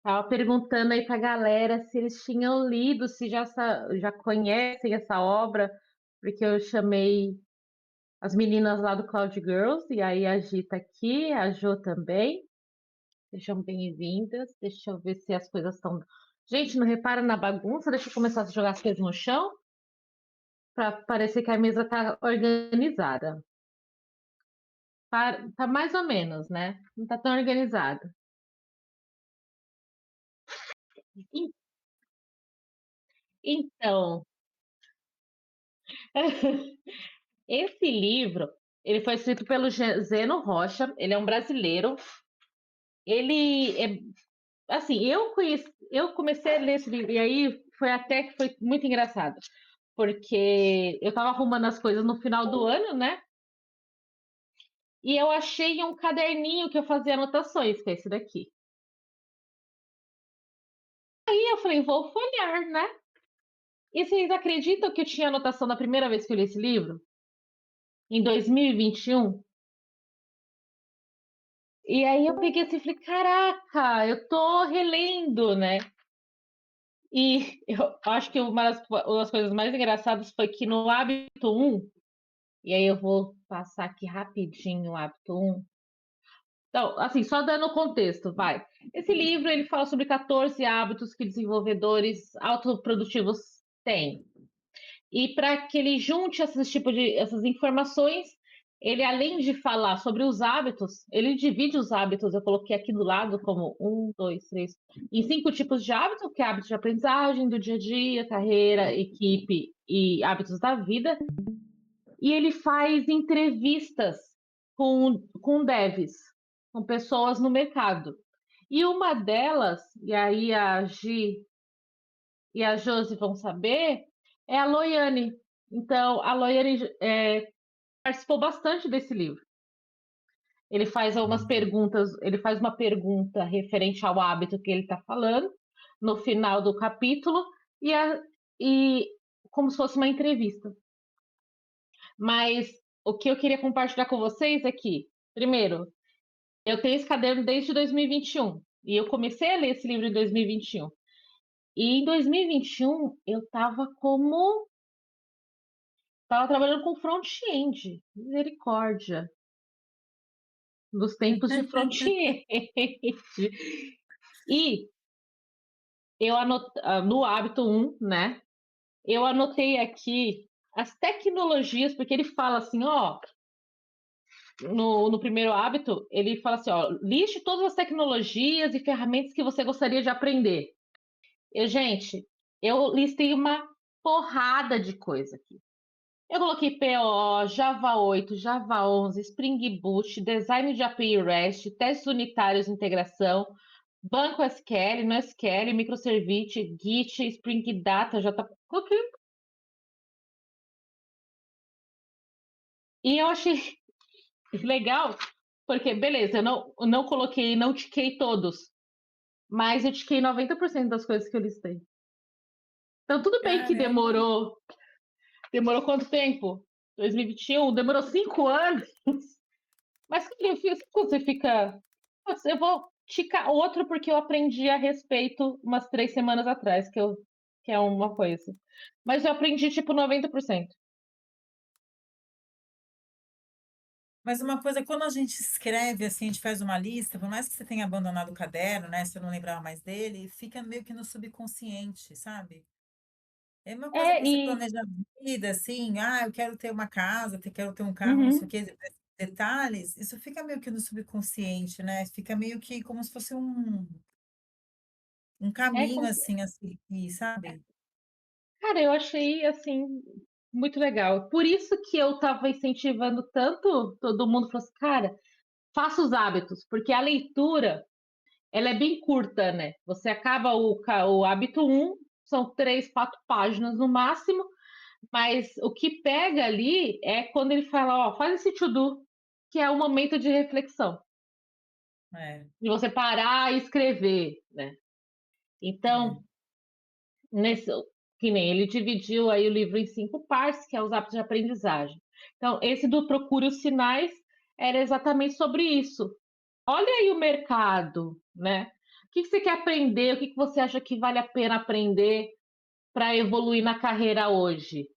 Tava perguntando aí pra galera se eles tinham lido, se já conhecem essa obra, porque eu chamei as meninas lá do Cloud Girls, e aí a Gi tá aqui, a Jo também. Sejam bem-vindas. Deixa eu ver se as coisas estão. Gente, não repara na bagunça? Deixa eu começar a jogar as coisas no chão, para parecer que a mesa tá organizada. Tá mais ou menos, né? Não tá tão organizada. En- Então, esse livro, ele foi escrito pelo Zeno Rocha, ele é um brasileiro. Ele é, assim, eu comecei a ler esse livro, e aí foi até que foi muito engraçado, porque eu tava arrumando as coisas no final do ano, né? E eu achei um caderninho que eu fazia anotações, que é esse daqui. E eu falei, vou folhear, né? E vocês acreditam que eu tinha anotação da primeira vez que eu li esse livro? Em 2021? E aí eu peguei assim e falei, caraca, eu tô relendo, né? E eu acho que uma das coisas mais engraçadas foi que no hábito um, e aí eu vou passar aqui rapidinho o hábito um. Então, assim, só dando contexto, vai. Esse livro, ele fala sobre 14 hábitos que desenvolvedores autoprodutivos têm. E para que ele junte essas informações, ele além de falar sobre os hábitos, ele divide os hábitos. Eu coloquei aqui do lado como um, dois, três, em 5 tipos de hábito, que é hábito de aprendizagem, do dia a dia, carreira, equipe e hábitos da vida. E ele faz entrevistas com devs, com pessoas no mercado. E uma delas, e aí a Gi e a Josi vão saber, é a Loiane. Então, a Loiane participou bastante desse livro. Ele faz algumas perguntas, ele faz uma pergunta referente ao hábito que ele está falando no final do capítulo e como se fosse uma entrevista. Mas o que eu queria compartilhar com vocês é que, primeiro, eu tenho esse caderno desde 2021 e eu comecei a ler esse livro em 2021. E em 2021 eu estava trabalhando com front-end, misericórdia, dos tempos de front-end. E no hábito um, né? Eu anotei aqui as tecnologias, porque ele fala assim, ó, no primeiro hábito, ele fala assim, ó, liste todas as tecnologias e ferramentas que você gostaria de aprender. Gente, eu listei uma porrada de coisa aqui. Eu coloquei PO, Java 8, Java 11, Spring Boot, design de API REST, testes unitários de integração, banco SQL, NoSQL, microservice, Git, Spring Data, JP. Coloquei. E eu achei legal, porque, beleza, eu não coloquei, não tiquei todos, mas eu tiquei 90% das coisas que eu listei. Então, tudo bem que Caramba! demorou quanto tempo? 2021? Demorou 5 anos? Mas que você fica. "Putz, eu vou ticar outro porque eu aprendi a respeito umas 3 semanas atrás, que é uma coisa. Mas eu aprendi tipo 90%. Mas uma coisa, quando a gente escreve, assim, a gente faz uma lista, por mais que você tenha abandonado o caderno, né? Se eu não lembrava mais dele, fica meio que no subconsciente, sabe? É uma coisa É, que você e. planeja a vida, assim, eu quero ter uma casa, quero ter um carro, não sei o Uhum, quê, detalhes, isso fica meio que no subconsciente, né? Fica meio que como se fosse um é, caminho, assim, a seguir, sabe? cara, eu achei assim muito legal. Por isso que eu tava incentivando tanto todo mundo, falou assim, cara, faça os hábitos, porque a leitura ela é bem curta, né? Você acaba o hábito um, são 3, 4 páginas no máximo, mas o que pega ali é quando ele fala, ó, faz esse to-do, que é o momento de reflexão, É, de você parar e escrever, né? é. Então, nesse, que nem ele dividiu aí o livro em 5 partes, que é os hábitos de aprendizagem. Então, esse do Procure os Sinais era exatamente sobre isso. Olha aí o mercado, né? que você quer aprender? O que você acha que vale a pena aprender para evoluir na carreira hoje?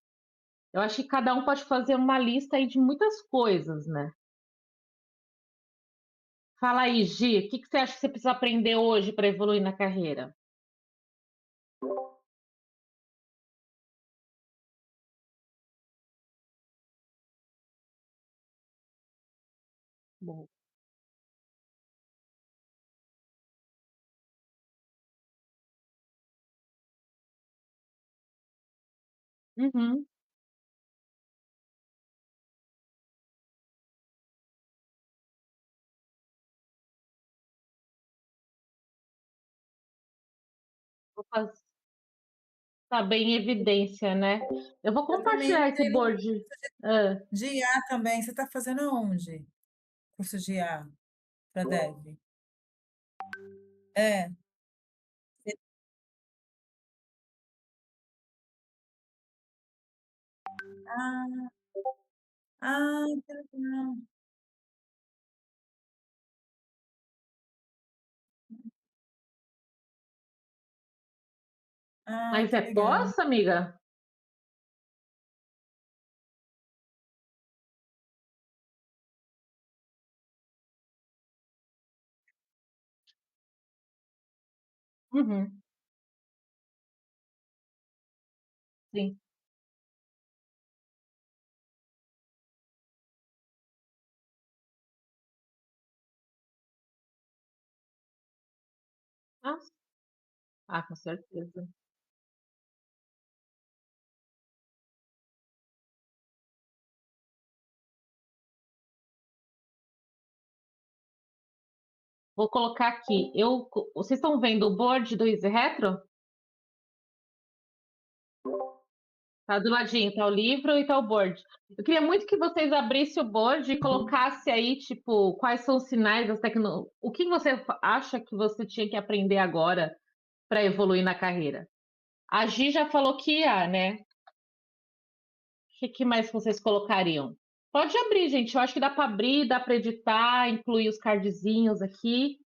Eu acho que cada um pode fazer uma lista aí de muitas coisas, né? Fala aí, Gi, o que você acha que você precisa aprender hoje para evoluir na carreira? Bom. Uhum, vou fazer, tá bem em evidência, né? Eu vou Eu também compartilhar esse entrei no board. Ah, de IA também. Você está fazendo aonde? Curso de IA para dev? É. Você- Ah, que legal. mas Que é legal. pós, amiga? Uhum, sim. Ah, com certeza. Vou colocar aqui. Vocês estão vendo o board do Easy Retro? Tá do ladinho, tá o livro e tá o board. Eu queria muito que vocês abrissem o board e colocassem aí, tipo, quais são os sinais das tecnologias. O que você acha que você tinha que aprender agora para evoluir na carreira? A Gi já falou que ia, né? O que mais vocês colocariam? Pode abrir, gente. Eu acho que dá para abrir, dá para editar, incluir os cardzinhos aqui,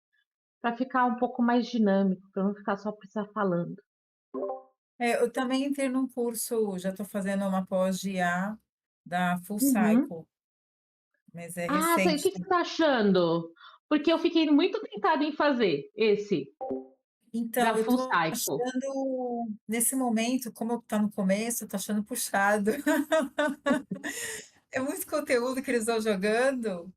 para ficar um pouco mais dinâmico, para não ficar só precisar falando. Eu também entrei num curso, já estou fazendo uma pós de IA da Full Uhum. Cycle, mas é Ah, sei. O recente. que você está achando? Porque eu fiquei muito tentada em fazer esse, da Então, eu Full estou Cycle. achando, nesse momento, como está no começo, estou achando puxado. É muito conteúdo que eles vão jogando.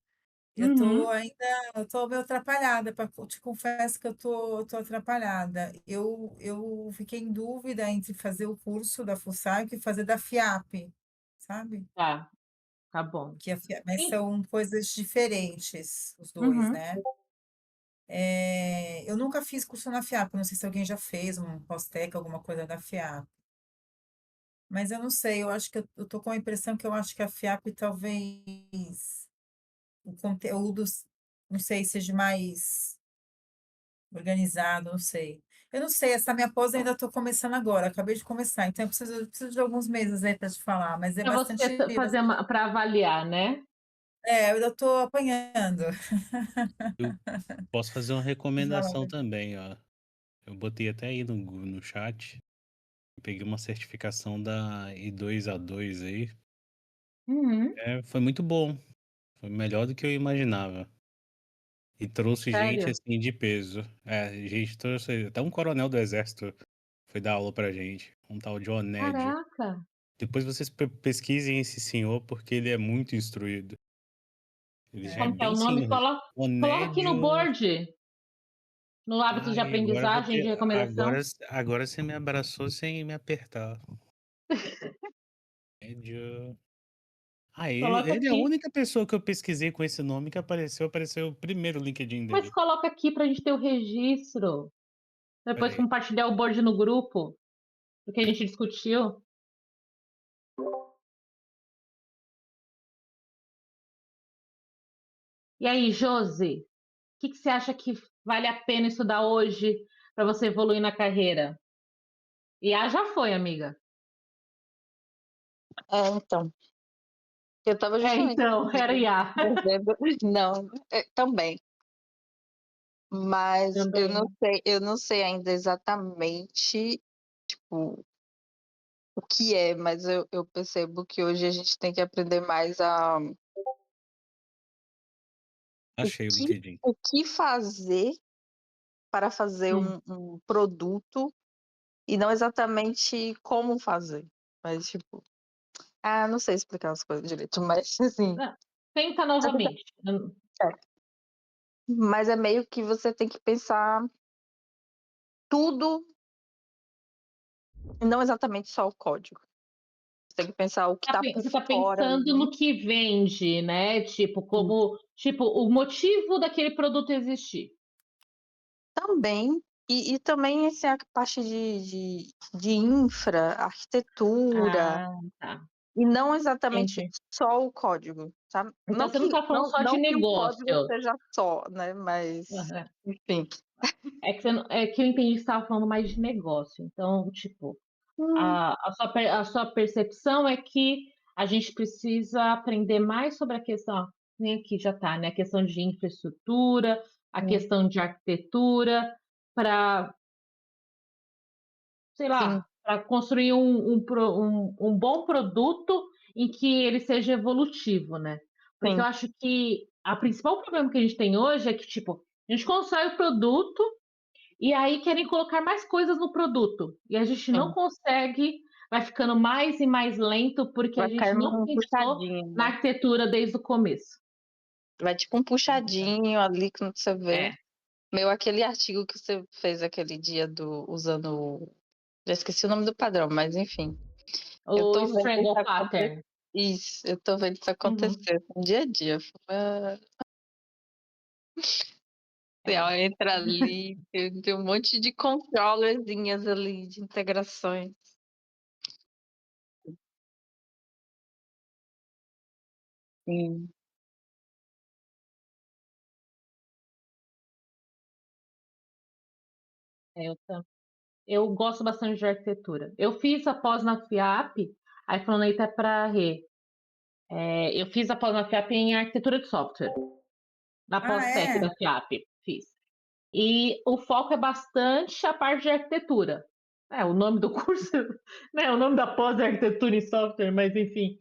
Eu estou Uhum. ainda, eu estou meio atrapalhada, te confesso que tô atrapalhada. Eu fiquei em dúvida entre fazer o curso da FUSAIC e fazer da FIAP, sabe? Tá, tá bom. Mas Sim. são coisas diferentes, os dois, Uhum. né? Eu nunca fiz curso na FIAP, não sei se alguém já fez um pós-tec, alguma coisa da FIAP. Mas eu não sei, eu acho que eu tô com a impressão que eu acho que a FIAP talvez o conteúdo, não sei, seja mais organizado, não sei. Eu não sei, essa minha pós eu ainda estou começando agora, acabei de começar, então eu preciso de alguns meses aí para te falar, mas é Para você fazer para avaliar, né? eu ainda estou apanhando. Eu posso fazer uma Fala. recomendação também, ó. Eu botei até aí no chat. Eu peguei uma certificação da I2A2 aí. Uhum. Foi muito bom. Foi melhor do que eu imaginava. E trouxe gente Sério? assim de peso. Gente, trouxe. Até um coronel do exército foi dar aula pra gente. Um tal de Onédio. Caraca! Depois vocês pesquisem esse senhor, porque ele é muito instruído. Ele já é Como que é o bem nome? senhor. Coloca aqui no Onédio. board, no hábito de Ai, agora eu vou aprendizagem, de ter. recomendação. Agora você me abraçou sem me apertar. Onédio. Coloca Ele é a aqui. única pessoa que eu pesquisei com esse nome que apareceu o primeiro LinkedIn Mas dele. coloca aqui para a gente ter o registro. Espera Depois aí. compartilhar o board no grupo, do que a gente discutiu. E aí, Josi, o que você acha que vale a pena estudar hoje para você evoluir na carreira? E a já foi, amiga. Então, eu estava É, justamente então, era IA. fazendo não, também. Mas Também. eu não sei ainda exatamente, tipo, o que é, mas eu percebo que hoje a gente tem que aprender mais o Achei o que, LinkedIn. o que fazer para fazer Hum. um produto e não exatamente como fazer. Mas, tipo, não sei explicar as coisas direito, mas assim, Ah, tenta novamente. mas é meio que você tem que pensar tudo, e não exatamente só o código. Você tem que pensar o que tá por Você tá fora pensando ali no que vende, né? Tipo, e o motivo daquele produto existir. também. E também assim, a parte de infra, arquitetura, Ah, tá. e não exatamente Entendi. só o código, sabe? Então você não tá falando só de Não que o código negócio. seja só, né? Mas, Aham. enfim. É que, é que eu entendi que você estava falando mais de negócio. Então, tipo, Hum, a sua percepção é que a gente precisa aprender mais sobre a questão, nem aqui já está, né? A questão de infraestrutura, a hum, questão de arquitetura, para, sei sim, lá, para construir um bom produto em que ele seja evolutivo, né? Porque eu sim, acho que a principal problema que a gente tem hoje é que, tipo, a gente constrói o produto e aí querem colocar mais coisas no produto. E a gente não sim. consegue, vai ficando mais e mais lento porque a Vai gente caindo não um pensou puxadinho, na né? arquitetura desde o começo. Vai tipo um puxadinho ali quando você vê. É. Meu, aquele artigo que você fez aquele dia usando. Já esqueci o nome do padrão, mas enfim. Eu O tô vendo isso Strangle acontecer. Pattern. Isso, eu tô vendo isso Uhum. acontecer no dia a dia. É. Ela entra ali, tem um monte de controllerzinhas ali, de integrações. Sim. É, eu gosto bastante de arquitetura. Eu fiz a pós na FIAP, aí falando aí tá para Rê. Eu fiz a pós na FIAP em arquitetura de software, na Ah, pós-tech é? da FIAP, fiz. E o foco é bastante a parte de arquitetura. O nome do curso, né? O nome da pós é arquitetura em software, mas enfim,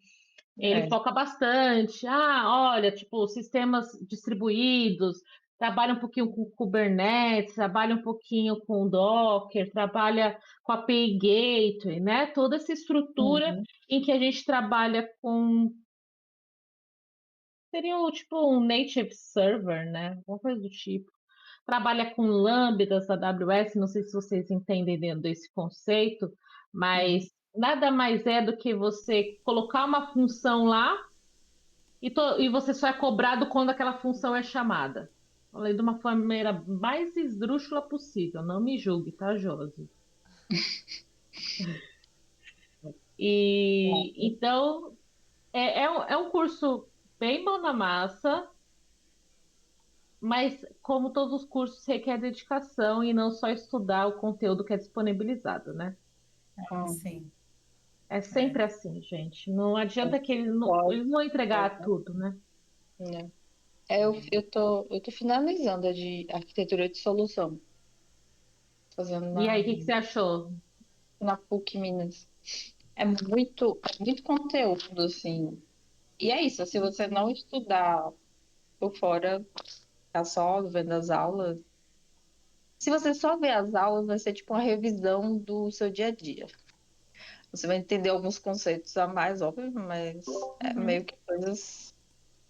ele É. foca bastante. Olha, tipo, sistemas distribuídos, trabalha um pouquinho com Kubernetes, trabalha um pouquinho com Docker, trabalha com API Gateway, né? Toda essa estrutura Uhum. em que a gente trabalha com. Seria tipo um native server, né? Alguma coisa do tipo. Trabalha com lambdas da AWS, não sei se vocês entendem dentro desse conceito, mas Uhum. nada mais é do que você colocar uma função lá e você só é cobrado quando aquela função é chamada. Falei de uma maneira mais esdrúxula possível, não me julgue, tá, Josi? E então é um curso bem bom na massa, mas como todos os cursos requer dedicação e não só estudar o conteúdo que é disponibilizado, né? Uhum. Sim. É É. sempre assim, gente. Não adianta que Pode, eles não vão pode, entregar tudo, né? né? Eu tô finalizando a de arquitetura de solução, fazendo E aí, o que que você achou? na PUC Minas. É muito conteúdo, assim. E é isso, se você não estudar por fora, tá só vendo as aulas. Se você só ver as aulas, vai ser tipo uma revisão do seu dia a dia. Você vai entender alguns conceitos a mais, óbvio, mas é Uhum. meio que coisas.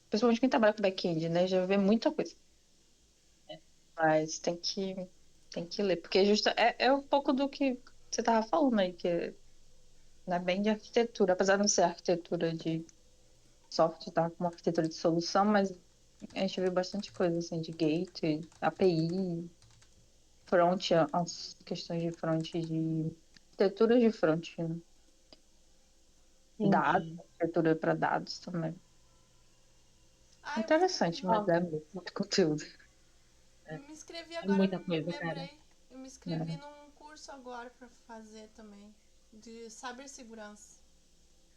Principalmente quem trabalha com back-end, né? Já vê muita coisa. Mas tem que ler, porque é um pouco do que você tava falando aí, que não é bem de arquitetura, apesar de não ser arquitetura de software, tá? Como arquitetura de solução, mas a gente vê bastante coisa assim de gateway, API, front, as questões de front, de arquitetura de front, né? Dados, Entendi. arquitetura para dados também. Ah, Interessante, mas Ó, é muito conteúdo. é, me inscrevi é agora, muita coisa, cara. lembrei. Eu me inscrevi Né? num curso agora pra fazer também, de cibersegurança.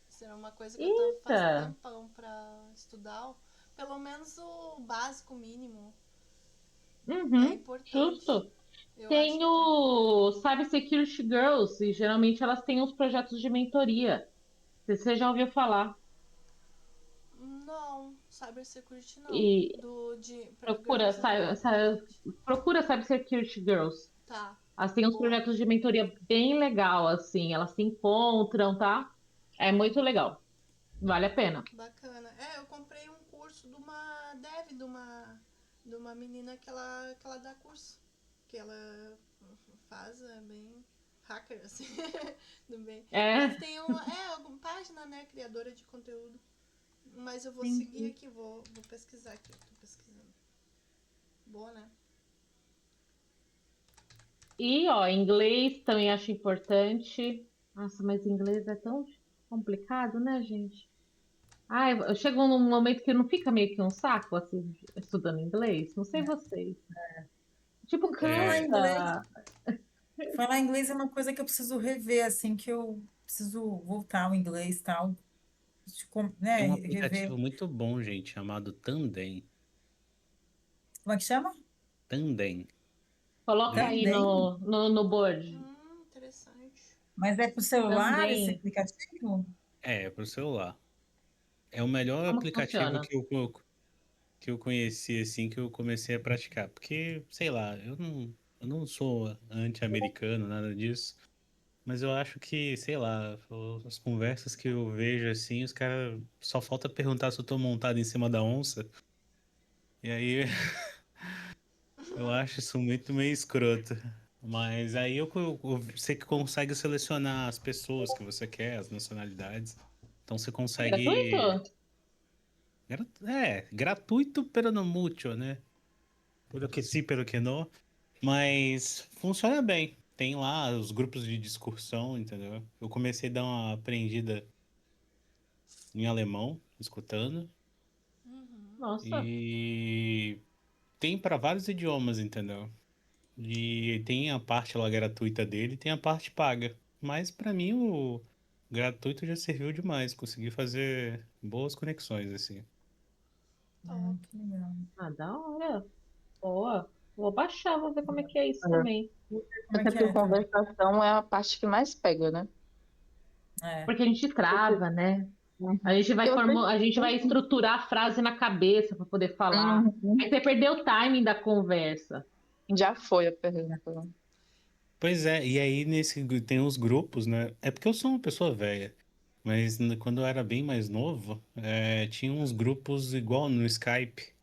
Isso era uma coisa que eu tava Eita! faz tempão pra estudar, pelo menos o básico mínimo. É Uhum, importante. justo. Eu acho Tem que é. o Cybersecurity Girls, e geralmente elas têm uns projetos de mentoria. Você já ouviu falar? Não, cybersecurity não. E Pra procura, girls, né? procura Cybersecurity Girls. Tá, Elas têm uns boa. projetos de mentoria bem legal, assim. Elas se encontram, tá? É muito legal. Vale a pena. Bacana. É, eu comprei um curso de uma dev, de uma menina que ela dá curso. Que ela faz, é bem hacker, assim. do bem. Mas É, tem alguma página, né? Criadora de conteúdo. Mas eu vou seguir Entendi. aqui, vou pesquisar aqui. Eu tô pesquisando. Boa, né? e ó, inglês também acho importante. Nossa, mas inglês é tão complicado, né, gente? Ai, chega num momento que não fica meio que um saco, assim, estudando inglês. Não sei vocês. Tipo, Por falar em É, inglês, cansa. falar inglês é uma coisa que eu preciso rever, assim, que eu preciso voltar ao inglês e tal. Né, tem um rever. aplicativo muito bom, gente, chamado Tandem. Como é que chama? Tandem. Coloca aí Também. no board. Interessante. Mas é para o celular esse Também. aplicativo? É para o celular. É o melhor Como que aplicativo funciona? que eu conheci, assim, que eu comecei a praticar. Porque, sei lá, eu não sou anti-americano, nada disso. Mas eu acho que, sei lá, as conversas que eu vejo, assim, os caras só falta perguntar se eu tô montado em cima da onça. E aí eu acho isso muito meio escroto. Mas aí você que consegue selecionar as pessoas que você quer, as nacionalidades. Então você É consegue. gratuito? Gratuito, pero no mucho, né? Pelo que sim, pelo que não. Mas funciona bem. Tem lá os grupos de discussão, entendeu? Eu comecei a dar uma aprendida em alemão, escutando. Nossa. E tem para vários idiomas, entendeu? E tem a parte lá gratuita dele, tem a parte paga. Mas para mim o gratuito já serviu demais. Consegui fazer boas conexões, assim. Top. Que legal. Ah, da hora. Boa. Vou baixar, vou ver como é que é isso É. também. Como é Até que porque é também? conversação é a parte que mais pega, né? É. Porque a gente trava, né? A Uhum. gente vai E você? a gente vai estruturar a frase na cabeça para poder falar. Aí Uhum. você perdeu o timing da conversa. Já foi a pergunta. Pois é, e aí tem os grupos, né? É porque eu sou uma pessoa velha, mas quando eu era bem mais novo, tinha uns grupos igual no Skype,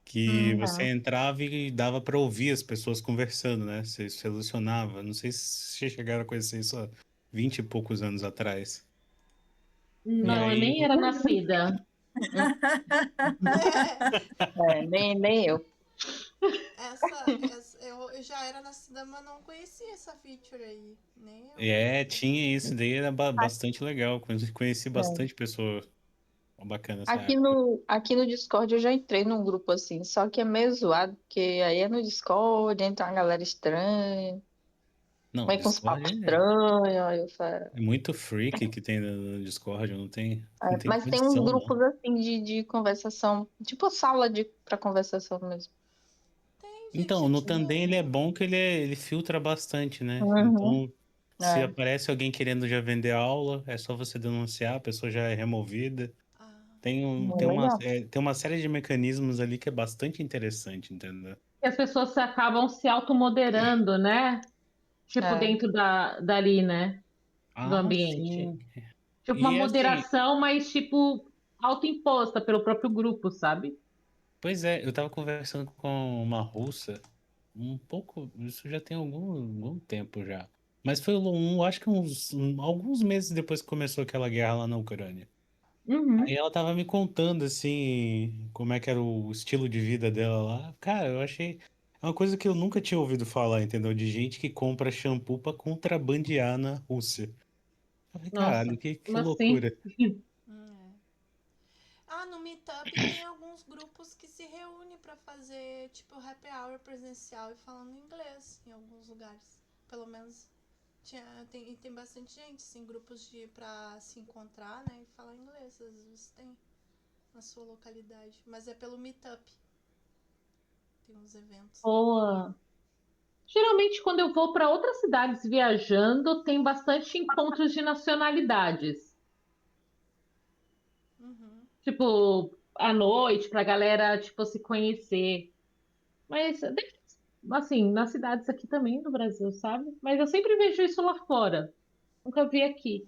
que você Tá. entrava e dava para ouvir as pessoas conversando, né? Você selecionava. Não sei se vocês chegaram a conhecer isso há 20 e poucos anos atrás. E Não, eu aí, nem era nascida. Nem eu. Eu já era nascida, mas não conhecia essa feature aí. Nem eu. tinha isso, daí era bastante legal. Conheci É. bastante pessoa bacana nessa Aqui época. no Discord eu já entrei num grupo assim, só que é meio zoado, porque aí é no Discord, entra uma galera estranha, Não, o vem com uns Discord papos estranhos, aí eu falo, é muito freak que tem no Discord, não tem mas tem uns condição, não. grupos assim de conversação, tipo sala para conversação mesmo. Tem Então, gente, no Tandem ele é tipo. bom que ele filtra bastante, né? Uhum. Então, se É, aparece alguém querendo já vender aula, é só você denunciar, a pessoa já é removida. Ah, muito legal. Tem uma série de mecanismos ali que é bastante interessante, entendeu? E as pessoas acabam se automoderando, né? Tipo, É, dentro dali, né? Do Ah, ambiente. sim. Tipo, uma E assim, moderação, mas, tipo, autoimposta pelo próprio grupo, sabe? pois é, eu tava conversando com uma russa um pouco, isso já tem algum tempo já. Mas foi acho que alguns meses depois que começou aquela guerra lá na Ucrânia. Aí Uhum. ela tava me contando, assim, como é que era o estilo de vida dela lá. Cara, eu achei. É uma coisa que eu nunca tinha ouvido falar, entendeu? De gente que compra shampoo pra contrabandear na Rússia. Eu falei, caralho, Nossa, que como assim? loucura. é. Ah, no Meetup tem alguns grupos que se reúnem pra fazer, tipo, happy hour presencial e falando inglês em alguns lugares. Pelo menos tem bastante gente, assim, grupos pra se encontrar, né, e falar inglês. Às vezes tem na sua localidade. Mas é pelo Meetup. Tem uns eventos. Boa. Geralmente, quando eu vou para outras cidades viajando, tem bastante encontros de nacionalidades. Uhum. Tipo, à noite, pra galera, tipo, se conhecer. Mas, assim, nas cidades aqui também do Brasil, sabe? Mas eu sempre vejo isso lá fora. Nunca vi aqui.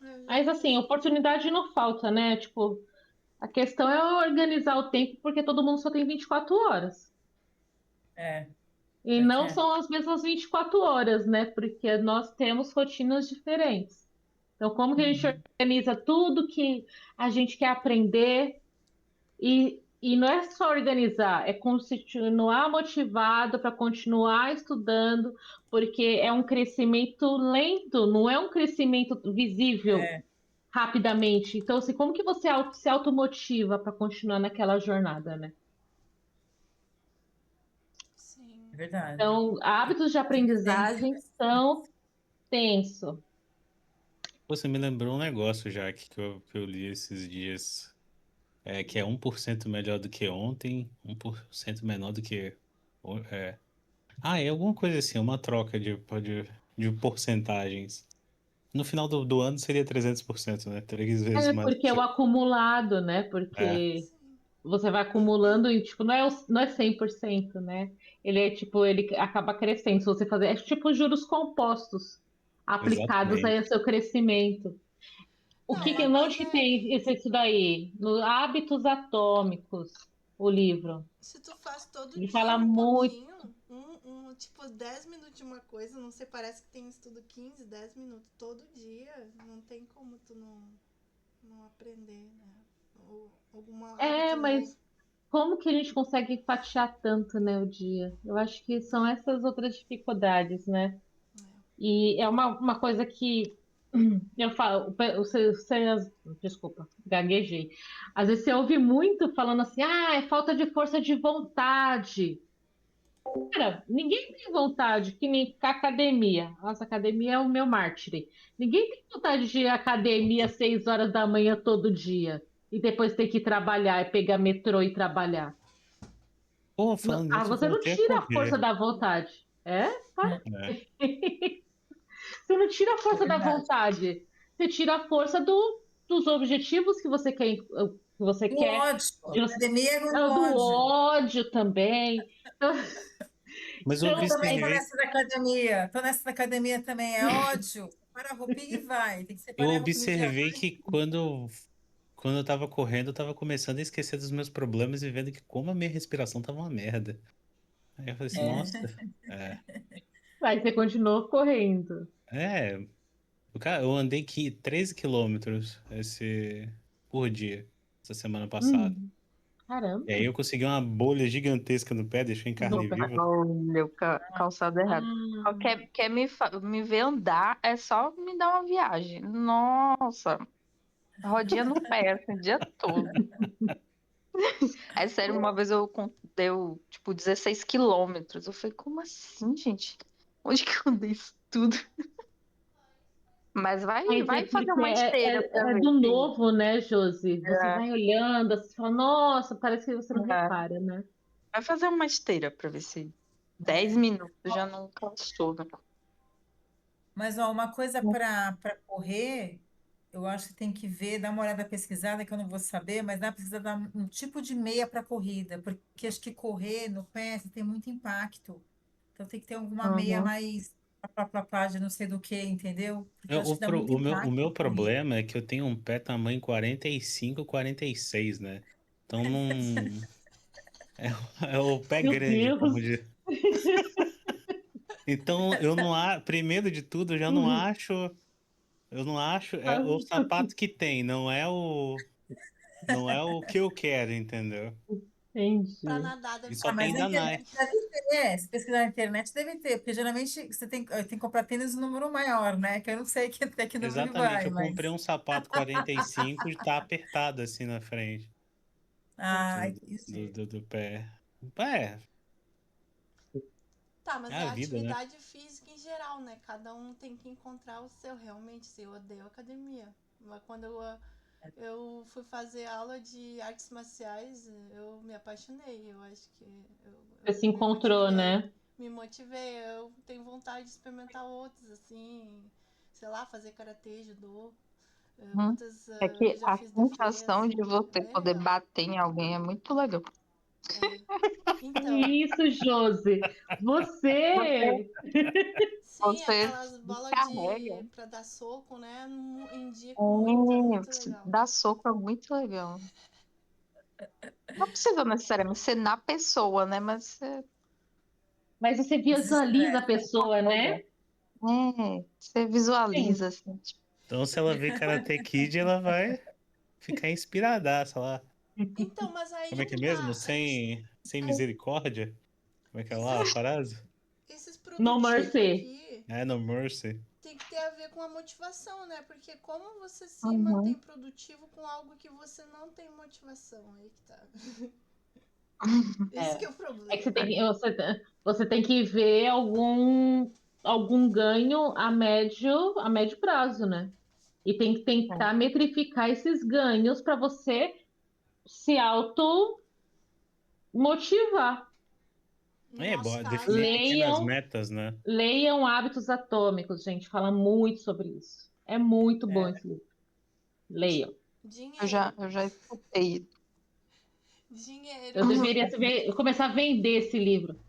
Eu já Mas, assim, vi. oportunidade não falta, né? Tipo, a questão é organizar o tempo, porque todo mundo só tem 24 horas. É, E pior que não é. são as mesmas 24 horas, né? Porque nós temos rotinas diferentes. Então, como que a gente Uhum. organiza tudo que a gente quer aprender? E não é só organizar, é continuar motivado para continuar estudando, porque é um crescimento lento, não é um crescimento visível É, rapidamente. Então, assim, como que você se automotiva para continuar naquela jornada, né? é Sim. verdade. Então, hábitos de Persistência, aprendizagem são persistência. tenso. Você me lembrou um negócio, já que eu li esses dias. Que é 1% melhor do que ontem, 1% menor do que. É. É alguma coisa assim, uma troca de porcentagens. No final do ano seria 300%, né? 3 vezes É mais. porque é o acumulado, né? É, Porque Sim. você vai acumulando e, tipo, não é 100%, né? Ele é, tipo, ele acaba crescendo. Se você fazer, é tipo juros compostos aplicados aí ao exatamente. seu crescimento. O Não, que uma que não coisa te é. tem isso daí? No Hábitos Atômicos, o livro. Se tu faz todo Ele dia fala um muito. pouquinho, tipo 10 minutos de uma coisa, não sei, parece que tem estudo 15, 10 minutos todo dia, não tem como tu não aprender, né? Ou algum É, hábito novo. mas como que a gente consegue fatiar tanto, né, o dia? Eu acho que são essas outras dificuldades, né? E é uma coisa que eu falo, desculpa, gaguejei. Às vezes você ouve muito falando assim, é falta de força de vontade. Cara, ninguém tem vontade, que nem com a academia. Nossa, academia é o meu mártir. Ninguém tem vontade de ir à academia às 6 horas da manhã todo dia e depois ter que trabalhar e pegar metrô e trabalhar. Pô, falando nisso, eu Você não voltei a tira a força correr. da vontade. É? Para. É, Você não tira a É força da verdade. vontade. Você tira a força dos objetivos que você Do quer. ódio. Academia é É do o do ódio. ódio também. Então, mas eu Eu também estou observei, nessa da academia. Estou nessa da academia também. É ódio. Para a roupinha e vai. Tem que eu separar a roupinha no dia. observei que quando eu tava correndo, eu tava começando a esquecer dos meus problemas e vendo que como a minha respiração tava uma merda. Aí eu falei assim, É. nossa, é, aí você continuou correndo. é, eu andei 13 quilômetros por dia, essa semana passada. E aí Caramba. eu consegui uma bolha gigantesca no pé, deixou em carne No pé. viva. Olha, o calçado errado. Ah, Quer me ver andar, é só me dar uma viagem. Nossa, rodinha no pé, assim, o dia todo. É sério, uma vez deu, tipo, 16 quilômetros. Eu falei, como assim, gente? Onde que eu andei isso tudo? Mas mas é vai fazer porque uma esteira pra é ver do se... novo, né, Josi? Você É, vai olhando, você fala, nossa, parece que você não é. repara, né? Vai fazer uma esteira pra ver se 10 minutos já não cansou, né? Mas ó, uma coisa para correr, eu acho que tem que ver, dar uma olhada pesquisada, que eu não vou saber, mas dá para precisar dar um tipo de meia para corrida, porque acho que correr no pé você tem muito impacto. Então tem que ter alguma meia Uhum. mais plá, de não sei do que, entendeu? Porque eu acho O, que dá pro- muito o impacto meu na corrida. problema é que eu tenho um pé tamanho 45, 46, né? Então não. É, é o pé Meu grande, como Deus. diz. Então eu não primeiro de tudo, eu já não acho. Eu não acho. É o sapato que tem, não é o que eu quero, entendeu? Pra Entendi. nadar E deve só Ah, ser mas tem na da internet Nike. deve ter, se pesquisar na internet deve ter, porque geralmente você tem que comprar tênis um número maior, né? Que eu não sei até que número Exatamente, vai, eu comprei mas... um sapato 45 e tá apertado assim na frente Ah, do, do, entendi. do, do pé. É, Tá, é mas a é vida, né? atividade física em geral, né? Cada um tem que encontrar o seu, realmente. Se eu odeio academia. Mas quando eu eu fui fazer aula de artes marciais, eu me apaixonei. Eu acho que Você se encontrou, né? Me motivei. Eu tenho vontade de experimentar outros, assim, sei lá, fazer karatê, judô. Uhum. Muitas É eu que já a fiz sensação defesa. de É você bem poder legal. bater em alguém é muito legal. Então, Isso, Josi. Você, Você. sim, você aquelas bolas descarrega. de pra dar soco, né? Indico muito, é É, muito legal. dar soco é muito legal. Não precisa necessariamente ser na pessoa, né? Mas Mas você visualiza a Desestressa. pessoa, né? você Sim. visualiza assim, tipo, Então, se ela ver Karate Kid, ela vai ficar inspiradaça lá. Então, mas Como aí é que é que mesmo? tá. Sem misericórdia? Como é que é lá a Esses, frase? esses No produtivos mercy. aqui É, no mercy. tem que ter a ver com a motivação, né? Porque como você se mantém uhum. produtivo com algo que você não tem motivação? Aí que tá. Esse que É. é o É que você problema. tem, você tem que ver algum ganho a médio prazo, né? E tem que tentar metrificar esses ganhos para você se auto motivar. No É, nosso caso definir é pequenas Leiam, metas, né? leiam Hábitos Atômicos, gente. Fala muito sobre isso. É muito bom É. esse livro. Leiam. dinheiro. Eu já escutei. Dinheiro. Eu deveria começar a vender esse livro.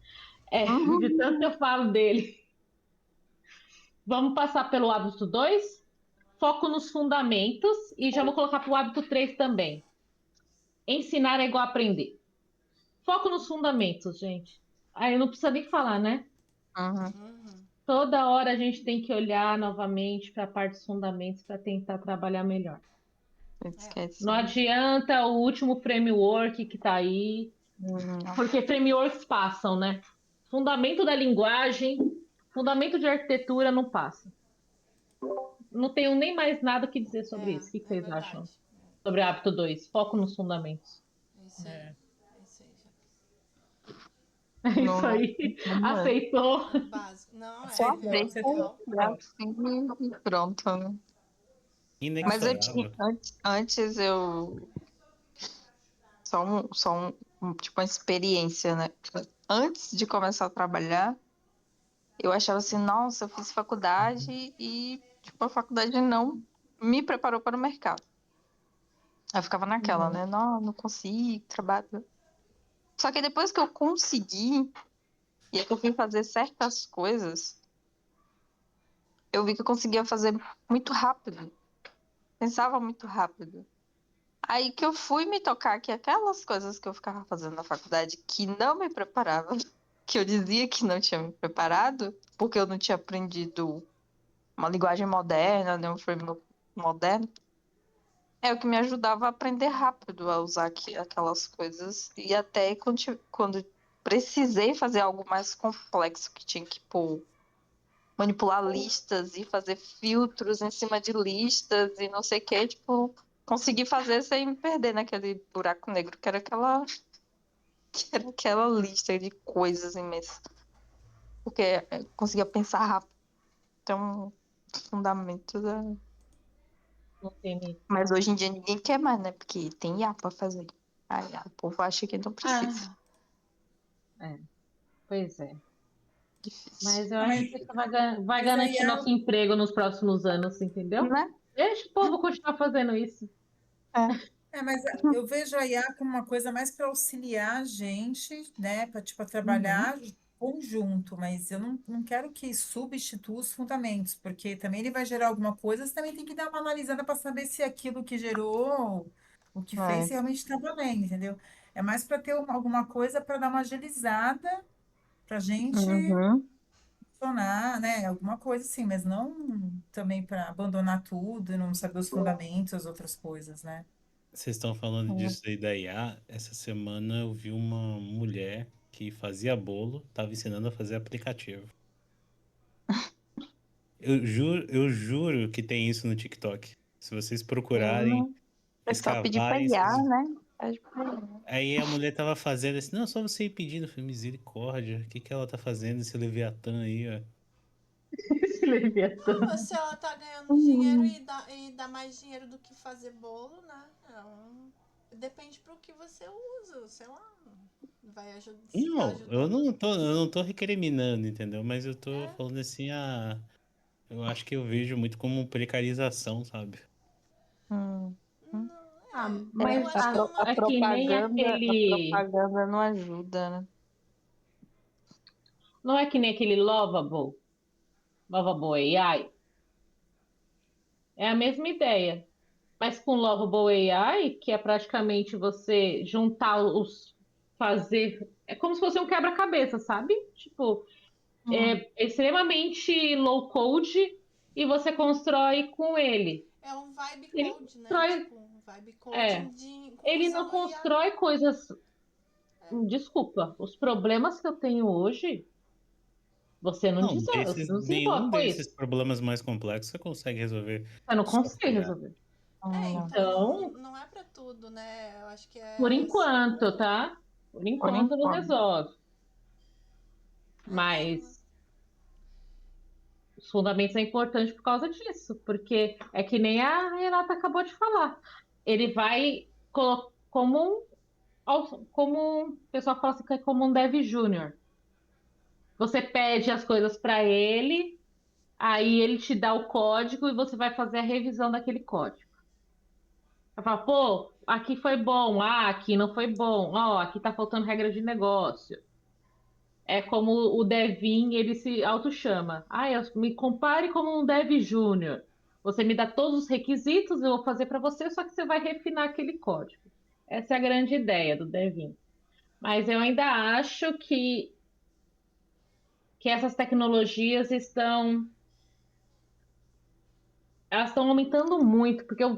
É, de tanto que eu falo dele. Vamos passar pelo hábito 2. Foco nos fundamentos. E já vou colocar para o hábito 3 também. Ensinar é igual a aprender. Foco nos fundamentos, gente. Aí não precisa nem falar, né? Uhum. Uhum. Toda hora a gente tem que olhar novamente para a parte dos fundamentos para tentar trabalhar melhor. É. Não Esquece. adianta o último framework que está aí, Não. porque frameworks passam, né? Fundamento da linguagem, fundamento de arquitetura não passa. Não tenho nem mais nada que dizer sobre isso. O que É vocês verdade. acham sobre hábito 2? Foco nos fundamentos. É isso aí. É. É isso aí, já. É Não, isso não, aí. não é. Aceitou. É o básico. Não, Só Aceitou, é aceita aceitou. real. e assim e pronto, né? Mas eu tinha, Inexorável. antes eu. Tipo, uma experiência, né? Antes de começar a trabalhar, eu achava assim, nossa, eu fiz faculdade e, tipo, a faculdade não me preparou para o mercado. Aí eu ficava naquela, Uhum. né? Não, não consigo, trabalho. Só que depois que eu consegui, e aí que eu fui fazer certas coisas, eu vi que eu conseguia fazer muito rápido. Pensava muito rápido. Aí que eu fui me tocar que aquelas coisas que eu ficava fazendo na faculdade que não me preparava, que eu dizia que não tinha me preparado, porque eu não tinha aprendido uma linguagem moderna, né, um framework moderno, é o que me ajudava a aprender rápido a usar aquelas coisas. E até quando precisei fazer algo mais complexo, que tinha que, pô, manipular listas e fazer filtros em cima de listas e não sei o que, tipo, consegui fazer sem me perder naquele buraco negro, que era aquela lista de coisas imensas. Porque eu conseguia pensar rápido. Então, fundamento da. Não tem. Mas hoje em dia ninguém quer mais, né? Porque tem IA pra fazer. Aí o povo acha que não precisa. Ah, é. Pois é. Difícil. Mas eu Ah, acho que isso vai mas aí garantir nosso emprego nos próximos anos, entendeu? Né? Deixa o povo continuar fazendo isso. É. mas eu vejo a IA como uma coisa mais para auxiliar a gente, né? Para tipo, Uhum. trabalhar conjunto, mas eu não quero que substitua os fundamentos, porque também ele vai gerar alguma coisa, você também tem que dar uma analisada para saber se aquilo que gerou, o que fez, É. se realmente está valendo, entendeu? É mais para ter alguma coisa para dar uma agilizada para a gente Uhum. funcionar, né? Alguma coisa assim, mas não também para abandonar tudo e não saber os fundamentos, as outras coisas, né? Vocês estão falando disso aí da IA. Essa semana eu vi uma mulher que fazia bolo, tava ensinando a fazer aplicativo. Eu juro que tem isso no TikTok. Se vocês procurarem, O pessoal pedir pra escavarem, IA, né? Pede pra IA. aí a mulher tava fazendo assim, não, só você ir pedindo. Eu falei, misericórdia, o que que ela tá fazendo, esse Leviatã aí, ó? esse Leviatã. Não, se ela tá ganhando dinheiro e dá mais dinheiro do que fazer bolo, né? Depende pro que você usa, sei lá. Vai ajudar. Se tá Não, ajudando. eu não tô recriminando, entendeu? Mas eu tô É. falando assim, eu acho que eu vejo muito como precarização, sabe? Hum. Não, Ah, eu mas acho que é uma. é que nem A aquele. propaganda não ajuda, né? Não é que nem aquele Lovable AI. É a mesma ideia. Mas com Lovable AI, que é praticamente você juntar os. Fazer. É como se fosse um quebra-cabeça, sabe? Tipo, é extremamente low code e você constrói com ele. É um vibe Ele code, né? constrói. Tipo, um vibe É, coding ele não usando IA. constrói coisas. Desculpa, os problemas que eu tenho hoje, Não, você não se nenhum importa com desses isso. problemas mais complexos você consegue resolver Você não só com consegue IA. resolver. Não. Então Então, não é pra tudo, né? Eu acho que por é enquanto, só. tá? Por Por enquanto não enquanto. resolve. É, Mas os fundamentos é importante por causa disso, porque é que nem a Renata acabou de falar. Ele vai como o pessoal fala assim, que é como um dev júnior. Você pede as coisas para ele, aí ele te dá o código e você vai fazer a revisão daquele código. Vai falar, pô, aqui foi bom, aqui não foi bom, ó, aqui tá faltando regra de negócio. É como o Devin, ele se auto-chama. Me compare como um Dev Júnior. Você me dá todos os requisitos, eu vou fazer para você, só que você vai refinar aquele código. Essa é a grande ideia do Devin. Mas eu ainda acho que essas tecnologias elas estão aumentando muito, porque eu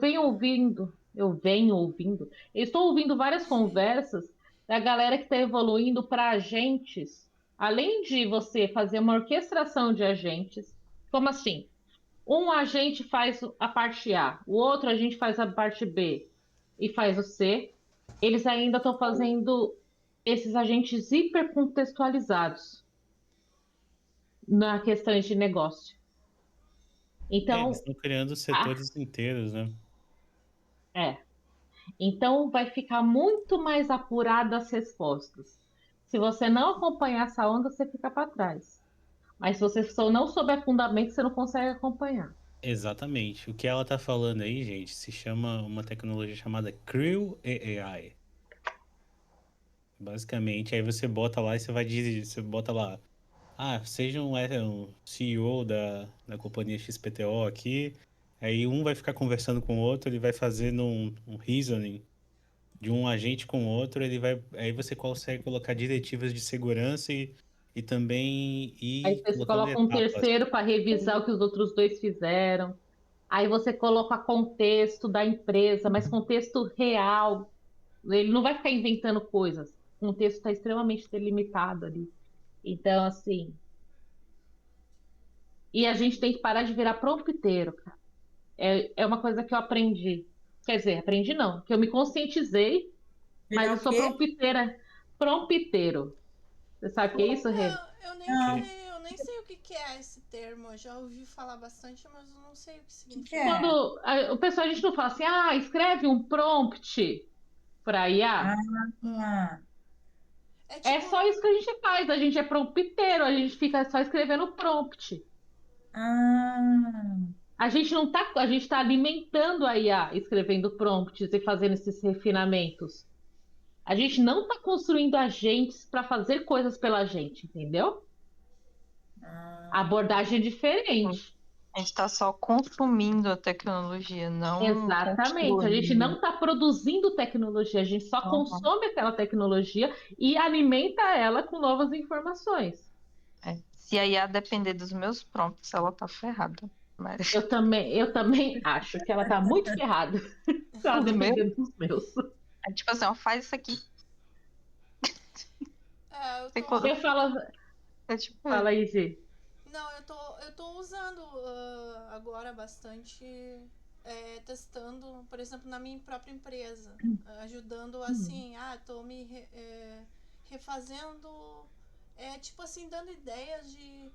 estou ouvindo várias conversas da galera que está evoluindo para agentes, além de você fazer uma orquestração de agentes, como assim? Um agente faz a parte A, o outro agente faz a parte B e faz o C. Eles ainda estão fazendo esses agentes hipercontextualizados na questão de negócio. Eles Então, estão criando ah, setores inteiros, né? é. Então, vai ficar muito mais apurada as respostas. Se você não acompanhar essa onda, você fica para trás. Mas se você só não souber fundamento, você não consegue acompanhar. Exatamente. O que ela tá falando aí, gente, se chama uma tecnologia chamada Creo AI. Basicamente, aí você bota lá e você vai dizer, você bota lá, seja um CEO da companhia XPTO aqui, aí um vai ficar conversando com o outro, ele vai fazendo um reasoning de um agente com o outro, aí você consegue colocar diretivas de segurança e também Aí ir você colocando coloca um etapas. terceiro para revisar o que os outros dois fizeram. Aí você coloca contexto da empresa, mas contexto real. Ele não vai ficar inventando coisas. O contexto está extremamente delimitado ali. Então, assim. E a gente tem que parar de virar prompteiro, cara. É uma coisa que eu aprendi. Quer dizer, aprendi não, que eu me conscientizei, mas Virar eu o sou quê? prompteira. Prompteiro. Você sabe o que é isso, Rê? Eu nem Não. sei, eu nem sei o que que é esse termo. Eu já ouvi falar bastante, mas eu não sei o que Que significa. é? Quando o pessoal, a gente não fala assim, escreve um prompt para IA. Ah, É É tipo, só isso que a gente faz. A gente é prompteiro, a gente fica só escrevendo prompt. ah, A gente tá alimentando a IA, escrevendo prompts e fazendo esses refinamentos. A gente não está construindo agentes para fazer coisas pela gente, entendeu? A ah. abordagem é diferente. A gente está só consumindo a tecnologia, não Exatamente. A gente não construindo. está produzindo tecnologia, a gente só Uhum. consome aquela tecnologia e alimenta ela com novas informações. É. Se a IA depender dos meus prompts, ela tá ferrada. Mas Eu também acho que ela está muito ferrada se ela os meus, depender dos meus. é tipo assim, ó, faz isso aqui. é, eu Tem tô. Eu falo, É tipo, fala aí, Gi. Não, eu tô usando agora bastante, testando, por exemplo, na minha própria empresa, ajudando assim, tô refazendo, tipo assim, dando ideias de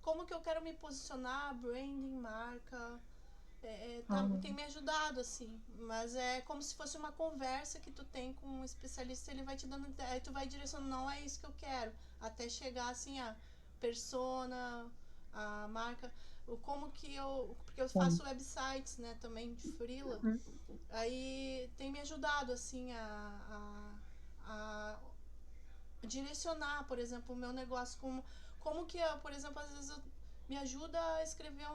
como que eu quero me posicionar, branding, marca, tem me ajudado, assim. Mas é como se fosse uma conversa que tu tem com um especialista, ele vai te dando ideia, aí tu vai direcionando, não é isso que eu quero, até chegar, assim, a persona, a marca, como que eu... Porque eu faço websites, né, também de freela. Aí tem me ajudado, assim, a direcionar, por exemplo, o meu negócio, como que eu, por exemplo, às vezes me ajuda a escrever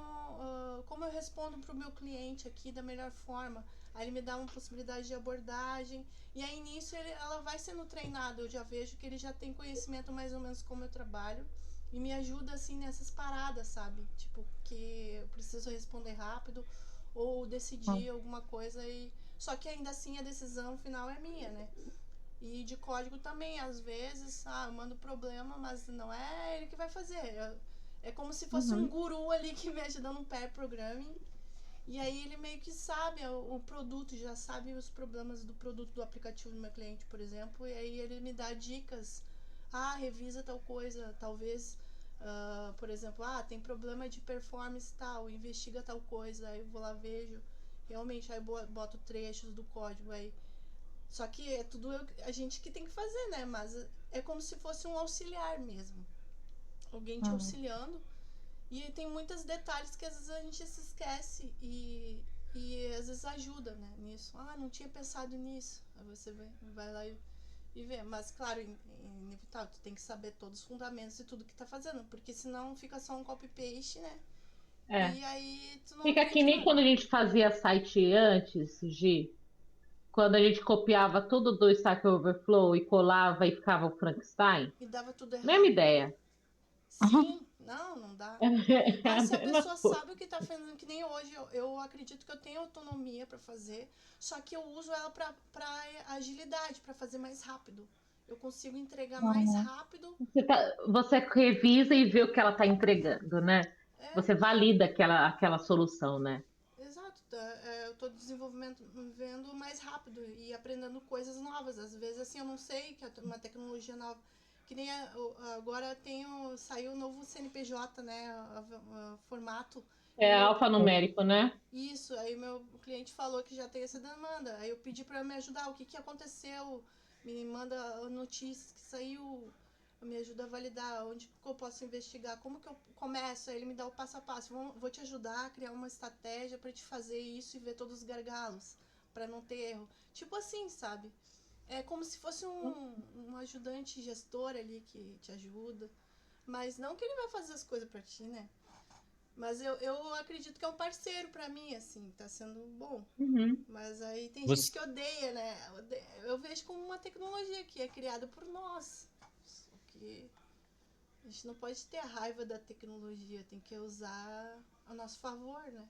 como eu respondo para o meu cliente aqui da melhor forma. Aí ele me dá uma possibilidade de abordagem, e aí nisso ela vai sendo treinada. Eu já vejo que ele já tem conhecimento mais ou menos como eu trabalho, e me ajuda assim nessas paradas, sabe? Tipo, que eu preciso responder rápido ou decidir alguma coisa, e só que ainda assim a decisão final é minha, né? E de código também, às vezes, eu mando problema, mas não é ele que vai fazer. É como se fosse um guru ali que me ajuda no pair programming. E aí ele meio que sabe o produto, já sabe os problemas do produto do aplicativo do meu cliente, por exemplo. E aí ele me dá dicas. Revisa tal coisa, talvez, por exemplo, tem problema de performance tal, investiga tal coisa. Aí eu vou lá, vejo. Realmente, aí boto trechos do código, aí... Só que é tudo a gente que tem que fazer, né? Mas é como se fosse um auxiliar mesmo. Alguém te auxiliando. E tem muitos detalhes que às vezes a gente se esquece e às vezes ajuda, né, nisso. Não tinha pensado nisso. Aí você vai lá e vê. Mas, claro, inevitável, tu tem que saber todos os fundamentos e tudo que tá fazendo. Porque senão fica só um copy-paste, né? É. E aí tu não Fica que aprende nem nada. quando a gente fazia site antes, Gi, quando a gente copiava tudo do Stack Overflow e colava e ficava o Frankenstein. E dava tudo Mesma errado. ideia. Sim, não dá. Mas se a Mesma pessoa coisa. sabe o que tá fazendo, que nem hoje, eu acredito que eu tenho autonomia para fazer, só que eu uso ela para agilidade, para fazer mais rápido. Eu consigo entregar mais rápido. Você revisa e vê o que ela está entregando, né? É, Você valida aquela solução, né? exato. Eu tô desenvolvendo mais rápido e aprendendo coisas novas. Às vezes, assim, eu não sei que é uma tecnologia nova. Que nem agora saiu o novo CNPJ, né? Formato. E É alfanumérico, né? Isso, aí meu cliente falou que já tem essa demanda. Aí eu pedi para me ajudar, o que aconteceu? Me manda notícias que saiu, me ajuda a validar, onde que eu posso investigar, como que eu começo? Aí ele me dá o passo a passo. Vou te ajudar a criar uma estratégia para te fazer isso e ver todos os gargalos, para não ter erro. Tipo assim, sabe? É como se fosse um ajudante gestor ali que te ajuda. Mas não que ele vai fazer as coisas para ti, né? Mas eu acredito que é um parceiro pra mim, assim, tá sendo bom. Uhum. Mas aí tem gente Você, que odeia, né? Eu vejo como uma tecnologia que é criada por nós. Só que a gente não pode ter a raiva da tecnologia, tem que usar a nosso favor, né?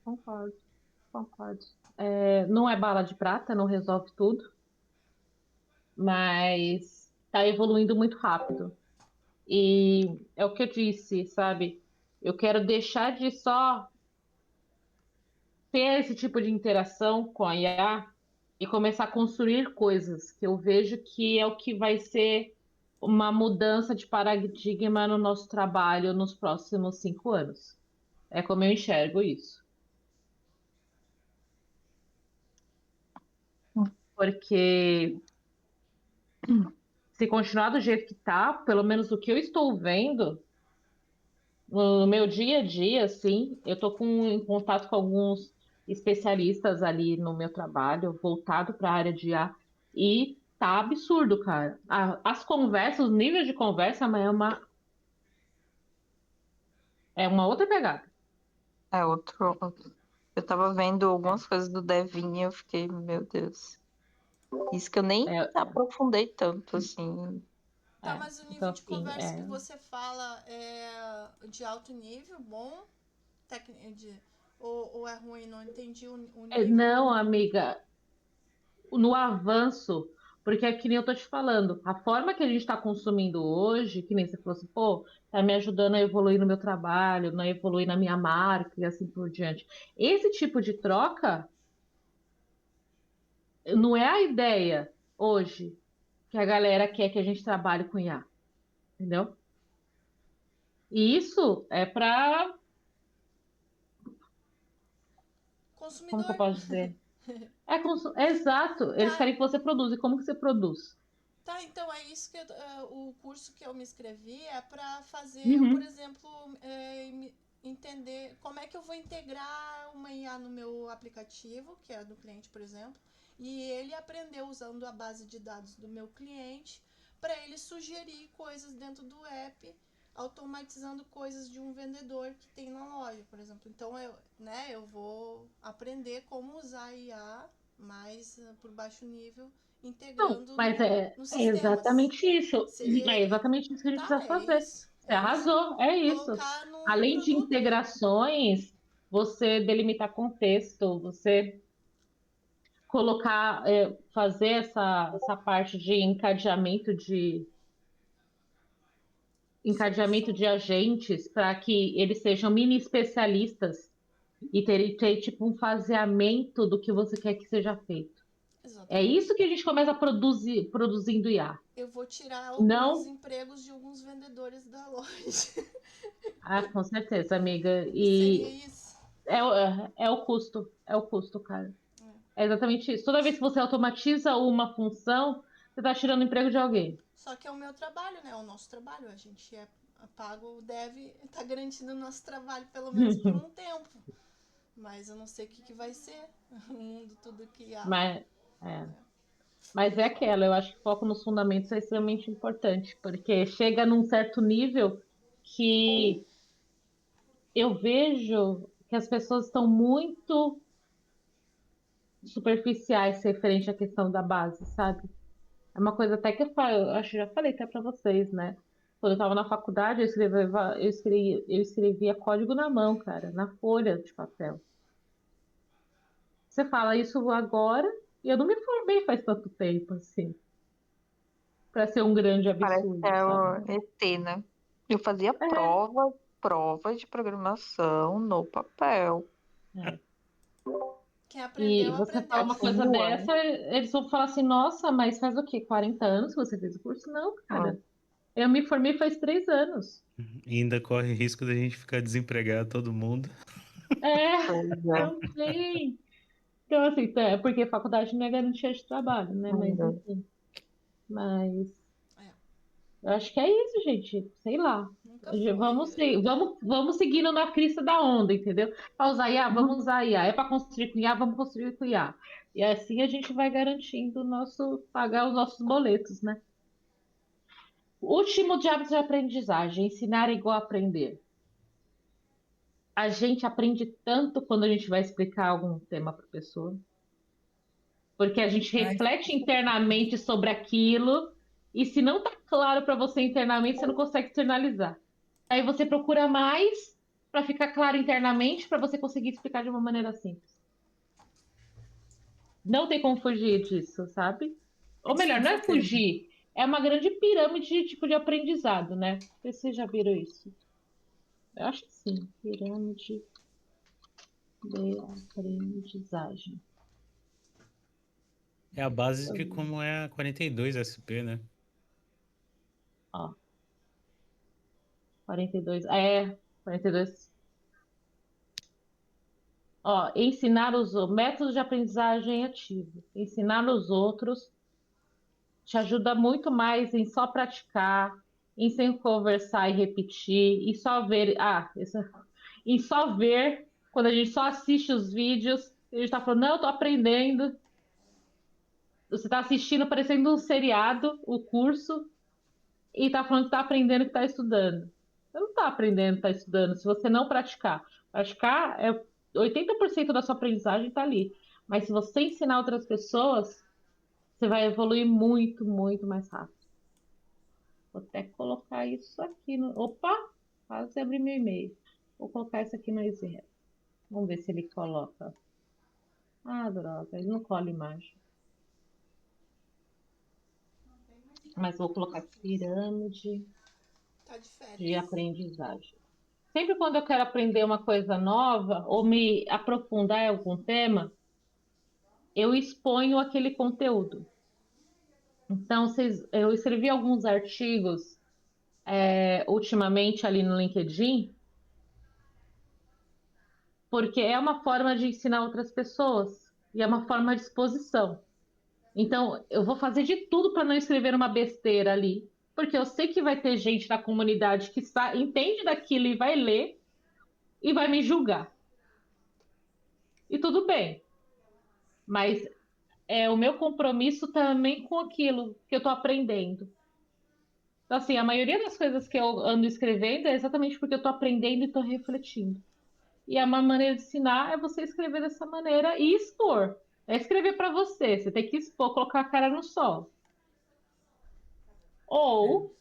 Concordo, concordo. Não é bala de prata, não resolve tudo, mas está evoluindo muito rápido. E é o que eu disse, sabe? Eu quero deixar de só ter esse tipo de interação com a IA e começar a construir coisas que eu vejo que é o que vai ser uma mudança de paradigma no nosso trabalho nos próximos 5 anos. É como eu enxergo isso. Porque se continuar do jeito que tá, pelo menos o que eu estou vendo no meu dia a dia, assim, eu tô em contato com alguns especialistas ali no meu trabalho, voltado para a área de IA, e tá absurdo, cara. As conversas, os níveis de conversa, mas é uma outra pegada. É outro. Eu tava vendo algumas coisas do Devinho e eu fiquei, meu Deus. Isso que eu nem É, aprofundei tanto, assim. Tá, mas o então, nível de assim, conversa que você fala é de alto nível, bom? Ou é ruim? Não entendi o nível. não, amiga, no avanço, porque é que nem eu tô te falando, a forma que a gente está consumindo hoje, que nem você falou assim, pô, tá me ajudando a evoluir no meu trabalho, a evoluir na minha marca e assim por diante. Esse tipo de troca não é a ideia hoje que a galera quer que a gente trabalhe com IA, entendeu? E isso é para, como que eu Consumidor. posso dizer? É exato, eles Tá, querem que você produza. E como que você produz? tá, então é isso que o curso que eu me inscrevi é para fazer, por Uhum. exemplo, entender como é que eu vou integrar uma IA no meu aplicativo, que é do cliente, por exemplo, e ele aprender usando a base de dados do meu cliente para ele sugerir coisas dentro do app, automatizando coisas de um vendedor que tem na loja, por exemplo. Então eu vou aprender como usar a IA mais por baixo nível, Não, integrando mas nos é sistemas. exatamente isso. É exatamente isso que a gente precisa Tá, é fazer. isso. Você É isso. arrasou, é isso. Colocar num Além de produto, né? integrações, você delimitar contexto, você colocar, fazer essa parte de encadeamento Solução. de agentes para que eles sejam mini especialistas e ter tipo um faseamento do que você quer que seja feito. É Exatamente. isso que a gente começa a produzir produzindo IA. Eu vou tirar alguns Não, empregos de alguns vendedores da loja. com certeza, amiga. E seria E isso. é o custo, cara. É exatamente isso. Toda vez que você automatiza uma função, você está tirando o emprego de alguém. Só que é o meu trabalho, né? É o nosso trabalho. A gente é pago, deve estar garantindo o nosso trabalho, pelo menos por um tempo. Mas eu não sei o que vai ser. O mundo tudo que há. Mas é, mas é aquela, eu acho que o foco nos fundamentos é extremamente importante, porque chega num certo nível que eu vejo que as pessoas estão muito superficiais referente à questão da base, sabe? É uma coisa até que eu falo, eu acho que já falei até para vocês, né? Quando eu estava na faculdade, eu escrevia código na mão, cara, na folha de papel. Você fala isso agora, e eu não me formei faz tanto tempo, assim, para ser um grande Parece que absurdo, é sabe? o ET, né? Eu fazia É, prova de programação no papel. é. Quem aprendeu, E você fala aprendeu. uma coisa Ué. dessa, eles vão falar assim, nossa, mas faz o quê? 40 anos que você fez o curso? Não, Ué. cara. Eu me formei faz 3 anos. E ainda corre risco da gente ficar desempregado, todo mundo. É, Pois é. também. Então, assim, é porque faculdade não é garantia de trabalho, né? Mas, Ainda. enfim. Mas É, eu acho que é isso, gente. Sei lá. nunca foi. Vamos seguindo na crista da onda, entendeu? Para usar IA, vamos usar IA. É para construir com IA, vamos construir com IA. E assim a gente vai garantindo pagar os nossos boletos, né? Último de hábitos de aprendizagem, ensinar é igual a aprender. A gente aprende tanto quando a gente vai explicar algum tema para a pessoa, porque a gente Ai, reflete internamente sobre aquilo, e se não está claro para você internamente, você não consegue externalizar. Aí você procura mais para ficar claro internamente, para você conseguir explicar de uma maneira simples. Não tem como fugir disso, sabe? Ou melhor, com não é certeza. fugir, é uma grande pirâmide tipo de aprendizado, né? Não sei se vocês já viram isso. Eu acho que sim, pirâmide de aprendizagem. É a base de como é a 42 SP, né? Ó, 42. 42. Ó, ensinar os métodos de aprendizagem ativo. Ensinar os outros te ajuda muito mais em só praticar, em sem conversar e repetir, e só ver. Em só ver, quando a gente só assiste os vídeos, a gente tá falando, não, eu tô aprendendo. Você tá assistindo, parecendo um seriado, o curso, e tá falando que tá aprendendo, que tá estudando. Você não tá aprendendo, tá estudando, se você não praticar. Praticar é 80% da sua aprendizagem tá ali. Mas se você ensinar outras pessoas, você vai evoluir muito, muito mais rápido. Vou até colocar isso aqui no. Opa! Quase abri meu e-mail. Vou colocar isso aqui no Easy. Vamos ver se ele coloca. Ah, droga, ele não cola imagem. Mas vou colocar pirâmide Tá de de férias. aprendizagem. Sempre quando eu quero aprender uma coisa nova ou me aprofundar em algum tema, eu exponho aquele conteúdo. Então, eu escrevi alguns artigos ultimamente ali no LinkedIn, porque é uma forma de ensinar outras pessoas e é uma forma de exposição. Então, eu vou fazer de tudo para não escrever uma besteira ali, porque eu sei que vai ter gente da comunidade que entende daquilo e vai ler e vai me julgar. E tudo bem, mas é o meu compromisso também com aquilo que eu estou aprendendo. Então, assim, a maioria das coisas que eu ando escrevendo é exatamente porque eu estou aprendendo e estou refletindo. E a uma maneira de ensinar é você escrever dessa maneira e expor. É escrever para você, você tem que expor, colocar a cara no sol. É. Ou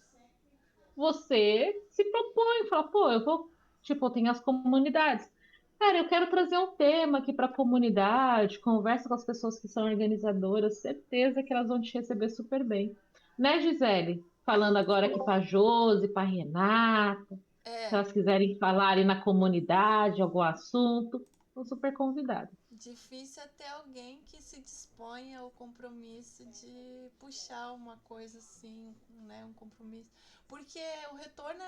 você se propõe, fala, pô, eu vou, tipo, tem as comunidades. Cara, eu quero trazer um tema aqui para a comunidade, conversa com as pessoas que são organizadoras, certeza que elas vão te receber super bem. Né, Gisele? Falando agora aqui para Josi, para Renata, se É, elas quiserem falar ali na comunidade, algum assunto, estão super convidadas. difícil é ter alguém que se disponha ao compromisso de puxar uma coisa assim, né? Um compromisso. Porque o retorno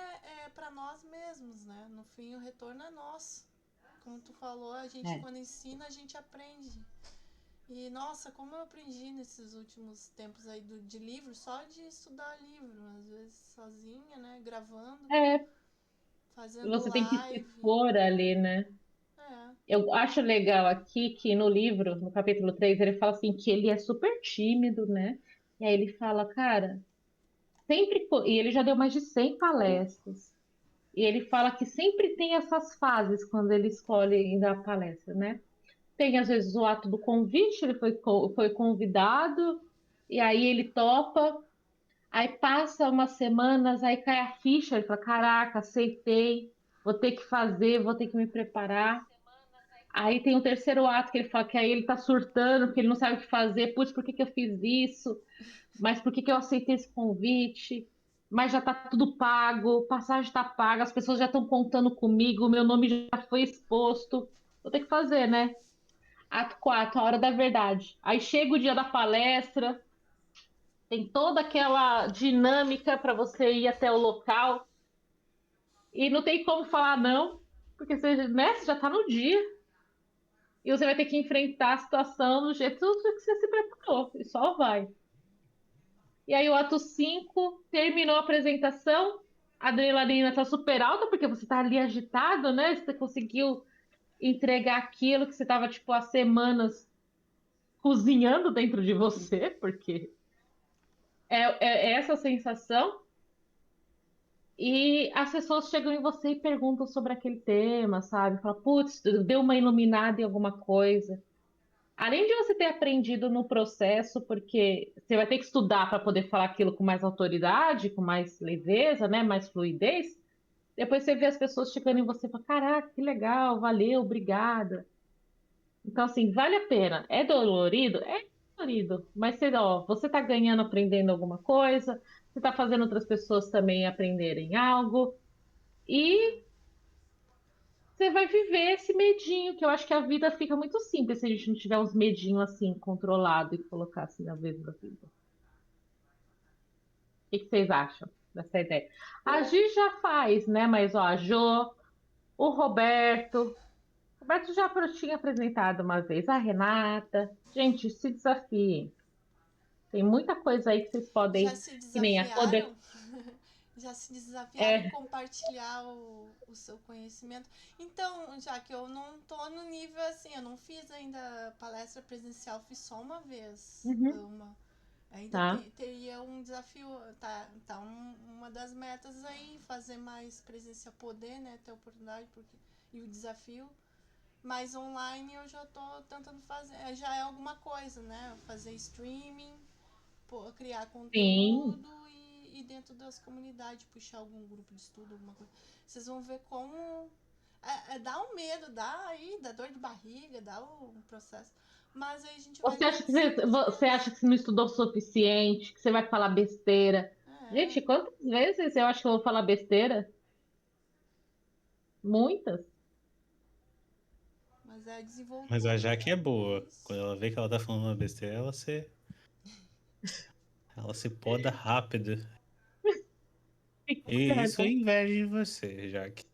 é para nós mesmos, né? No fim, o retorno é nosso. Como tu falou, a gente É. quando ensina, a gente aprende. E nossa, como eu aprendi nesses últimos tempos aí de livro, só de estudar livro, às vezes sozinha, né? Gravando, É, fazendo você tem que se live. expor ali, né? É, Eu acho legal aqui que no livro, no capítulo 3 ele fala assim que ele é super tímido, né? E aí ele fala, cara, e ele já deu mais de 100 palestras. E ele fala que sempre tem essas fases quando ele escolhe ir dar palestra, né? Tem às vezes o ato do convite, ele foi convidado, e aí ele topa, aí passa umas semanas, aí cai a ficha, ele fala, caraca, aceitei, vou ter que fazer, vou ter que me preparar. Aí tem o terceiro ato que ele fala que aí ele tá surtando, porque ele não sabe o que fazer. Putz, por que que eu fiz isso? Mas por que que eu aceitei esse convite? Mas já tá tudo pago, passagem tá paga, as pessoas já estão contando comigo, meu nome já foi exposto. Vou ter que fazer, né? Ato 4, a hora da verdade. Aí chega o dia da palestra, tem toda aquela dinâmica para você ir até o local e não tem como falar não, porque você, né, você já tá no dia. E você vai ter que enfrentar a situação do jeito que você se preparou. E só vai. E aí o ato 5 terminou a apresentação. A adrenalina está super alta, porque você está ali agitado, né? Você conseguiu entregar aquilo que você estava, tipo, há semanas cozinhando dentro de você, porque é essa sensação. E as pessoas chegam em você e perguntam sobre aquele tema, sabe? Fala, putz, deu uma iluminada em alguma coisa. Além de você ter aprendido no processo, porque você vai ter que estudar para poder falar aquilo com mais autoridade, com mais leveza, né, mais fluidez, depois você vê as pessoas chegando em você e fala, caraca, que legal, valeu, obrigada. Então, assim, vale a pena. É dolorido? É dolorido, mas você está ganhando aprendendo alguma coisa, você está fazendo outras pessoas também aprenderem algo, e você vai viver esse medinho, que eu acho que a vida fica muito simples se a gente não tiver uns medinhos assim, controlado e colocar assim na vez da vida. O que que vocês acham dessa ideia? A Gi já faz, né? Mas ó, a Jo, o Roberto. O Roberto já tinha apresentado uma vez, a Renata. Gente, se desafiem. Tem muita coisa aí que vocês já podem, se que nem a Code. desafiaram? Já se desafiaram em É, compartilhar o seu conhecimento? Então, já que eu não tô no nível assim, eu não fiz ainda palestra presencial, fiz só uma vez. uhum, Ainda tá. teria um desafio, tá uma das metas aí, fazer mais presencial, poder, né, ter oportunidade, porque, e o desafio. Mas online eu já tô tentando fazer, já é alguma coisa, né? Fazer streaming, criar Sim. conteúdo e dentro das comunidades puxar algum grupo de estudo, alguma coisa. Vocês vão ver como dá um medo, dá dor de barriga, dá o processo. Mas aí a gente vai Você acha que vencendo os você medos. acha que você não estudou o suficiente, que você vai falar besteira? É, Gente, quantas vezes eu acho que eu vou falar besteira? Muitas. mas é Mas a desenvoltura, Jaque é é boa. isso. Quando ela vê que ela tá falando uma besteira, ela se poda rápido. E isso eu invejo de você, Jaque.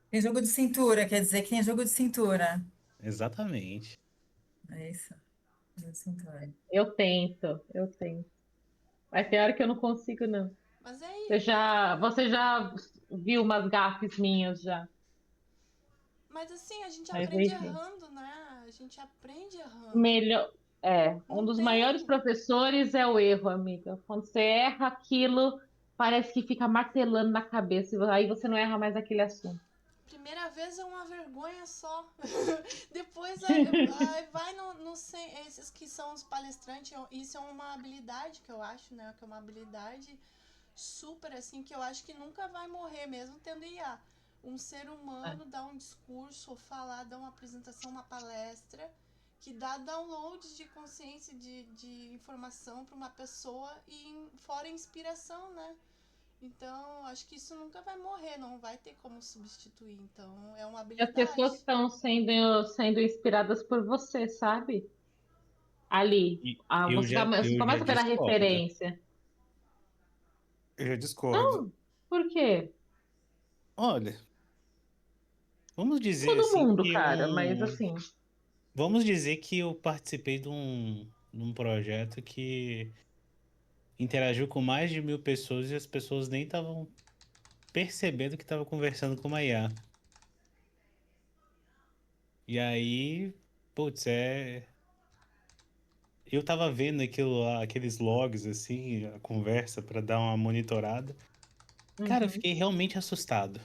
Tem jogo de cintura, quer dizer que tem jogo de cintura. Exatamente. É isso. Jogo de cintura. Eu tento. Mas tem hora que eu não consigo, não. Mas é isso. Você já viu umas gafes minhas já. Mas assim, a gente Mas aprende enfim. errando, né? A gente aprende errando. Melhor. Um Não dos tem. maiores professores é o erro, amiga. Quando você erra aquilo, parece que fica martelando na cabeça. Aí você não erra mais aquele assunto. Primeira vez é uma vergonha só. Depois vai esses que são os palestrantes. Isso é uma habilidade que eu acho, né? Que é uma habilidade super assim que eu acho que nunca vai morrer, mesmo tendo IA. Um ser humano dar um discurso, ou falar, dar uma apresentação, uma palestra, que dá downloads de consciência, de informação para uma pessoa e fora inspiração, né? Então, acho que isso nunca vai morrer, não vai ter como substituir. Então, é uma E as pessoas habilidade. estão sendo inspiradas por você, sabe? Ali. E Você eu já começa pela discordo. referência. Eu já discordo. Não, por quê? Olha, vamos dizer Todo assim mundo, que cara, mas assim. vamos dizer que eu participei de um projeto que interagiu com mais de 1.000 pessoas e as pessoas nem estavam percebendo que estava conversando com uma IA. E aí, putz, eu tava vendo aquilo lá, aqueles logs assim, a conversa para dar uma monitorada. Cara, eu Uhum. fiquei realmente assustado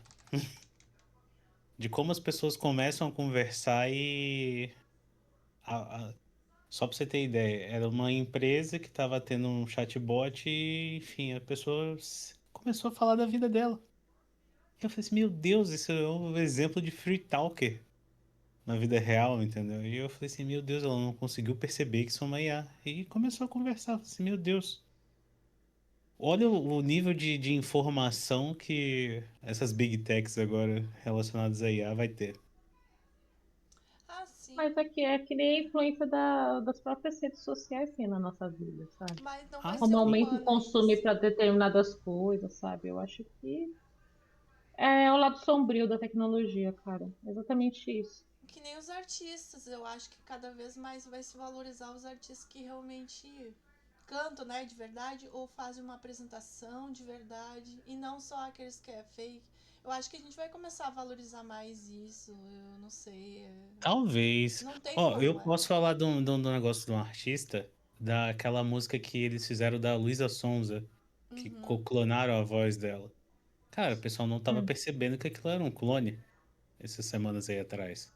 de como as pessoas começam a conversar e só pra você ter ideia, era uma empresa que tava tendo um chatbot e, enfim, a pessoa começou a falar da vida dela. Eu falei assim, meu Deus, isso é um exemplo de free talker na vida real, entendeu? E eu falei assim, meu Deus, ela não conseguiu perceber que isso é uma IA. E começou a conversar. Eu falei assim, meu Deus, olha o nível de informação que essas big techs agora relacionadas a IA vai ter. Ah, sim. Mas é que nem a influência das próprias redes sociais assim, na nossa vida, sabe? Mas não vai Ah, ser Como sim. aumenta o humana consumo isso. para determinadas coisas, sabe? Eu acho que é o lado sombrio da tecnologia, cara. Exatamente isso. Que nem os artistas. Eu acho que cada vez mais vai se valorizar os artistas que realmente cantam, né, de verdade, ou fazem uma apresentação de verdade, e não só aqueles que é fake. Eu acho que a gente vai começar a valorizar mais isso. Eu não sei. Talvez. Não tem Ó, eu como, posso falar de um negócio de um artista, daquela música que eles fizeram da Luísa Sonza, que Uhum. clonaram a voz dela. Cara, o pessoal não tava Hum. percebendo que aquilo era um clone essas semanas aí atrás.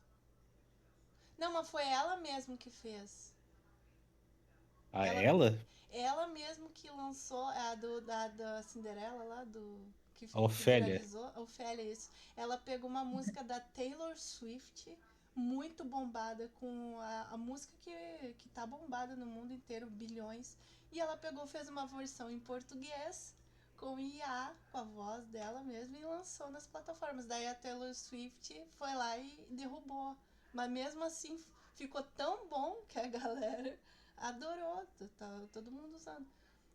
Não, mas foi ela mesmo que fez. A Ela, ela? ela mesmo que lançou da Cinderela lá, A que Ofélia? viralizou, a Ofélia, isso. Ela pegou uma música da Taylor Swift, muito bombada, com a música que tá bombada no mundo inteiro, bilhões. E ela pegou, fez uma versão em português, com IA, com a voz dela mesma, e lançou nas plataformas. Daí a Taylor Swift foi lá e derrubou. Mas mesmo assim, ficou tão bom que a galera adorou, tá todo mundo usando.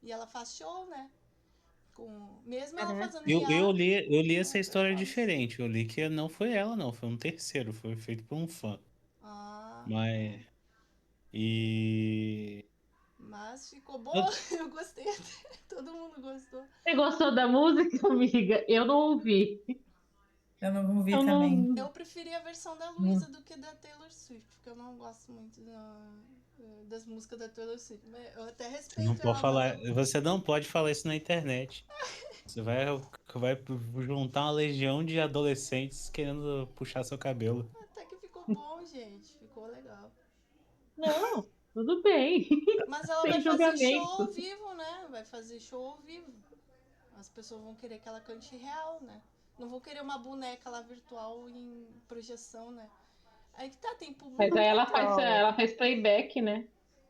E ela faz show, né? Mesmo ela Caraca. fazendo Eu IA, li, eu li essa super história faz. diferente. Eu li que não foi ela, não. Foi um terceiro. Foi feito por um fã. Ah, Mas. E. mas ficou eu- boa, eu gostei até. Todo mundo gostou. Você gostou da música, amiga? Eu não ouvi. Eu não vi Eu também. Eu não. preferi a versão da Luísa do que da Taylor Swift, porque eu não gosto muito das músicas da Taylor Swift. Eu até Você não respeito pode ela, mas falar. Você não pode falar isso na internet. Você vai juntar uma legião de adolescentes querendo puxar seu cabelo. até que ficou bom, gente. Ficou legal. Não, tudo bem. Mas ela vai Sem fazer show ao julgamento. vivo, né? Vai fazer show ao vivo. As pessoas vão querer que ela cante real, né? Não vão querer uma boneca lá virtual em projeção, né? Aí que tá, tem Mas público aí pra tudo. ela faz playback, né?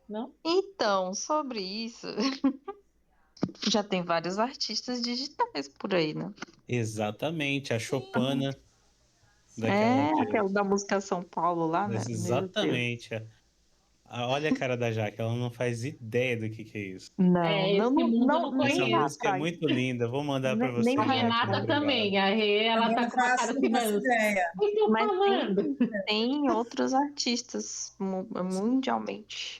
Não? Então, sobre isso, já tem vários artistas digitais por aí, né? Exatamente, a Sim, Chopana daquela É, vez. aquela da música São Paulo lá, né? Meu Deus. Exatamente. Olha a cara da Jaque, ela não faz ideia do que é isso. Não, Esse mundo eu não nem Essa vai conheço. música é atrás. muito linda, vou mandar pra Nem você, A vai Jaque, no Renata atrás. privado. também. A Rê, ela Também tá não com uma cara faço, assim, não faço mano. ideia. O que estão Mas falando? tem outros artistas mundialmente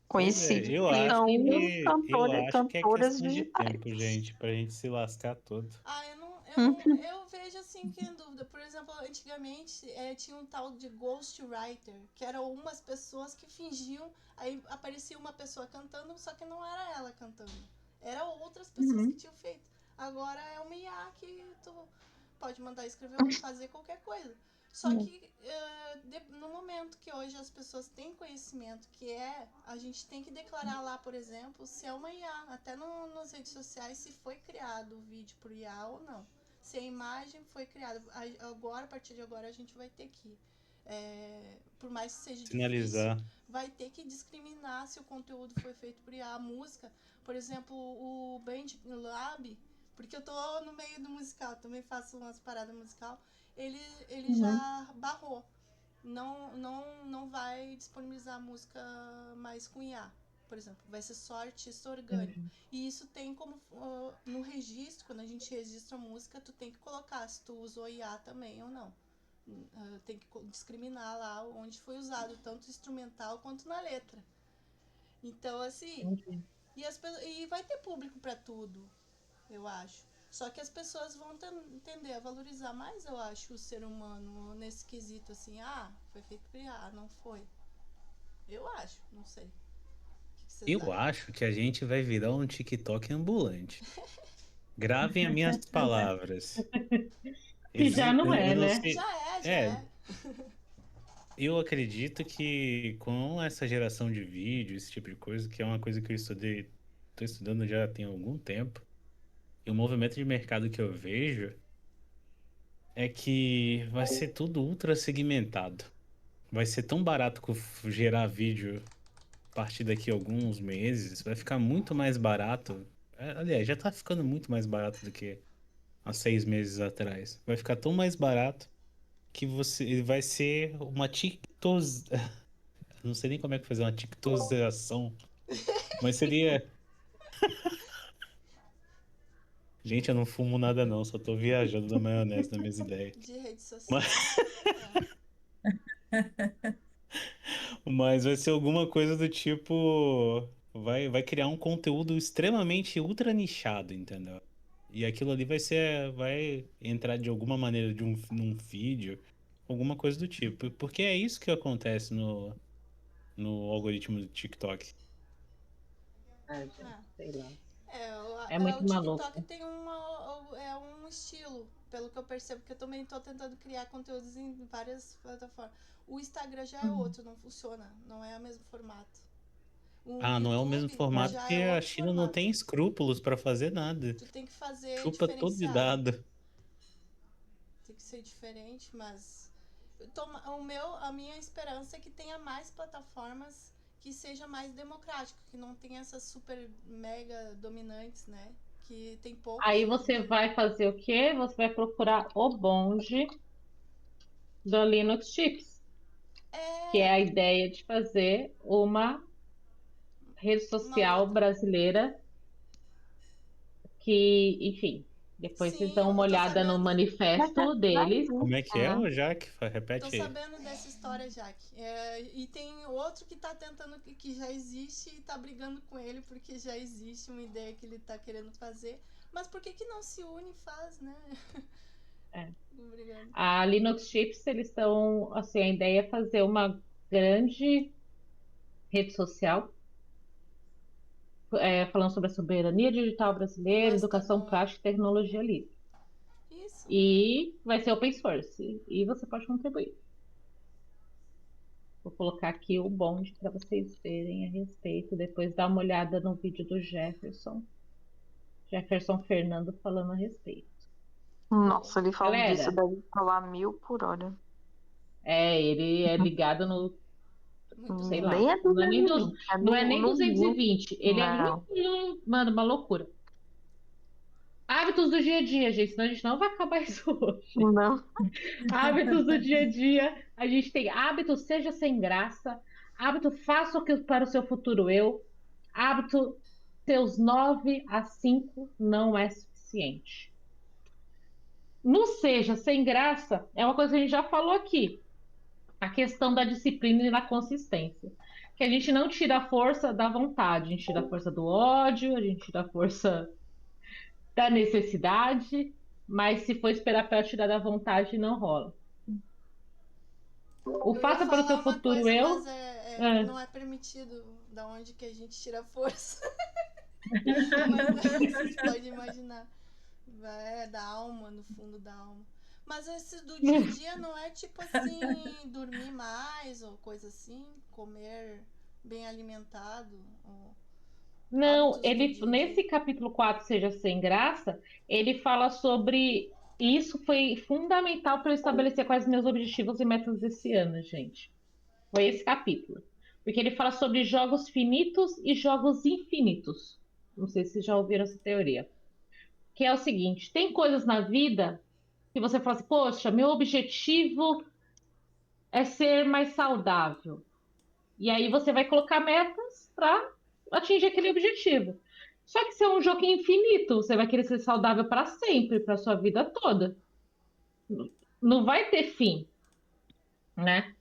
Pois é, conhecidos que são eu acho que é cantoras questão de digitais. tempo, gente, pra gente se lascar todo. Ah, Uhum. eu vejo assim que em dúvida. Por exemplo, antigamente tinha um tal de ghostwriter, que eram umas pessoas que fingiam, aí aparecia uma pessoa cantando, só que não era ela cantando. Eram outras pessoas que tinham feito. Agora é uma IA que tu pode mandar escrever ou fazer qualquer coisa. Só que no momento que hoje as pessoas têm conhecimento a gente tem que declarar lá, por exemplo, se é uma IA, até nas redes sociais, se foi criado o vídeo por IA ou não. Se a imagem foi criada. Agora, a partir de agora, a gente vai ter que, por mais que seja Sinalizar. difícil, vai ter que discriminar se o conteúdo foi feito por IA. A música, por exemplo, o Band Lab, porque eu tô no meio do musical, também faço umas paradas musical, ele já barrou. Não vai disponibilizar música mais com IA, por exemplo. Vai ser só artista orgânico. E isso tem como no registro, quando a gente registra a música, tu tem que colocar se tu usou IA também ou não. Tem que discriminar lá onde foi usado, tanto instrumental quanto na letra. Então, assim, e vai ter público para tudo, eu acho. Só que as pessoas vão tender a valorizar mais, eu acho, o ser humano nesse quesito, assim, foi feito por IA, não foi. Eu acho, não sei. O que vocês Eu acham? acho que a gente vai virar um TikTok ambulante. Gravem as minhas palavras. Que já não é, Eu não né? sei. Já é. Eu acredito que com essa geração de vídeo, esse tipo de coisa, que é uma coisa que eu estudei, tô estudando já tem algum tempo, e o movimento de mercado que eu vejo é que vai ser tudo ultra segmentado. Vai ser tão barato gerar vídeo a partir daqui a alguns meses, vai ficar muito mais barato. Aliás, já tá ficando muito mais barato do que há 6 meses atrás. Vai ficar tão mais barato que você vai ser uma TikTok. Não sei nem como é que fazer uma TikTokização, mas seria. Gente, eu não fumo nada não, só tô viajando na maionese nas minhas ideias. De rede social. Mas vai ser alguma coisa do tipo. Vai criar um conteúdo extremamente ultra nichado, entendeu? E aquilo ali vai entrar de alguma maneira num vídeo, alguma coisa do tipo. Porque é isso que acontece no algoritmo do TikTok. Gente, sei lá. O, É muito o TikTok maluco. tem um estilo, pelo que eu percebo, que eu também tô tentando criar conteúdos em várias plataformas. O Instagram já é outro, não funciona, não é o mesmo formato. O Não é o mesmo YouTube formato já porque é a outro China não formato. tem escrúpulos pra fazer nada. Tu tem que fazer Chupa todo de diferenciado. dado. Tem que ser diferente, mas a minha esperança é que tenha mais plataformas que seja mais democrático, que não tenha essas super mega dominantes, né? Que tem poucos. Aí você vai fazer o quê? Você vai procurar o bonde do Linux Chips, que é a ideia de fazer uma rede social brasileira que, enfim, depois vocês Sim, dão uma eu tô olhada no sabendo. manifesto deles. Como é que é, ô Jaque? Tô Repete aí. sabendo dessa história, Jaque. E tem outro que tá tentando, que já existe e tá brigando com ele porque já existe uma ideia que ele tá querendo fazer. Mas por que não se une e faz, né? Obrigada. A Linux Chips, eles estão, assim, a ideia é fazer uma grande rede social falando sobre a soberania digital brasileira, Mas educação prática e tecnologia livre. Isso. E vai ser open source. E você pode contribuir. Vou colocar aqui o bonde para vocês verem a respeito. Depois dá uma olhada no vídeo do Jefferson. Jefferson Fernando falando a respeito. Nossa, ele falando Galera, disso deve falar 1000 por hora. ele é ligado no, sei lá, Nem é não é nem, 220, é não é nem no 220. Ele é Não. mano, uma loucura. Hábitos do dia a dia, gente, senão a gente não vai acabar isso hoje. Não. Hábitos do dia a dia, a gente tem hábitos, seja sem graça, Hábito, faça o que para o seu futuro eu. Hábito, seus 9 a 5 não é suficiente. Não seja sem graça, é uma coisa que a gente já falou aqui. A questão da disciplina e da consistência. Que a gente não tira a força da vontade, a gente tira a força do ódio, a gente tira a força da necessidade, mas se for esperar para tirar da vontade, não rola. O Eu ia faça para o falar seu uma futuro coisa, eu. mas É. não é permitido da onde que a gente tira a força. Mas vocês podem imaginar. É da alma, no fundo da alma. Mas esse do dia a dia não é tipo assim, dormir mais ou coisa assim, comer bem alimentado, ou Não, hábitos do ele dia a dia. nesse capítulo 4 Seja Sem Graça, ele fala sobre isso foi fundamental para eu estabelecer quais meus objetivos e metas desse ano, gente. Foi esse capítulo. Porque ele fala sobre jogos finitos e jogos infinitos. Não sei se já ouviram essa teoria. Que é o seguinte: tem coisas na vida que você fala assim, poxa, meu objetivo é ser mais saudável. E aí você vai colocar metas para atingir aquele objetivo. Só que se é um jogo infinito, você vai querer ser saudável para sempre, para sua vida toda. Não vai ter fim, né?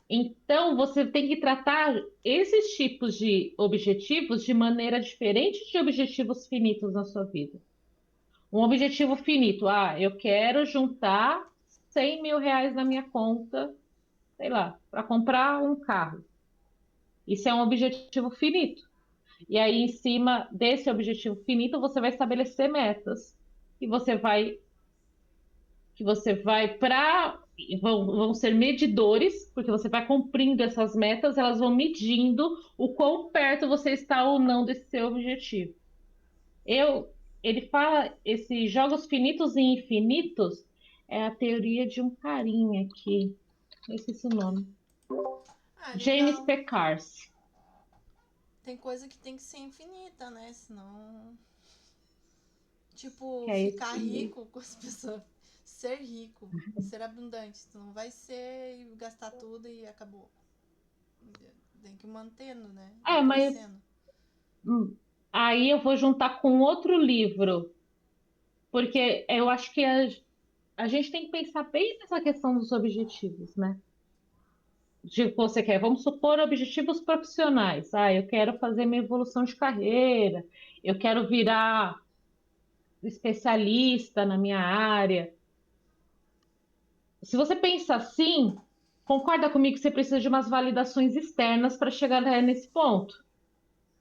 Então você tem que tratar esses tipos de objetivos de maneira diferente de objetivos finitos na sua vida. Um objetivo finito, eu quero juntar 100 mil reais na minha conta, sei lá, para comprar um carro. Isso é um objetivo finito. E aí, em cima desse objetivo finito, você vai estabelecer metas. E você vai para. Vão ser medidores, porque você vai cumprindo essas metas, elas vão medindo o quão perto você está ou não desse seu objetivo. Ele fala, esses jogos finitos e infinitos é a teoria de um carinha aqui. Eu esqueci o nome. Ah, James legal. P. Carse. Tem coisa que tem que ser infinita, né? Senão. Que Tipo, é ficar esse. rico com as pessoas. Ser rico, ser abundante. Tu não vai ser e gastar tudo e acabou. Tem que ir mantendo, né? E Mas crescendo. aí eu vou juntar com outro livro, porque eu acho que a gente tem que pensar bem nessa questão dos objetivos, né? De que você quer, vamos supor, objetivos profissionais. Eu quero fazer minha evolução de carreira, eu quero virar especialista na minha área. Se você pensa assim, concorda comigo que você precisa de umas validações externas para chegar nesse ponto.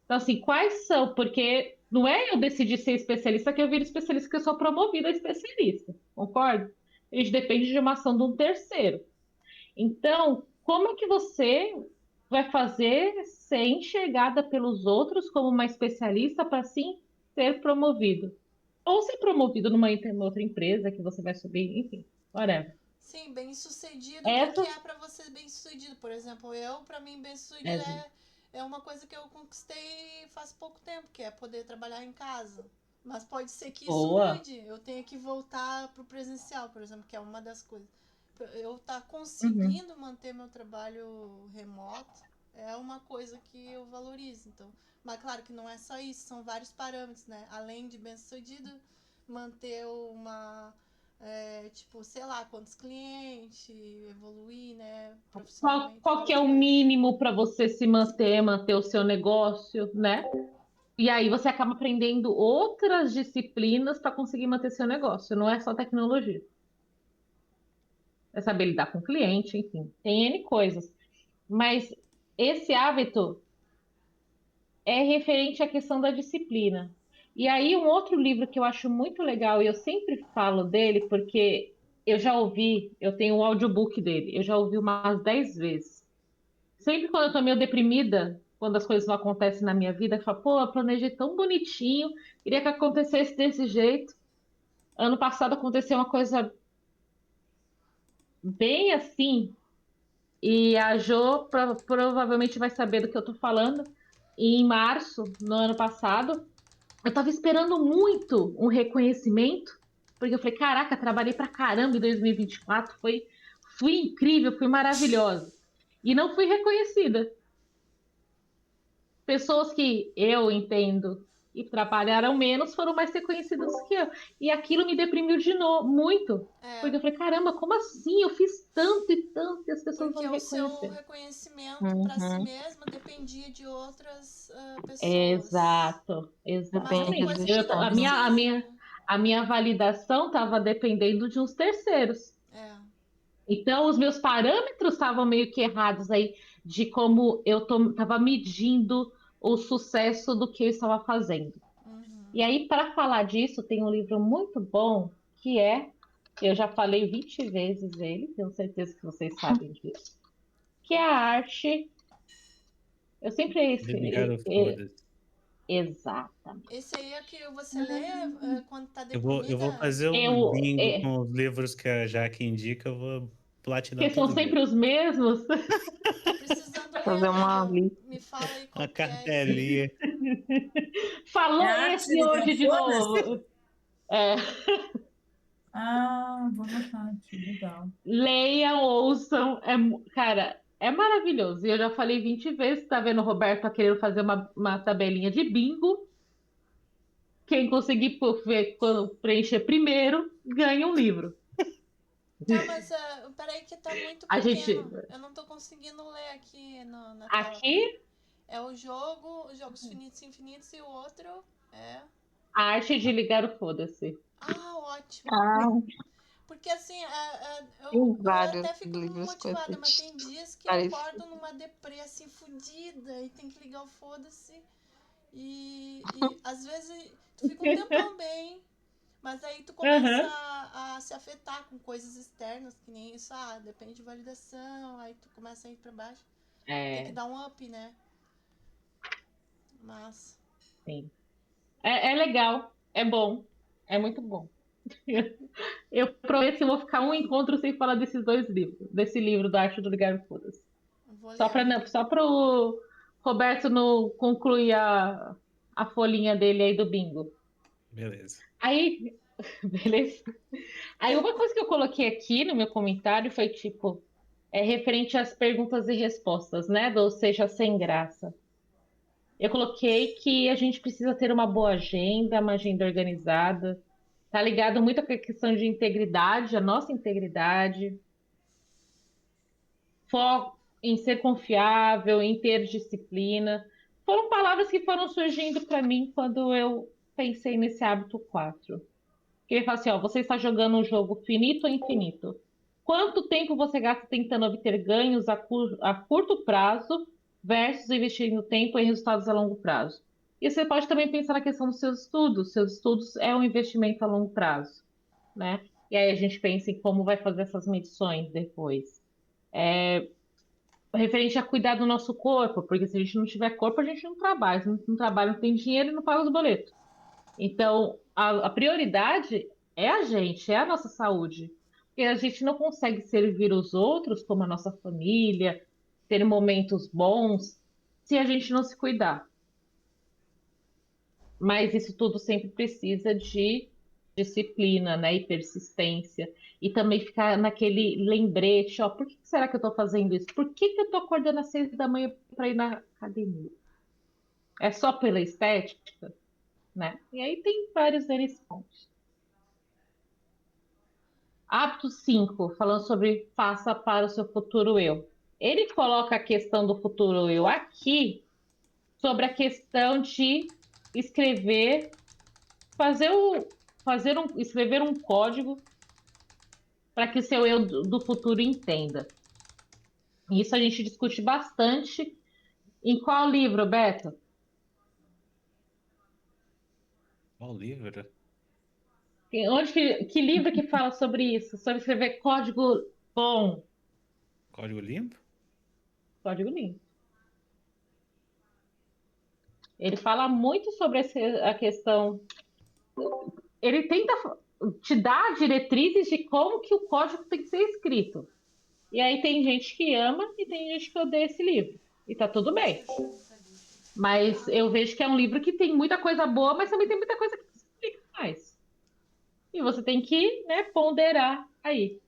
Então, assim, quais são? Porque não é eu decidir ser especialista que eu viro especialista, que eu sou promovida a especialista, concorda? A gente depende de uma ação de um terceiro. Então, como é que você vai fazer ser enxergada pelos outros como uma especialista para sim ser promovido? Ou ser promovido numa outra empresa que você vai subir, enfim, whatever. Sim, bem sucedido. O que, que Essas, é pra você bem sucedido? Por exemplo, pra mim, bem sucedido é, é uma coisa que eu conquistei faz pouco tempo, que é poder trabalhar em casa. Mas pode ser que isso boa. mude. Eu tenha que voltar pro presencial, por exemplo, que é uma das coisas. Eu tá Uhum. conseguindo manter meu trabalho remoto é uma coisa que eu valorizo. Então, mas claro que não é só isso, são vários parâmetros, né? Além de bem sucedido, manter uma tipo, sei lá, quantos clientes, evoluir, né, profissionalmente, Qual que várias é o coisas. mínimo para você se manter o seu negócio, né? E aí você acaba aprendendo outras disciplinas para conseguir manter seu negócio. Não é só tecnologia. É saber lidar com o cliente, enfim, tem N coisas. Mas esse hábito é referente à questão da disciplina. E aí, um outro livro que eu acho muito legal, e eu sempre falo dele, porque eu já ouvi, eu tenho o audiobook dele, eu já ouvi umas 10 vezes. Sempre quando eu tô meio deprimida, quando as coisas não acontecem na minha vida, eu falo, pô, eu planejei tão bonitinho, queria que acontecesse desse jeito. Ano passado aconteceu uma coisa bem assim, e a Jo provavelmente vai saber do que eu tô falando. E em março, no ano passado, eu tava esperando muito um reconhecimento, porque eu falei, caraca, trabalhei pra caramba em 2024, fui incrível, fui maravilhosa. e não fui reconhecida. Pessoas que eu entendo e trabalharam menos foram mais reconhecidas que eu. E aquilo me deprimiu de novo, muito. É, Porque eu falei, caramba, como assim? Eu fiz tanto e tanto e as pessoas não porque me o seu reconheceram. reconhecimento para si Uhum. mesma dependia de outras pessoas. Exato, Mas tem Depende exatamente. do coisa que não A externo. precisa, né? minha validação estava dependendo de uns terceiros. É. Então, os meus parâmetros estavam meio que errados aí, de como eu estava medindo o sucesso do que eu estava fazendo. E aí, para falar disso, tem um livro muito bom que eu já falei 20 vezes ele, tenho certeza que vocês sabem disso, que é a arte. Eu sempre Desligaram, escrevi. foda-se. Exatamente. Esse aí é que você lê quando tá Eu vou deprimida? fazer um Eu, bingo com os livros que a Jaque indica, eu vou platinar que são todos eles. sempre os mesmos. Tô precisando ler, Fazer uma amigo. lista. Me fala aí Uma qual que é esse. cartelinha. É Falou a arte de esse ligar hoje de foda-se? novo. É, Ah, vou anotar aqui, legal. leiam, ouçam. Cara, é maravilhoso. E eu já falei 20 vezes, tá vendo o Roberto tá querendo fazer uma tabelinha de bingo. Quem conseguir ver quando preencher primeiro, ganha um livro. Tá, mas peraí que tá muito A gente, pequeno. Eu não tô conseguindo ler aqui na tela. aqui, É o jogo, os jogos finitos e infinitos e o outro é. a arte de ligar o foda-se. Ah, ótimo. Ah, Porque assim, tem eu vários até fico livros com motivada, mas esse tem dias que eu parecido. acordo numa deprê assim fudida e tem que ligar o foda-se. E às vezes tu fica um tempão bem, mas aí tu começa Aham. a se afetar com coisas externas, que nem isso, depende de validação, aí tu começa a ir pra baixo. Tem que É, dar um up, né? Mas. sim. É legal, é bom, é muito bom. Eu prometo que eu vou ficar um encontro sem falar desses dois livros, desse livro da Arte do Ligar o Foda-se. Vou Só ler, amiga. para o Roberto não concluir a folhinha dele aí do bingo. Beleza. Aí, beleza? Aí uma coisa que eu coloquei aqui no meu comentário foi tipo, referente às perguntas e respostas, né? Ou seja, sem graça. Eu coloquei que a gente precisa ter uma agenda organizada. Tá ligado muito com a questão de integridade, a nossa integridade, foco em ser confiável, em ter disciplina. Foram palavras que foram surgindo para mim quando eu pensei nesse hábito 4. Que ele fala assim, ó, você está jogando um jogo finito ou infinito? Quanto tempo você gasta tentando obter ganhos a curto prazo versus investindo tempo em resultados a longo prazo? E você pode também pensar na questão dos seus estudos. Seus estudos é um investimento a longo prazo, né? E aí a gente pensa em como vai fazer essas medições depois. Referente a cuidar do nosso corpo, porque se a gente não tiver corpo, a gente não trabalha. Se não trabalha, não tem dinheiro e não paga os boletos. Então, a prioridade é a gente, é a nossa saúde. Porque a gente não consegue servir os outros, como a nossa família, ter momentos bons, se a gente não se cuidar. Mas isso tudo sempre precisa de disciplina, né, e persistência. E também ficar naquele lembrete, ó, por que será que eu estou fazendo isso? Por que que eu estou acordando às 6 da manhã para ir na academia? É só pela estética, né? E aí tem vários deles pontos. Hábito 5, falando sobre faça para o seu futuro eu. Ele coloca a questão do futuro eu aqui sobre a questão de escrever, fazer o, escrever um código para que o seu eu do futuro entenda. Isso a gente discute bastante. Em qual livro, Beto? Qual livro? Que livro que fala sobre isso? Sobre escrever código bom, Código Limpo? código limpo. Ele fala muito sobre a questão. Ele tenta te dar diretrizes de como que o código tem que ser escrito. E aí tem gente que ama e tem gente que odeia esse livro. E tá tudo bem. Mas eu vejo que é um livro que tem muita coisa boa, mas também tem muita coisa que explica mais. E você tem que, né, ponderar aí.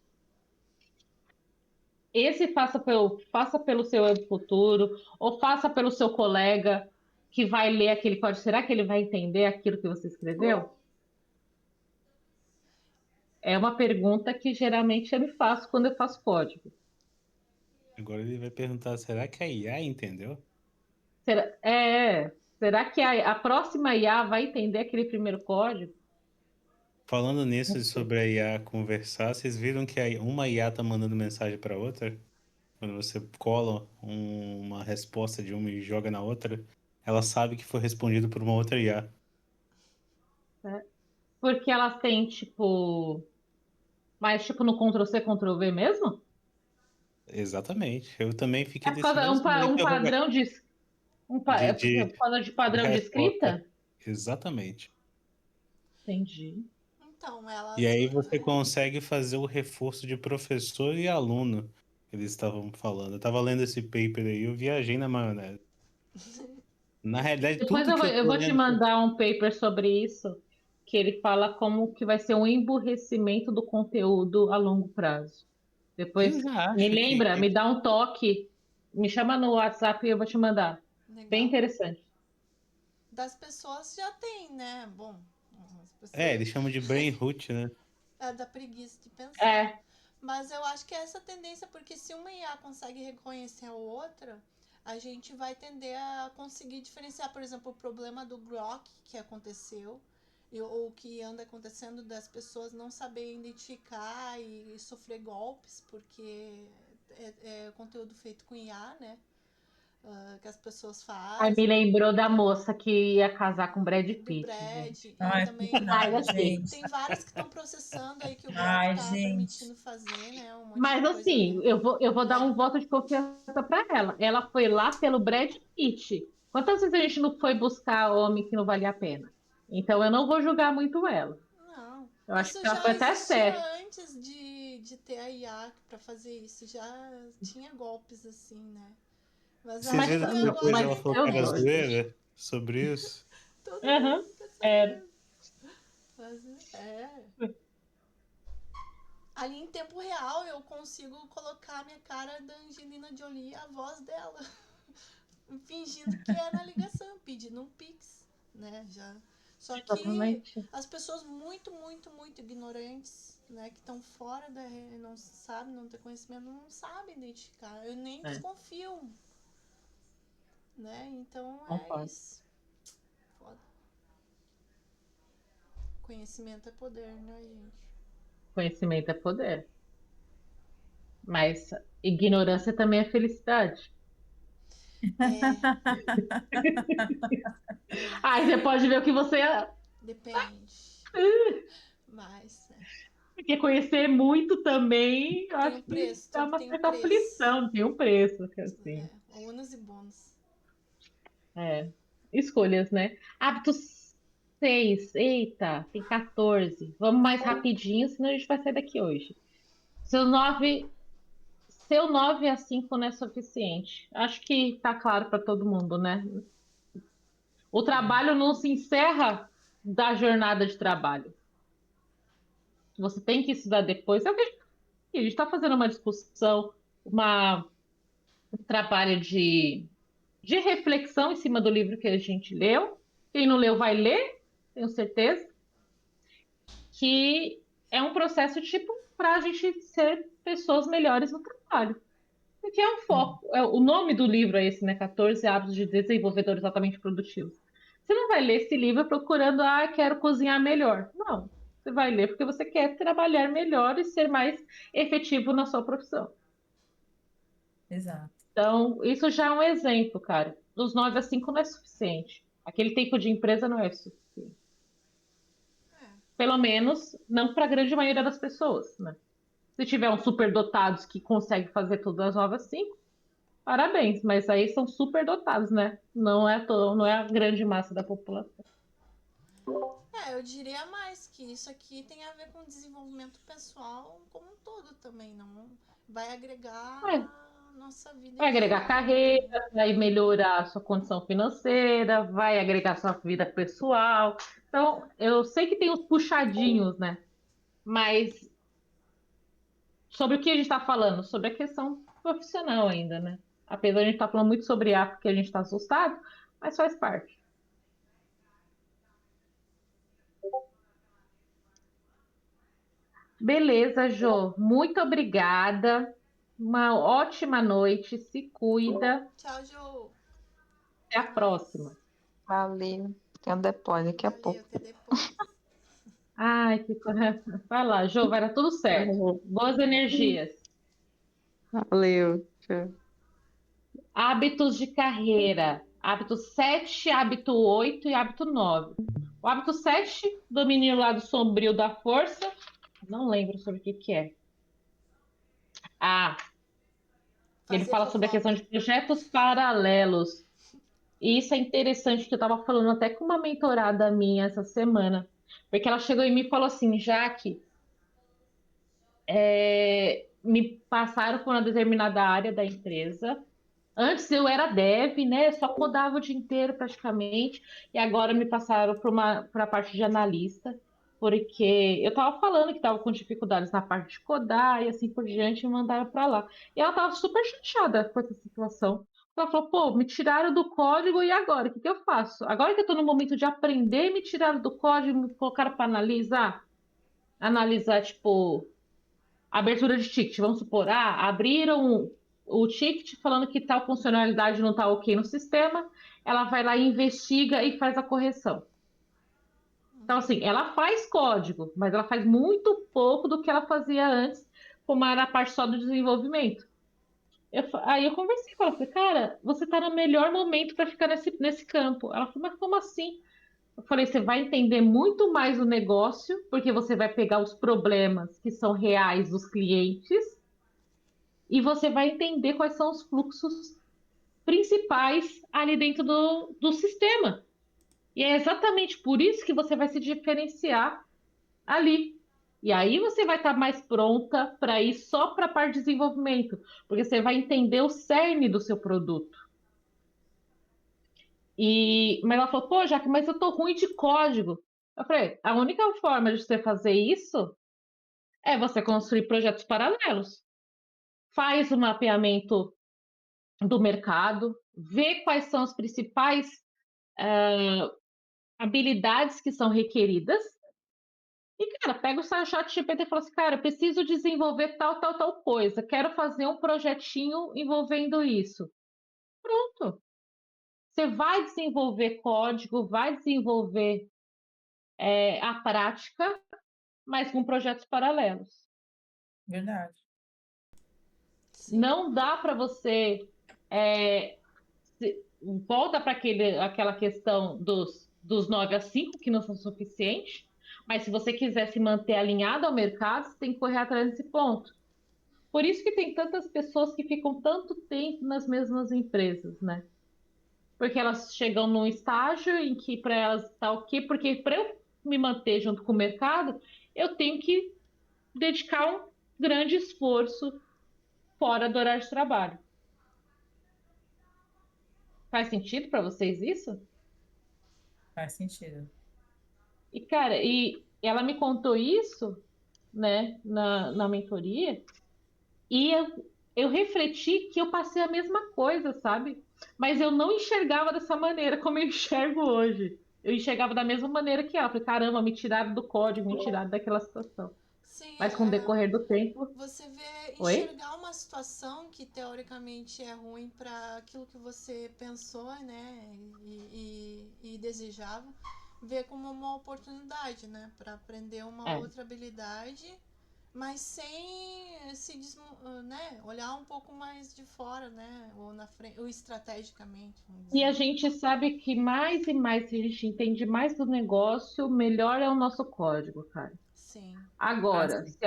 esse faça pelo seu eu do futuro, ou faça pelo seu colega que vai ler aquele código. Será que ele vai entender aquilo que você escreveu? É uma pergunta que geralmente eu me faço quando eu faço código. Agora ele vai perguntar, será que a IA entendeu? Será que a próxima IA vai entender aquele primeiro código? Falando Não nisso sei. sobre a IA conversar, vocês viram que uma IA tá mandando mensagem para outra? Quando você cola uma resposta de uma e joga na outra, ela sabe que foi respondido por uma outra IA. Né? Porque elas têm, tipo, mais tipo no Ctrl+C, Ctrl+V mesmo? Exatamente. Eu também É fiquei por desse causa mesmo um padrão de, de, é por de, causa de de padrão de resposta. escrita? Exatamente. Entendi. Então, E elas. aí você consegue fazer o reforço de professor e aluno. Eles estavam falando. Eu estava lendo esse paper aí, eu viajei na maionese. Na realidade, Depois tudo que eu eu tô vou te lendo. mandar um paper sobre isso, que ele fala como que vai ser um emburrecimento do conteúdo a longo prazo. Eu Depois já me acho lembra, me dá um toque, me chama no WhatsApp e eu vou te mandar. Bem Legal. interessante. Das pessoas já tem, né? Bom, as Eles pessoas. chamam de brain root, né? É da preguiça de pensar. É, Mas eu acho que é essa tendência, porque se uma IA consegue reconhecer a outra, a gente vai tender a conseguir diferenciar, por exemplo, o problema do Grok que aconteceu, ou que anda acontecendo das pessoas não saberem identificar e sofrer golpes, porque é conteúdo feito com IA, né? Que as pessoas aí me fazem. lembrou da moça que ia casar com Brad Do Pitt, Brad, gente. e Ai, também Ai, coitada, assim. gente. tem várias que estão processando aí que o Grok Ai, tá gente. permitindo fazer, né? Um monte de Mas coisa assim, eu vou dar leve. um voto de confiança para ela. Ela foi lá pelo Brad Pitt. Quantas vezes a gente não foi buscar homem que não valia a pena? Então eu não vou julgar muito ela. Não, Eu acho isso que ela foi já até existia certa. antes de ter a IA para fazer isso, já tinha golpes assim, né? Mas Vocês acho Mas, viram que que depois agora mas ela nem falou que eu era parece. gosto. zoeira sobre isso? Todo mundo Aham, fica é. sabendo. Mas, ali em tempo real eu consigo colocar a minha cara da Angelina Jolie, a voz dela, fingindo que é na ligação, pedindo um pix, né? Já. Só que Exatamente. as pessoas muito, muito, muito ignorantes, né, que estão fora da, não sabem, não têm conhecimento, não sabem identificar. Eu nem É, desconfio, né? Então é concordo. isso. Foda. Conhecimento é poder, né, gente? Conhecimento é poder. Mas ignorância também é felicidade. É, Aí você pode ver o que você depende. Mas porque conhecer muito também, eu tem um acho que preço, dá tudo uma tem um certa preço. aflição, tem um preço, assim. Ônus e bônus. É. Escolhas, né? Hábitos 6. Eita, tem 14. Vamos mais rapidinho, senão a gente vai sair daqui hoje. Seu 9, seu 9 a 5 não é suficiente. Acho que tá claro para todo mundo, né? O É, trabalho não se encerra da jornada de trabalho. Você tem que estudar depois. É o que a gente está fazendo uma discussão, um trabalho de reflexão em cima do livro que a gente leu. Quem não leu vai ler, tenho certeza. Que é um processo tipo para a gente ser pessoas melhores no trabalho. Porque é um foco. O nome do livro é esse, né? 14 hábitos de desenvolvedores altamente produtivos. Você não vai ler esse livro procurando, quero cozinhar melhor. Não. Você vai ler porque você quer trabalhar melhor e ser mais efetivo na sua profissão. exato. Então, isso já é um exemplo, cara. Dos 9 a 5 não é suficiente. Aquele tempo de empresa não é suficiente. É. Pelo menos, não para a grande maioria das pessoas, né? Se tiver uns superdotados que conseguem fazer todas as novas 5, parabéns, mas aí são superdotados, né? Não é a grande massa da população. Eu diria mais que isso aqui tem a ver com desenvolvimento pessoal como um todo também, não vai agregar É, a nossa vida vai em agregar geral, né? carreira, vai melhorar a sua condição financeira, vai agregar sua vida pessoal. Então, eu sei que tem os puxadinhos, né? Mas sobre o que a gente está falando? Sobre a questão profissional ainda, né? Apesar de a gente estar falando muito sobre A porque a gente está assustado, mas faz parte. Beleza, Jô. Muito obrigada. Uma ótima noite. Se cuida. Tchau, Jo. Até a Até próxima. mais. Valeu. Tem um depósito daqui a Valeu, pouco. até depois. Ai, que vai lá, Jô, vai dar tudo certo. Boas energias. Valeu. Tchau. Hábitos de carreira. Hábito 7, hábito 8 e hábito 9. O hábito 7, domínio do lado sombrio da força. Não lembro sobre o que que é. Ah, ele Fazer fala sobre a questão fofoca. de projetos paralelos. E isso é interessante, que eu estava falando até com uma mentorada minha essa semana. Porque ela chegou em mim e falou assim, Jaque, me passaram por uma determinada área da empresa. Antes eu era dev, né? Só codava o dia inteiro praticamente, e agora me passaram para a parte de analista, porque eu estava falando que estava com dificuldades na parte de codar e assim por diante, e me mandaram para lá. E ela estava super chateada com essa situação. Ela falou: pô, me tiraram do código e agora? O que que eu faço? Agora que eu estou no momento de aprender, me tiraram do código, me colocaram para analisar, tipo abertura de ticket, vamos supor, abriram o ticket falando que tal funcionalidade não está ok no sistema, ela vai lá e investiga e faz a correção. Então, assim, ela faz código, mas ela faz muito pouco do que ela fazia antes, como era a parte só do desenvolvimento. Aí eu conversei com ela, falei, cara, você está no melhor momento para ficar nesse campo. Ela falou, mas como assim? Eu falei, você vai entender muito mais o negócio, porque você vai pegar os problemas que são reais dos clientes e você vai entender quais são os fluxos principais ali dentro do sistema. E é exatamente por isso que você vai se diferenciar ali. E aí você vai estar mais pronta para ir só para a parte de desenvolvimento, porque você vai entender o cerne do seu produto. Mas ela falou, pô, Jaque, mas eu tô ruim de código. Eu falei, a única forma de você fazer isso é você construir projetos paralelos. Faz o mapeamento do mercado, ver quais são as principais habilidades que são requeridas. E, cara, pega o chat GPT e fala assim, cara, eu preciso desenvolver tal, tal, tal coisa. Quero fazer um projetinho envolvendo isso. Pronto. Você vai desenvolver código, vai desenvolver a prática, mas com projetos paralelos. Verdade. Sim. Não dá para você volta para aquela questão dos 9 a 5 que não são suficientes, mas se você quiser se manter alinhado ao mercado, você tem que correr atrás desse ponto. Por isso que tem tantas pessoas que ficam tanto tempo nas mesmas empresas, né? Porque elas chegam num estágio em que para elas está ok, porque para eu me manter junto com o mercado, eu tenho que dedicar um grande esforço fora do horário de trabalho. Faz sentido para vocês isso? Faz sentido. E, cara, ela me contou isso, né, na mentoria, e eu refleti que eu passei a mesma coisa, sabe? Mas eu não enxergava dessa maneira como eu enxergo hoje. Eu enxergava da mesma maneira que ela. Falei, caramba, me tiraram do código, me tiraram daquela situação. Sim, Mas com o decorrer do tempo. você vê, Oi? enxergar uma situação que teoricamente é ruim para aquilo que você pensou, né, e desejava, ver como uma oportunidade, né, para aprender uma É. outra habilidade, mas sem né, olhar um pouco mais de fora, né, ou na frente, ou estrategicamente, vamos E a dizer. gente sabe que mais e mais que a gente entende mais do negócio, melhor é o nosso código, cara. Sim. Agora, Assim.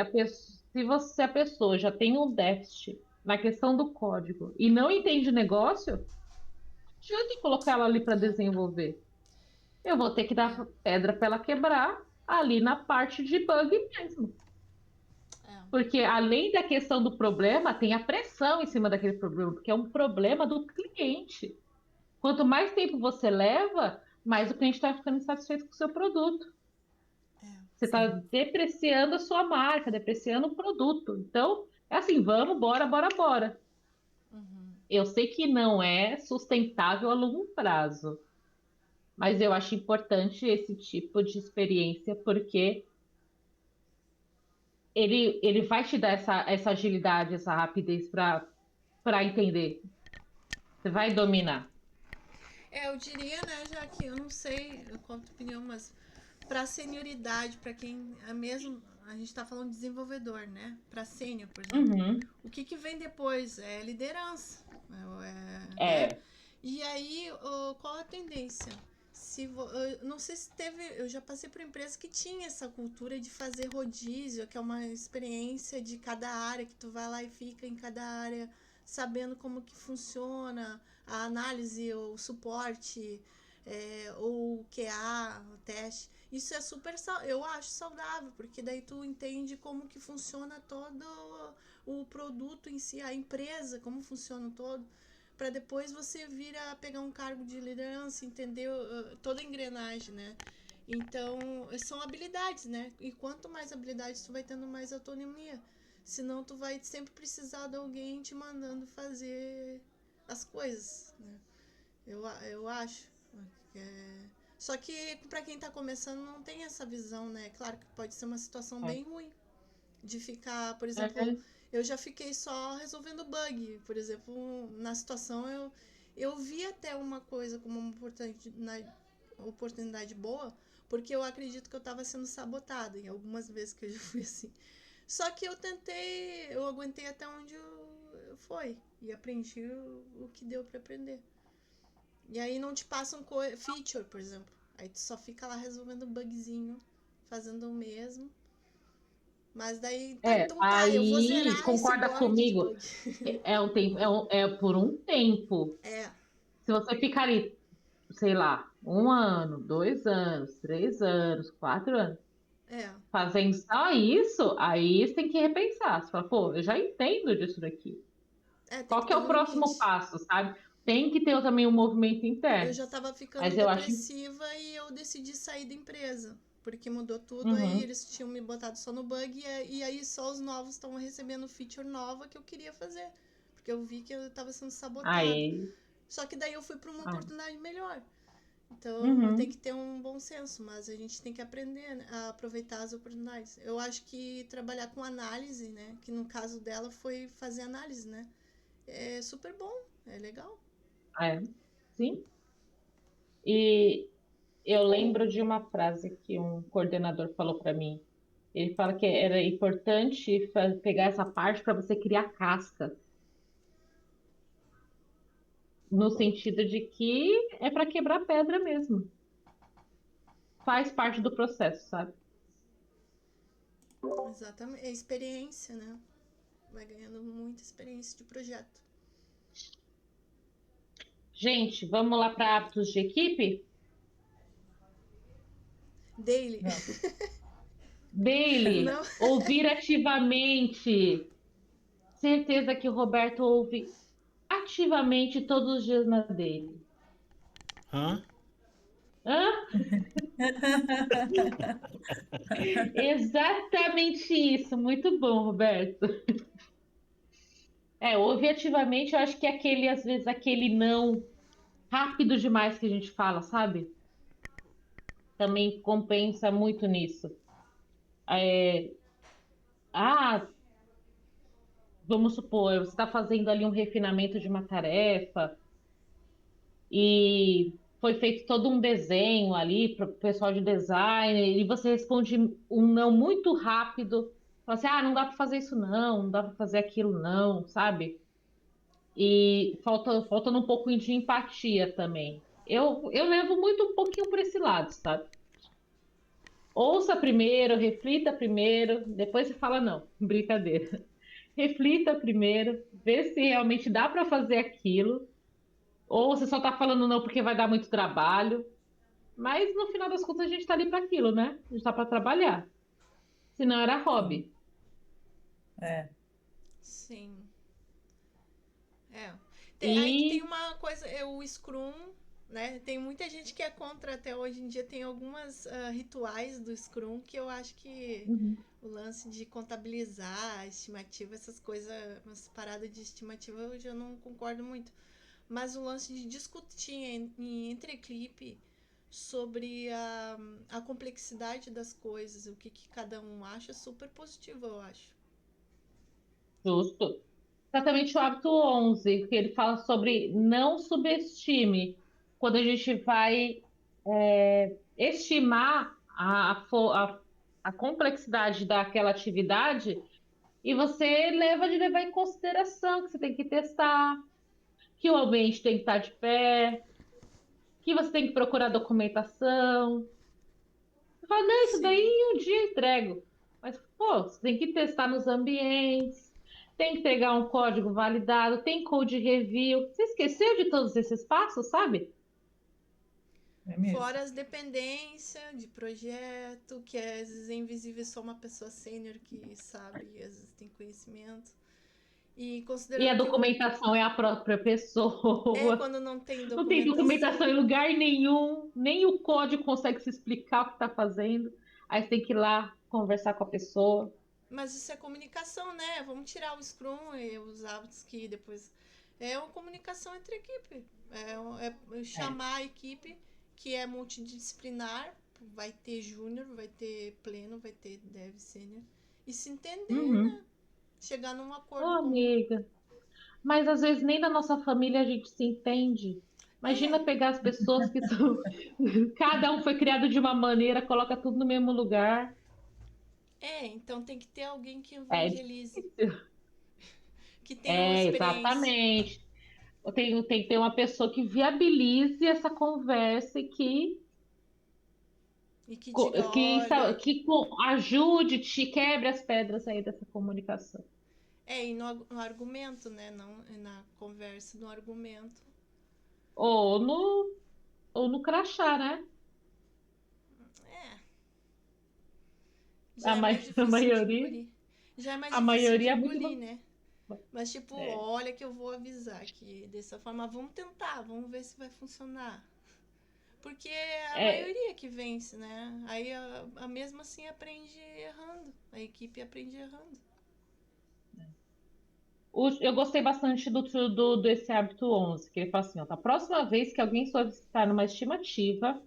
se a pessoa já tem um déficit na questão do código e não entende o negócio, não adianta colocar ela ali para desenvolver. Eu vou ter que dar pedra para ela quebrar ali na parte de bug mesmo. É. Porque além da questão do problema, tem a pressão em cima daquele problema, porque é um problema do cliente. Quanto mais tempo você leva, mais o cliente está ficando insatisfeito com o seu produto. Você está Sim. depreciando a sua marca, depreciando o produto. Então, É assim, vamos, bora, bora, bora. Uhum. Eu sei que não é sustentável a longo prazo, mas eu acho importante esse tipo de experiência porque ele vai te dar essa agilidade, essa rapidez para entender. Você vai dominar. Eu diria, né, já que eu não sei qual a tua opinião, mas para senioridade, para quem é mesmo, a gente está falando de desenvolvedor, né? Para sênior, por exemplo. Uhum. O que vem depois? É liderança, né? É, E aí, qual a tendência? Eu não sei se teve. Eu já passei por empresa que tinha essa cultura de fazer rodízio, que é uma experiência de cada área, que tu vai lá e fica em cada área sabendo como que funciona a análise, o suporte, o QA, o teste. Isso é super, eu acho saudável, porque daí tu entende como que funciona todo o produto em si, a empresa, como funciona todo, para depois você vir a pegar um cargo de liderança, entender toda a engrenagem, né? Então, são habilidades, né? E quanto mais habilidades tu vai tendo, mais autonomia. Senão tu vai sempre precisar de alguém te mandando fazer as coisas, né? Eu acho. É... Só que para quem tá começando não tem essa visão, né? Claro que pode ser uma situação é, bem ruim de ficar, por exemplo, é, eu já fiquei só resolvendo bug, por exemplo, na situação eu vi até uma coisa como uma oportunidade boa, porque eu acredito que eu estava sendo sabotada em algumas vezes que eu já fui assim. Só que eu aguentei até onde eu foi e aprendi o que deu para aprender. E aí não te passam feature, por exemplo. Aí tu só fica lá resolvendo bugzinho, fazendo o mesmo. Mas daí, tá, então tá, eu vou aí zerar esse concorda board de comigo? bug. É um tempo, é por um tempo. É, Se você ficar ali, sei lá, 1 ano, 2 anos, 3 anos, 4 anos, é. fazendo só isso, aí você tem que repensar. Você fala, pô, eu já entendo disso daqui. Tem Qual que que é ter o um próximo limite. passo, sabe? Tem que ter também um movimento Eu interno. já tava ficando Mas eu acho. depressiva e eu decidi sair da empresa. Porque mudou tudo, aí Uhum. eles tinham me botado só no bug e aí só os novos estão recebendo feature nova que eu queria fazer. Porque eu vi que eu tava sendo sabotada. Aí. Só que daí eu fui para uma Ah, oportunidade melhor. Então tem uhum. que ter um bom senso, mas a gente tem que aprender, né, a aproveitar as oportunidades. Eu acho que trabalhar com análise, né, que no caso dela foi fazer análise, né, é super bom, é legal. É, sim. E eu lembro de uma frase que um coordenador falou para mim. Ele fala que era importante pegar essa parte para você criar casca, no sentido de que é para quebrar pedra mesmo. Faz parte do processo, sabe? Exatamente, é experiência, né? Vai ganhando muita experiência de projeto. Gente, vamos lá para hábitos de equipe? Daily. Vamos. Daily, Não, ouvir ativamente. Certeza que o Roberto ouve ativamente todos os dias na dele. Hã? Hã? Exatamente isso. Muito bom, Roberto. Ouvir ativamente, eu acho que é aquele, às vezes, aquele não rápido demais que a gente fala, sabe? Também compensa muito nisso. É, ah, vamos supor, você está fazendo ali um refinamento de uma tarefa e foi feito todo um desenho ali para o pessoal de design, e você responde um não muito rápido, fala assim, não dá para fazer isso não dá para fazer aquilo não, sabe? E falta um pouco de empatia também. Eu levo muito um pouquinho para esse lado, sabe? Ouça primeiro, reflita primeiro, depois você fala não, brincadeira. Reflita primeiro, vê se realmente dá para fazer aquilo, ou você só tá falando não porque vai dar muito trabalho. Mas no final das contas a gente tá ali para aquilo, né? A gente tá para trabalhar. Senão era Sim. hobby. É. sim. É. Aí que tem E uma coisa, o Scrum né? Tem muita gente que é contra até hoje em dia. Tem algumas rituais do Scrum que eu acho que Uhum. o lance de contabilizar a estimativa, essas coisas, umas paradas de estimativa eu já não concordo muito. Mas o lance de discutir entre equipe sobre a complexidade das coisas, o que cada um acha, é super positivo, eu acho. Justo. Exatamente o hábito 11 que ele fala sobre não subestime. Quando a gente vai estimar a complexidade daquela atividade, e você levar em consideração que você tem que testar, que o ambiente tem que estar de pé, que você tem que procurar documentação. Você fala, não, isso daí Sim. em um dia eu entrego. Mas, pô, você tem que testar nos ambientes, tem que pegar um código validado, tem code review. Você esqueceu de todos esses passos, sabe? É mesmo. Fora as dependências de projeto, que às vezes é invisível só uma pessoa sênior que sabe, e às vezes tem conhecimento. E E a considerando que documentação é a própria pessoa. quando não tem Não tem documentação documentação. em lugar nenhum, nem o código consegue se explicar o que está fazendo. Aí você tem que ir lá conversar com a pessoa. Mas isso é comunicação, né? Vamos tirar o Scrum e os hábitos que depois. É uma comunicação entre equipe. É É. chamar a equipe que é multidisciplinar. Vai ter júnior, vai ter pleno, vai ter dev sênior. E se entender, Uhum. né? Chegar num Ô, acordo comum. amiga. Mas às vezes nem na nossa família a gente se entende. Imagina É, pegar as pessoas que são. Cada um foi criado de uma maneira, coloca tudo no mesmo lugar. então tem que ter alguém que É evangelize, difícil. que tenha uma É, experiência exatamente. Tem que ter uma pessoa que viabilize essa conversa e e que diga, olha. ajude, te quebre as pedras aí dessa comunicação. E no argumento, né? Não na conversa, no argumento. Ou no, ou no crachá, né? É, já A, é mais a difícil de maioria, engolir. Já é mais a difícil de maioria é muito. engolir, né? Mas, tipo, É, olha que eu vou avisar que dessa forma, vamos tentar, vamos ver se vai funcionar. Porque é a é, maioria que vence, né? Aí a mesma assim aprende errando. A equipe aprende errando. eu gostei bastante desse hábito 11 que ele fala assim, ó, da próxima vez que alguém solicitar uma estimativa,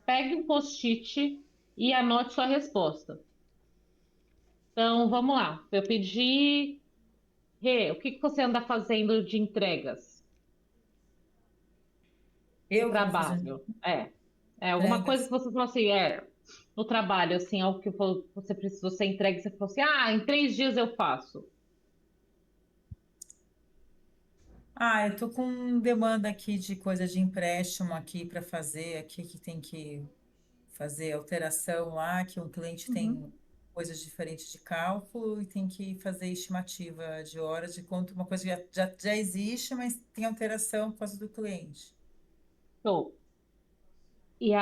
pegue um post-it e anote sua resposta. Então, vamos lá. Eu pedi, Rê, o que que você anda fazendo de entregas no Eu que vou fazendo trabalho? Alguma coisa que entregas. você falou assim, no trabalho, assim, algo que você precisa, você entrega, e você falou assim, em 3 dias eu faço. Ah, eu tô com demanda aqui de coisa de empréstimo aqui para fazer, aqui que tem que fazer alteração lá, que um cliente Uhum. tem coisas diferentes de cálculo e tem que fazer estimativa de horas de quanto uma coisa que já existe, mas tem alteração por causa do cliente. Show. E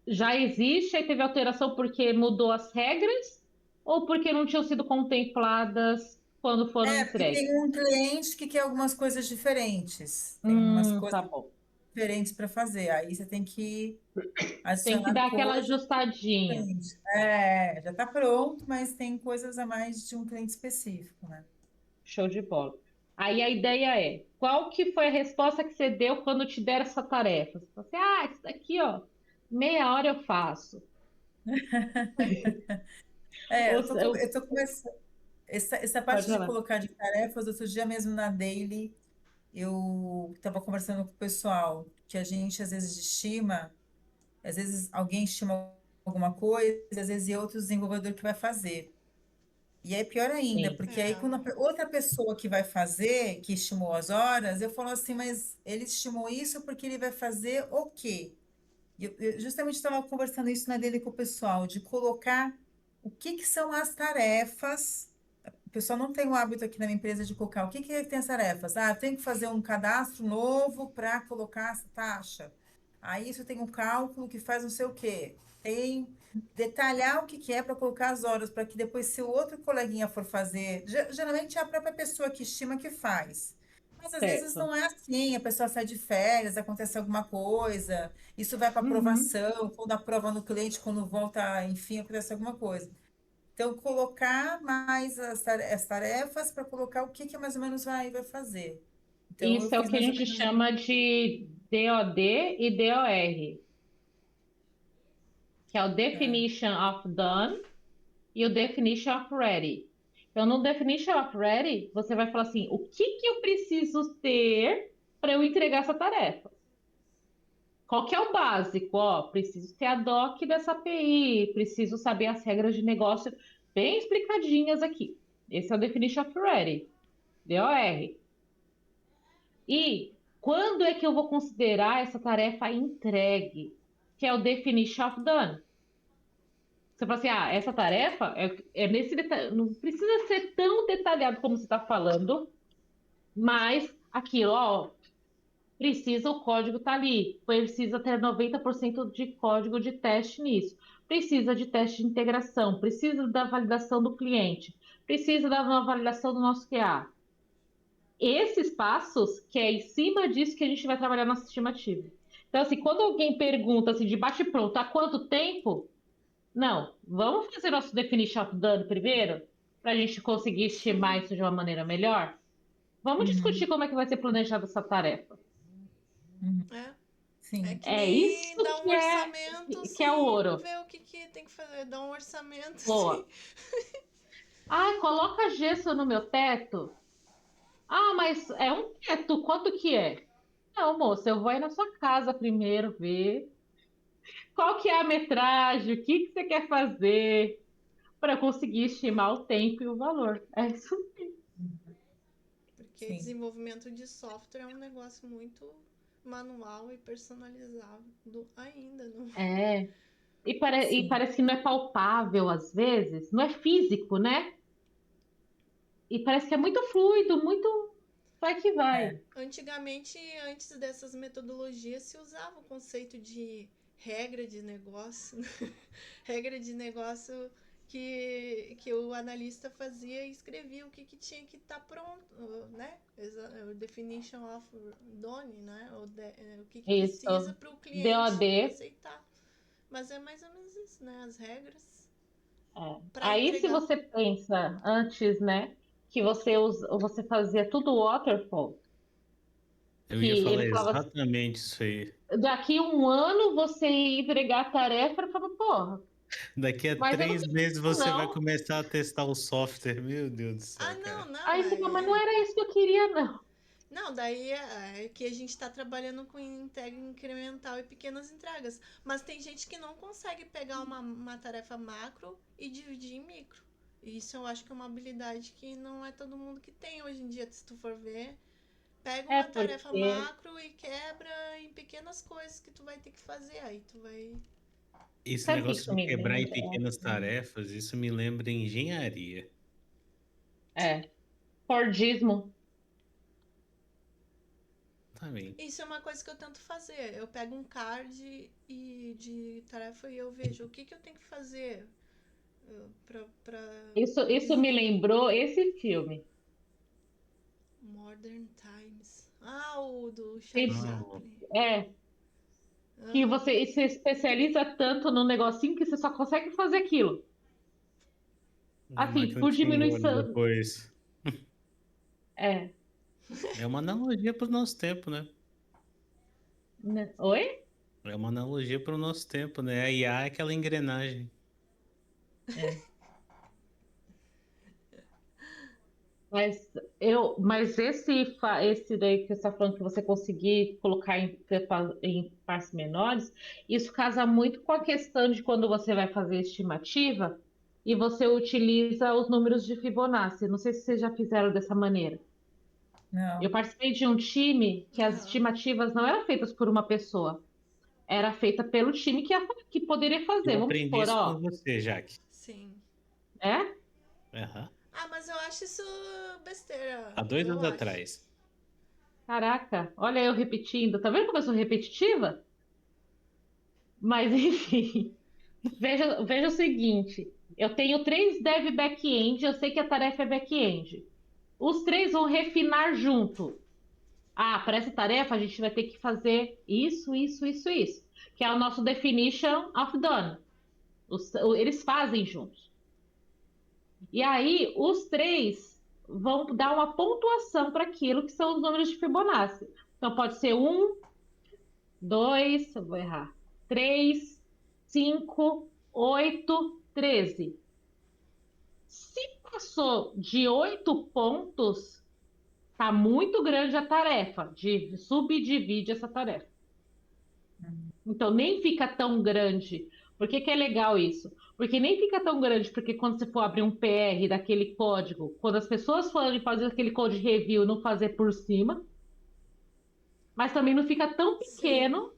já existe, aí teve alteração porque mudou as regras ou porque não tinham sido contempladas quando foram É, porque entregues? tem um cliente que quer algumas coisas diferentes, tem umas Tá coisas bom. diferentes para fazer, aí você tem que Tem que adicionar dar aquela coisas do ajustadinha. cliente. É, já está pronto, mas tem coisas a mais de um cliente específico, né? Show de bola. Aí a ideia é, qual que foi a resposta que você deu quando te deram essa tarefa? Você falou assim, isso daqui, ó, meia hora eu faço. É, Ou, eu tô começando. Essa pode parte de falar. colocar de tarefas, outro dia mesmo na Daily, eu estava conversando com o pessoal que a gente às vezes estima, às vezes alguém estima alguma coisa, às vezes é outro desenvolvedor que vai fazer. E aí pior ainda, Sim. porque aí É, quando outra pessoa que vai fazer, que estimou as horas, eu falo assim, mas ele estimou isso porque ele vai fazer o quê? E eu justamente estava conversando isso na dele com o pessoal, de colocar o que que são as tarefas. O pessoal não tem o hábito aqui na minha empresa de colocar o que que tem as tarefas. Ah, eu tenho que fazer um cadastro novo para colocar essa taxa. Aí isso tem um cálculo que faz não sei o quê. Tem detalhar o que que é para colocar as horas, para que depois, se o outro coleguinha for fazer, geralmente é a própria pessoa que estima que faz. Mas às vezes certo. não é assim, a pessoa sai de férias, acontece alguma coisa, isso vai para Uhum. aprovação, quando aprova no cliente, quando volta, enfim, acontece alguma coisa. Então, colocar mais as tarefas para colocar o que que mais ou menos vai fazer. Então, eu Isso é o fiz que a mais ou gente menos. chama de DOD e DOR, que é o É. Definition of Done e o Definition of Ready. Então, no Definition of Ready, você vai falar assim: o que que eu preciso ter para eu entregar essa tarefa? Qual que é o básico? Ó, preciso ter a doc dessa API, preciso saber as regras de negócio bem explicadinhas aqui. Esse é o Definition of Ready, DOR. E quando é que eu vou considerar essa tarefa entregue? Que é o Definition of Done. Você fala assim, essa tarefa é nesse detalhe, não precisa ser tão detalhado como você está falando, mas aquilo, ó, precisa o código tá ali, precisa ter 90% de código de teste nisso, precisa de teste de integração, precisa da validação do cliente, precisa da validação do nosso QA. Esses passos, que é em cima disso que a gente vai trabalhar nossa estimativa. Então, assim, quando alguém pergunta assim, de bate-pronto, há quanto tempo? Não, vamos fazer nosso definition of done primeiro, para a gente conseguir estimar isso de uma maneira melhor? Vamos discutir Uhum, como é que vai ser planejada essa tarefa. uhum. É Sim, que É isso nem dar um orçamento que é o sem ouro. ver o que, que tem que fazer. Dar um orçamento sem. Boa. Ah, coloca gesso no meu teto. Ah, mas é um teto, quanto que é? Não, moça, eu vou aí na sua casa primeiro ver qual que é a metragem, o que que você quer fazer para conseguir estimar o tempo e o valor. É isso. Porque sim, desenvolvimento de software é um negócio muito manual e personalizado ainda. Não... É. E sim. parece que não é palpável às vezes, não é físico, né? E parece que é muito fluido, muito vai que vai. É. Antigamente, antes dessas metodologias, se usava o conceito de regra de negócio. Regra de negócio que o analista fazia e escrevia o que, que tinha que estar pronto, né? O definition of done, né? O que, que precisa Isso. para o cliente DOD. aceitar. Mas é mais ou menos isso, né? As regras É. para Aí, se entregar. você pensa antes, né, que você fazia tudo waterfall, Eu ia que falar ele falava assim, exatamente isso aí. daqui um ano você ia entregar a tarefa, eu falava, porra, Daqui a mas eu não 3 meses preciso, você vai não. começar a testar o software. Meu Deus do Ah, céu, não, cara. não, Aí você fala, mas não era isso que eu queria, não. Não, daí é que a gente está trabalhando com entrega incremental e pequenas entregas. Mas tem gente que não consegue pegar uma tarefa macro e dividir em micro. E isso eu acho que é uma habilidade que não é todo mundo que tem hoje em dia, se tu for ver. Pega É uma tarefa porque, macro e quebra em pequenas coisas que tu vai ter que fazer. Aí tu vai. Esse sabe o que negócio isso de me quebrar em lembra? pequenas tarefas, isso me lembra engenharia. Fordismo. Também. Isso é uma coisa que eu tento fazer. Eu pego um card de tarefa e eu vejo o que, que eu tenho que fazer pra Isso me lembrou esse filme. Modern Times. Ah, o do Charlie Esse- Não, Chaplin. É, que Aham. você se especializa tanto no negocinho que você só consegue fazer aquilo. a Assim, máquina por te engole diminuição. depois. É. É uma analogia para o nosso tempo, né? Oi? É uma analogia para o nosso tempo, né? A IA é aquela engrenagem. É. Mas esse daí que você está falando que você conseguir colocar em partes menores, isso casa muito com a questão de quando você vai fazer estimativa e você utiliza os números de Fibonacci. Não sei se vocês já fizeram dessa maneira. Eu Não. participei de um time que as Aham. estimativas não eram feitas por uma pessoa, era feita pelo time que poderia fazer. Eu Vamos aprendi supor, isso com ó, você, Jaque. Sim. é? Aham. Ah, mas eu acho isso Há besteira. 2 anos Eu acho. atrás. Caraca, olha eu repetindo. Tá vendo como eu sou repetitiva? Mas enfim, veja o seguinte: eu tenho três dev back-end, eu sei que a tarefa é back-end. Os três vão refinar junto. Ah, para essa tarefa a gente vai ter que fazer isso, isso, isso, isso, que é o nosso definition of done. Eles fazem juntos. E aí, os três vão dar uma pontuação para aquilo que são os números de Fibonacci. Então, pode ser 2, eu vou errar, 3, 5, 8, 13. Se passou de 8 pontos, tá muito grande a tarefa. Subdivide essa tarefa. Então, nem fica tão grande. Por que que é legal isso? Porque nem fica tão grande, porque quando você for abrir um PR daquele código, quando as pessoas forem fazer aquele code review, não fazer por cima, mas também não fica tão Sim. pequeno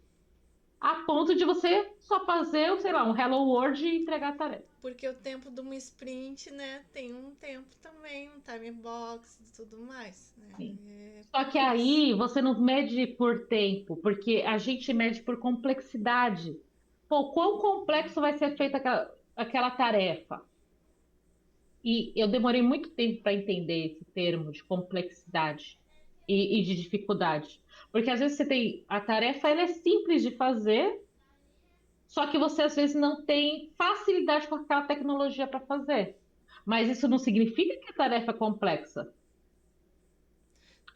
a ponto de você só fazer, sei lá, um Hello World e entregar a tarefa. Porque o tempo de uma sprint, né, tem um tempo também, um time box e tudo mais, né? Sim. É Só que por isso. aí você não mede por tempo, porque a gente mede por complexidade. Pô, quão complexo vai ser feita aquela tarefa? E eu demorei muito tempo para entender esse termo de complexidade e de dificuldade. Porque às vezes você tem a tarefa, ela é simples de fazer, só que você às vezes não tem facilidade com aquela tecnologia para fazer. Mas isso não significa que a tarefa é complexa,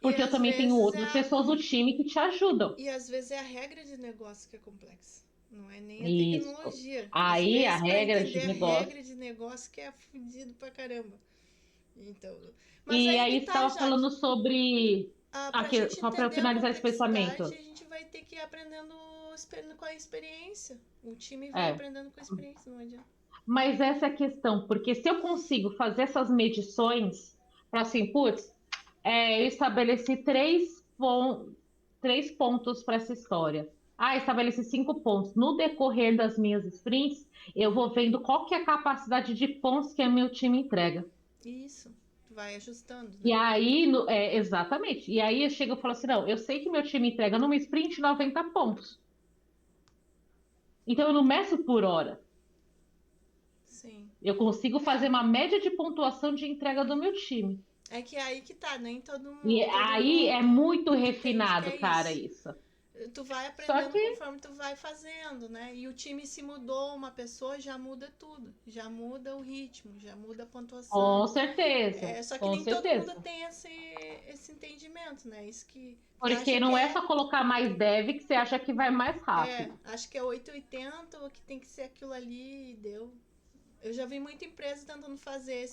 E porque eu às também tenho vezes é outras pessoas do time que te ajudam. e às vezes é a regra de negócio que é complexa. Não é nem a Isso. tecnologia. Às Aí a vezes, para regra entender de a negócio. regra de negócio que é fudido pra caramba. Então, mas E aí aí que você tá, estava Jaque. falando sobre. Pra Aqui, gente só para eu entender a finalizar esse complexidade, pensamento. a gente vai ter que ir aprendendo com a experiência. O time vai É. aprendendo com a experiência, não adianta. Mas essa é a questão, porque se eu consigo fazer essas medições, para assim, putz, eu estabeleci três pontos para essa história. Ah, estabeleci 5 pontos. No decorrer das minhas sprints, eu vou vendo qual que é a capacidade de pontos que o meu time entrega. Isso. Tu vai ajustando, E né? aí, exatamente. E aí eu chego e falo assim: não, eu sei que meu time entrega numa sprint 90 pontos. Então eu não meço por hora. Sim. Eu consigo fazer uma média de pontuação de entrega do meu time. É que é aí que tá, nem E todo aí é mundo muito entende que refinado, é cara, isso. isso. Tu vai Só aprendendo que, conforme tu vai fazendo, né? E o time se mudou, uma pessoa já muda tudo. Já muda o ritmo, já muda a pontuação. com certeza, Só que com nem todo mundo certeza. tem esse entendimento, né? Isso que Porque acha que não é só colocar mais dev que você acha que vai mais rápido. acho que é 880 ou que tem que ser aquilo ali e deu. Eu já vi muita empresa tentando fazer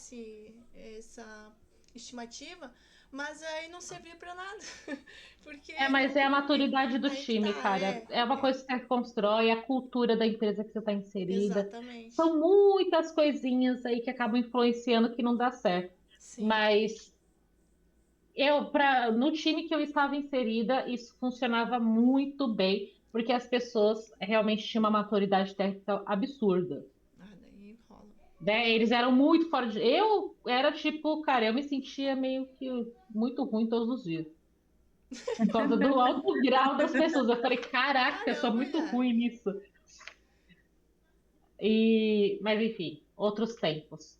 essa estimativa, mas aí não servia para nada. Porque Mas é a maturidade do aí que time, tá, cara. É uma coisa que você constrói, a cultura da empresa que você está inserida. exatamente. São muitas coisinhas aí que acabam influenciando que não dá certo. Sim. Mas no time que eu estava inserida, isso funcionava muito bem, porque as pessoas realmente tinham uma maturidade técnica absurda. Ah, daí rola. Né? Eles eram muito fora de. Eu era tipo, cara, eu me sentia meio que muito ruim todos os dias. Por causa do alto grau das pessoas. Eu falei, caraca, eu sou Caramba, muito já. ruim nisso. Mas enfim, outros tempos.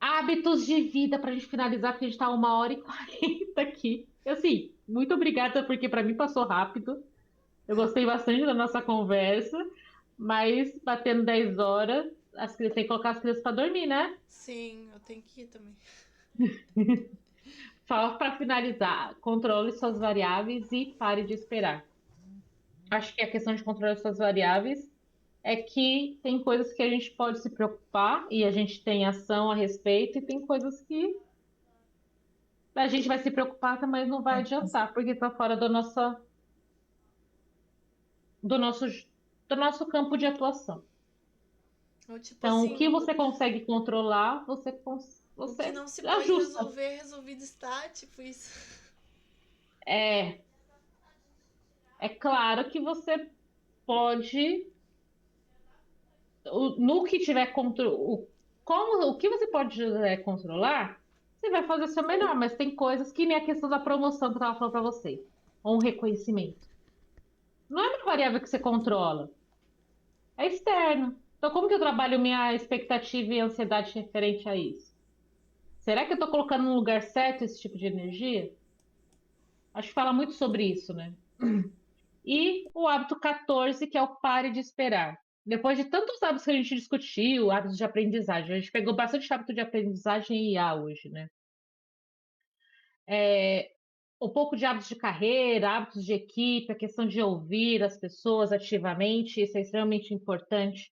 Hábitos de vida para a gente finalizar, porque a gente tá 1h40 aqui. Assim, muito obrigada, porque para mim passou rápido. Eu gostei bastante da nossa conversa, mas batendo 10 horas, tem que colocar as crianças para dormir, né? Sim, eu tenho que ir também. Só para finalizar, controle suas variáveis e pare de esperar. Acho que a questão de controlar suas variáveis é que tem coisas que a gente pode se preocupar e a gente tem ação a respeito, e tem coisas que a gente vai se preocupar, mas não vai adiantar, porque está fora do nosso, do nosso campo de atuação. Ou tipo Então, o assim, que você consegue controlar, o que você não se pode ajusta. resolver, resolvido está, tipo isso. É, é claro que você pode, no que tiver controle, o que você pode controlar, você vai fazer o seu melhor, mas tem coisas que nem a questão da promoção que eu estava falando para você, ou um reconhecimento. Não é uma variável que você controla, é externo. Então, como que eu trabalho minha expectativa e ansiedade referente a isso? Será que eu estou colocando no lugar certo esse tipo de energia? Acho que fala muito sobre isso, né? E o hábito 14, que é o pare de esperar. Depois de tantos hábitos que a gente discutiu, hábitos de aprendizagem, a gente pegou bastante hábito de aprendizagem em IA hoje, né? Um pouco de hábitos de carreira, hábitos de equipe, a questão de ouvir as pessoas ativamente, isso é extremamente importante.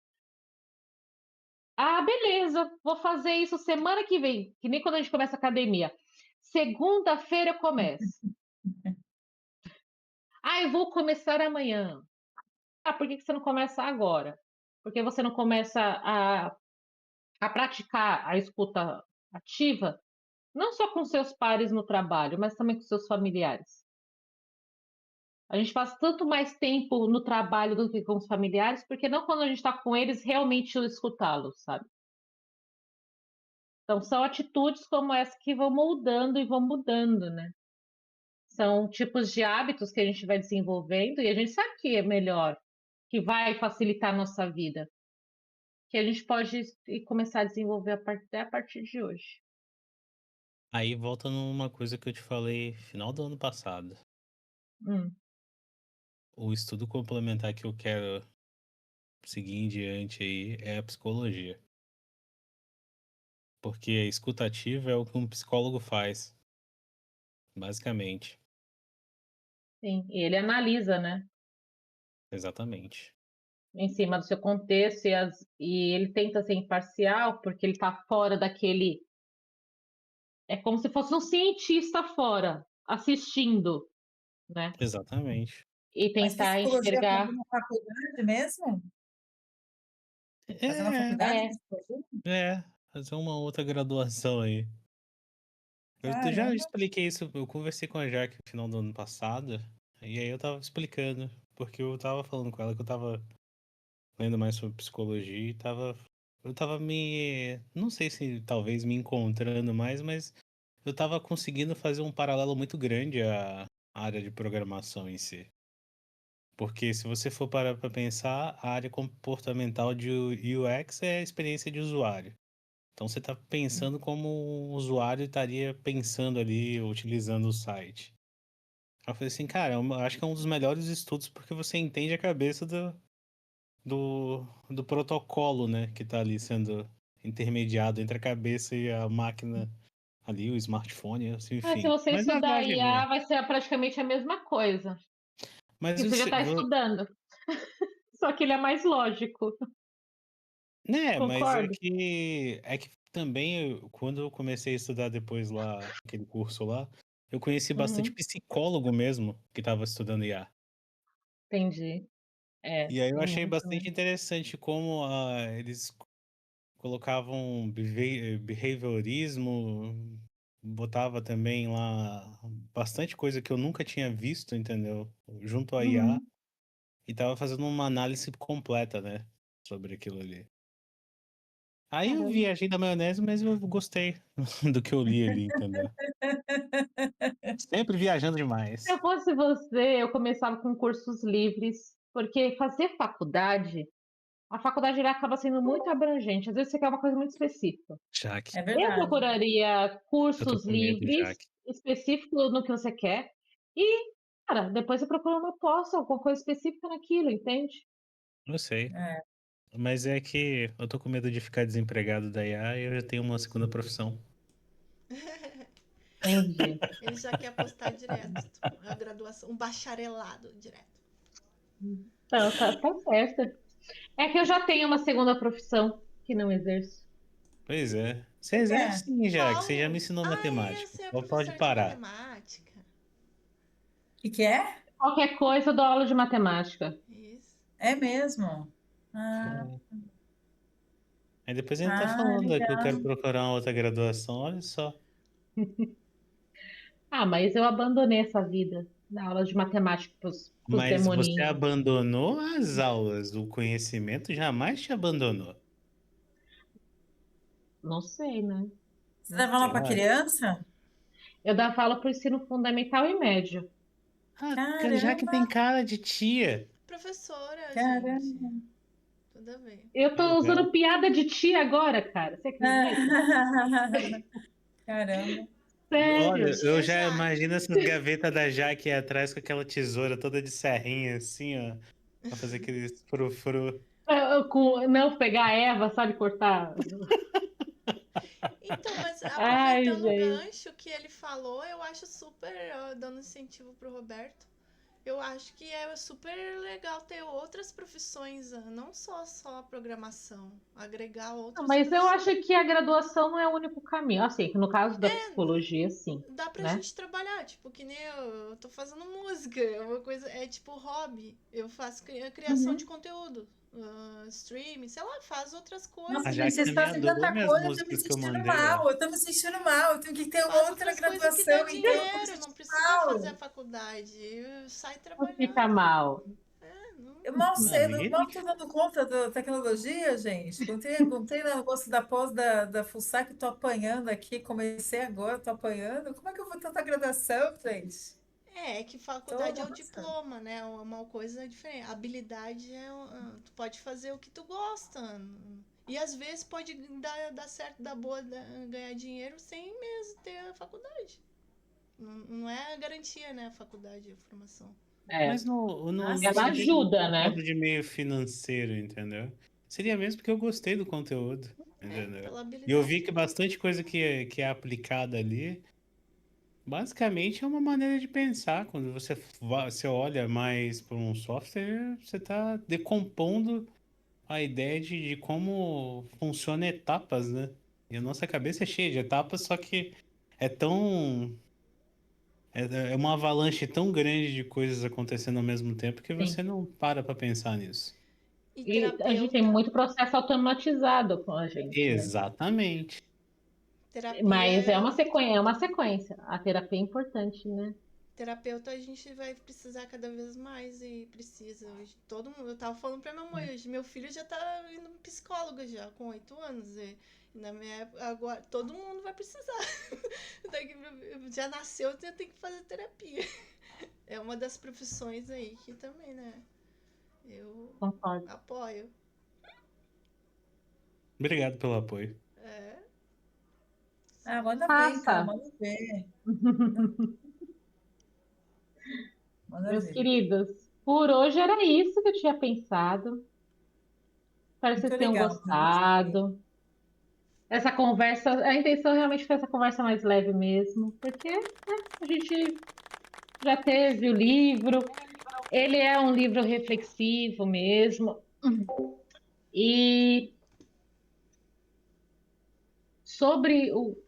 Ah, beleza, vou fazer isso semana que vem, que nem quando a gente começa a academia. Segunda-feira eu começo. Ah, eu vou começar amanhã. Ah, por que você não começa agora? Porque você não começa a praticar a escuta ativa, não só com seus pares no trabalho, mas também com seus familiares. A gente passa tanto mais tempo no trabalho do que com os familiares, porque não quando a gente está com eles realmente escutá-los, sabe? Então são atitudes como essa que vão moldando e vão mudando, né? São tipos de hábitos que a gente vai desenvolvendo e a gente sabe que é melhor, que vai facilitar a nossa vida, que a gente pode começar a desenvolver a partir de hoje. Aí volta numa coisa que eu te falei final do ano passado. Hum, O estudo complementar que eu quero seguir em diante aí é a psicologia. Porque a escuta ativa é o que um psicólogo faz, basicamente. sim, e ele analisa, né? Exatamente. Em cima do seu contexto e ele tenta ser imparcial porque ele está fora daquele. É como se fosse um cientista fora, assistindo, né? Exatamente. E Mas tentar psicologia enxergar. fazer uma faculdade mesmo? Fazer uma É, faculdade É, de psicologia? fazer uma outra graduação aí. Eu já Caramba. expliquei isso, eu conversei com a Jaque no final do ano passado, e aí eu tava explicando, porque eu tava falando com ela que eu tava lendo mais sobre psicologia e eu tava não sei se talvez me encontrando mais, mas eu tava conseguindo fazer um paralelo muito grande à área de programação em si. Porque se você for parar para pensar, a área comportamental de UX é a experiência de usuário. Então você está pensando como o usuário estaria pensando ali, utilizando o site. Eu falei assim, cara, eu acho que é um dos melhores estudos porque você entende a cabeça do protocolo, né, que está ali sendo intermediado entre a cabeça e a máquina ali, o smartphone, assim, se enfim. você Mas a estudar viagem é IA, boa. vai ser praticamente a mesma coisa Mas que você já está estudando, só que ele é mais lógico, né, mas concorda? é que também quando eu comecei a estudar depois lá, aquele curso lá, eu conheci bastante Uhum, psicólogo mesmo que estava estudando IA. entendi. E aí eu Tem achei muito, né? bastante interessante como eles colocavam behaviorismo, botava também lá bastante coisa que eu nunca tinha visto, entendeu? Junto à IA, Uhum. e tava fazendo uma análise completa, né, sobre aquilo ali. Aí eu Caramba. viajei da maionese, mas eu gostei do que eu li ali, entendeu? Sempre viajando Se eu demais. fosse você, eu começava com cursos livres, porque fazer faculdade, a faculdade ela acaba sendo muito abrangente. Às vezes você quer uma coisa muito específica. Jaque, É Eu verdade. procuraria eu tô cursos com medo, livres, Jaque. específicos no que você quer, e, cara, depois você procura uma pós, alguma coisa específica naquilo, entende? Eu sei. É. Mas é que eu tô com medo de ficar desempregado da IA e eu já tenho uma segunda profissão. Entendi. Ele já quer apostar direto. A graduação, um bacharelado direto. Então, tá certo. É que eu já tenho uma segunda profissão que não exerço. Pois é. Você O que exerce é? sim, Jaque. Você já me Qual? ensinou Ah, matemática. você é Só pode professor de parar. matemática. Que é? Qualquer coisa eu dou aula de matemática. Isso. É mesmo? Ah, É. Aí depois a gente tá ah, falando que eu legal. quero procurar uma outra graduação, olha só. Ah, mas eu abandonei essa vida da aula de matemática pros Mas você demoninhos. abandonou as aulas, o conhecimento jamais te abandonou. Não sei, né? Você Não dava aula Eu sei. para acho. criança? Eu dava aula pro ensino fundamental e médio. Ah, já que Caramba, tem cara de tia. Professora, gente. caramba. Tudo a ver. Eu tô Pois é. usando piada de tia agora, cara. Você acredita? Caramba. Sério. Olha, eu já Jaque. imagino essas gavetas da Jaque aí atrás com aquela tesoura toda de serrinha, assim, ó. Pra fazer aqueles frufru. Não, pegar a Eva, sabe, cortar. Então, mas Ai, aproveitando o gente. gancho que ele falou, eu acho super, dando incentivo pro Roberto, eu acho que é super legal ter outras profissões, não só a programação, agregar Não, outras mas eu profissões. acho que a graduação não é o único caminho. Assim, no caso da psicologia, sim, Dá pra né? gente trabalhar, tipo, que nem eu tô fazendo música, é uma coisa, é tipo hobby. Eu faço criação de Uhum. conteúdo, streaming, sei lá, faz outras A Nossa, coisas. gente, Jaque vocês também fazem adorou tanta minhas coisa, eu tô me músicas que eu sentindo mandei, ó. mal, eu tô me sentindo mal, eu tenho que ter Faz outra outras coisas que dá graduação, então eu tô me dinheiro, não sentindo precisa fazer a mal. faculdade, sai Não fica trabalhando. mal. Não. Eu mal Não, sei, ninguém mal tem estou que. dando conta da tecnologia, gente. Contei no negócio da pós da FUSAC, estou apanhando aqui, comecei agora, estou apanhando. Como é que eu vou tentar graduação, gente? É que Tô, faculdade é o nossa. diploma, né? É uma coisa diferente. Habilidade tu pode fazer o que tu gosta. E às vezes pode dar certo, dar boa, ganhar dinheiro sem mesmo ter a faculdade. Não é garantia, né? A faculdade, a formação. É, Mas não ela Assim, seria por ajuda, né? causa de meio financeiro, entendeu? Seria mesmo porque eu gostei do conteúdo, entendeu? Pela E eu vi habilidade. que bastante coisa que é aplicada ali, basicamente é uma maneira de pensar. Quando você olha mais para um software, você está decompondo a ideia de como funciona etapas, né? E a nossa cabeça é cheia de etapas, só que é tão. É uma avalanche tão grande de coisas acontecendo ao mesmo tempo que Sim. você não para pensar nisso. E E a gente tem terapeuta, muito processo automatizado com a gente, né? Exatamente. Mas é terapia uma sequência, é uma sequência. A terapia é importante, né? terapeuta a gente vai precisar cada vez mais e precisa hoje. Todo mundo, eu tava falando pra minha mãe hoje, meu filho já tá indo no psicólogo já, com 8 anos. E na minha época, agora, todo mundo vai precisar. Já nasceu, já tem que fazer terapia. É uma das profissões aí que também, né? Eu Concordo. apoio. Obrigado pelo apoio. É, ah, sim. manda ver então, Passa. manda ver, manda Meus ver. queridos, por hoje era isso que eu tinha pensado. Espero que Muito vocês tenham legal, eu gostei. gostado. Essa conversa, a intenção realmente foi essa conversa mais leve mesmo, porque, né, a gente já teve o livro, ele é um livro reflexivo mesmo, e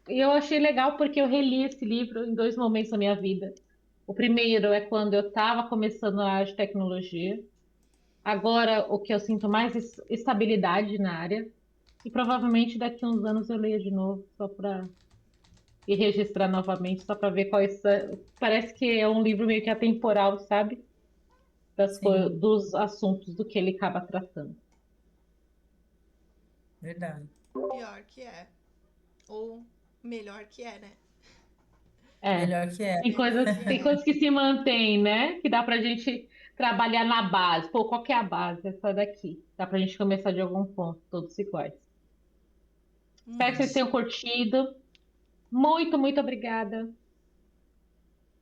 eu achei legal porque eu reli esse livro em dois momentos da minha vida. O primeiro é quando eu estava começando a área de tecnologia. Agora, o que eu sinto mais estabilidade na área. E provavelmente daqui a uns anos eu leio de novo, só para ir registrar novamente, só para ver quais. Parece que é um livro meio que atemporal, sabe? Sim, Dos assuntos do que ele acaba tratando. verdade. Pior que é. Ou melhor que é, né? É. Melhor que é. Melhor que Tem é. coisas que se mantêm, né? Que dá pra gente trabalhar na base. Pô, qual que é a base? Essa daqui. Dá pra gente começar de algum ponto, todos iguais. Espero que vocês Muito. tenham curtido. Muito, muito obrigada.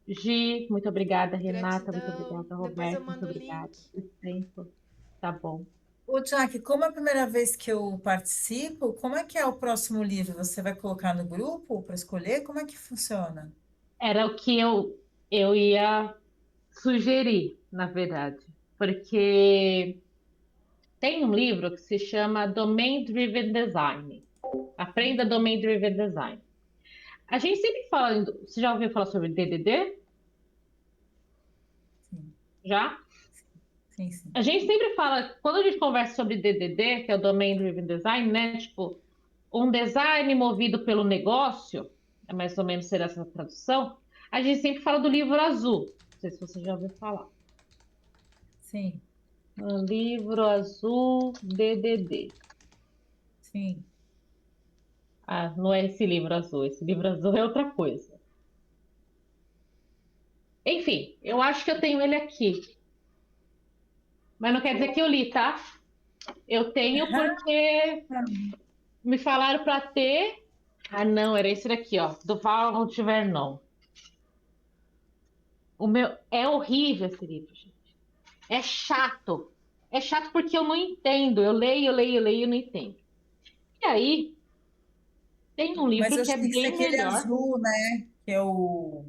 Gi, muito obrigada. Renata, muito Gratidão. obrigada. Depois eu Roberto, muito mando o obrigada. link. Esse tempo. Tá bom. Ô, Jack, como é a primeira vez que eu participo, como é que é o próximo livro? Você vai colocar no grupo para escolher? Como é que funciona? Era o que eu ia sugerir, na verdade. Porque tem um livro que se chama Domain Driven Design. Aprenda Domain Driven Design. A gente sempre fala, você já ouviu falar sobre DDD? Sim, Já? sim, sim. A gente sempre fala, quando a gente conversa sobre DDD, que é o Domain Driven Design, né? Tipo, um design movido pelo negócio, é mais ou menos ser essa tradução, a gente sempre fala do livro azul. Não sei se você já ouviu falar. Sim, O livro azul DDD. sim. Ah, não é esse livro azul. Esse livro azul é outra coisa. Enfim, eu acho que eu tenho ele aqui. Mas não quer dizer que eu li, tá? Eu tenho porque me falaram para ter. Ah, não, era esse daqui, ó. Do Val de Vernon. O meu é horrível esse livro, gente. É chato. É chato porque eu não entendo. Eu leio, leio, leio e não entendo. E aí, tem um Mas eu livro que acho é que tem que ser bem aquele melhor. azul, né? Que é o.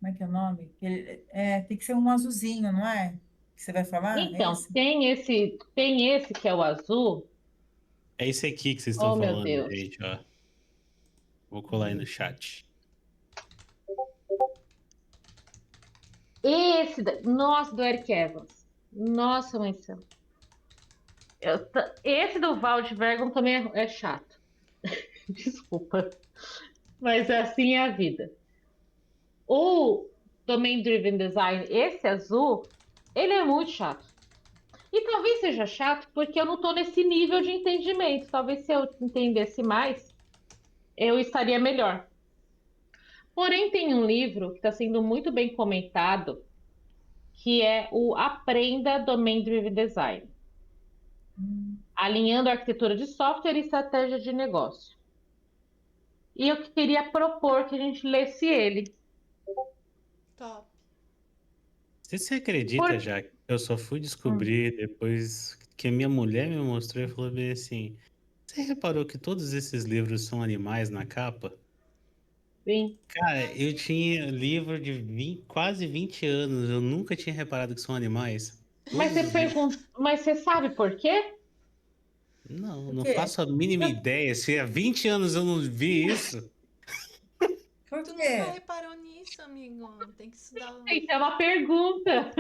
Como é que é o nome? Tem que ser um azulzinho, não é? Que você vai falar? É Então, esse? tem esse que é o azul. É esse aqui que vocês estão Oh, meu falando, Deus. gente, ó. Vou colar aí no chat. Nossa, do Eric Evans. Nossa, mãe do céu. Esse do Val de Vergon também é chato. Desculpa. Mas assim é a vida. O Domain Driven Design, esse azul, ele é muito chato. E talvez seja chato porque eu não estou nesse nível de entendimento. Talvez se eu entendesse mais, eu estaria melhor. Porém, tem um livro que está sendo muito bem comentado, que é o Aprenda Domain Driven Design, Hum. alinhando a arquitetura de software e estratégia de negócio. E eu queria propor que a gente lesse ele. Top. Você acredita, Por... já que eu só fui Hum, descobrir depois que a minha mulher me mostrou e falou bem assim: Você reparou que todos esses livros são animais na capa? sim. Cara, eu Assim, tinha livro de quase 20 anos, eu nunca tinha reparado que são animais. Mas Todos você os livros. mas você sabe por quê? Não, Por não quê? faço a mínima ideia. Se há 20 anos eu não vi isso. Por tu nunca quê? reparou nisso, amigo. Tem que estudar. Isso é uma pergunta.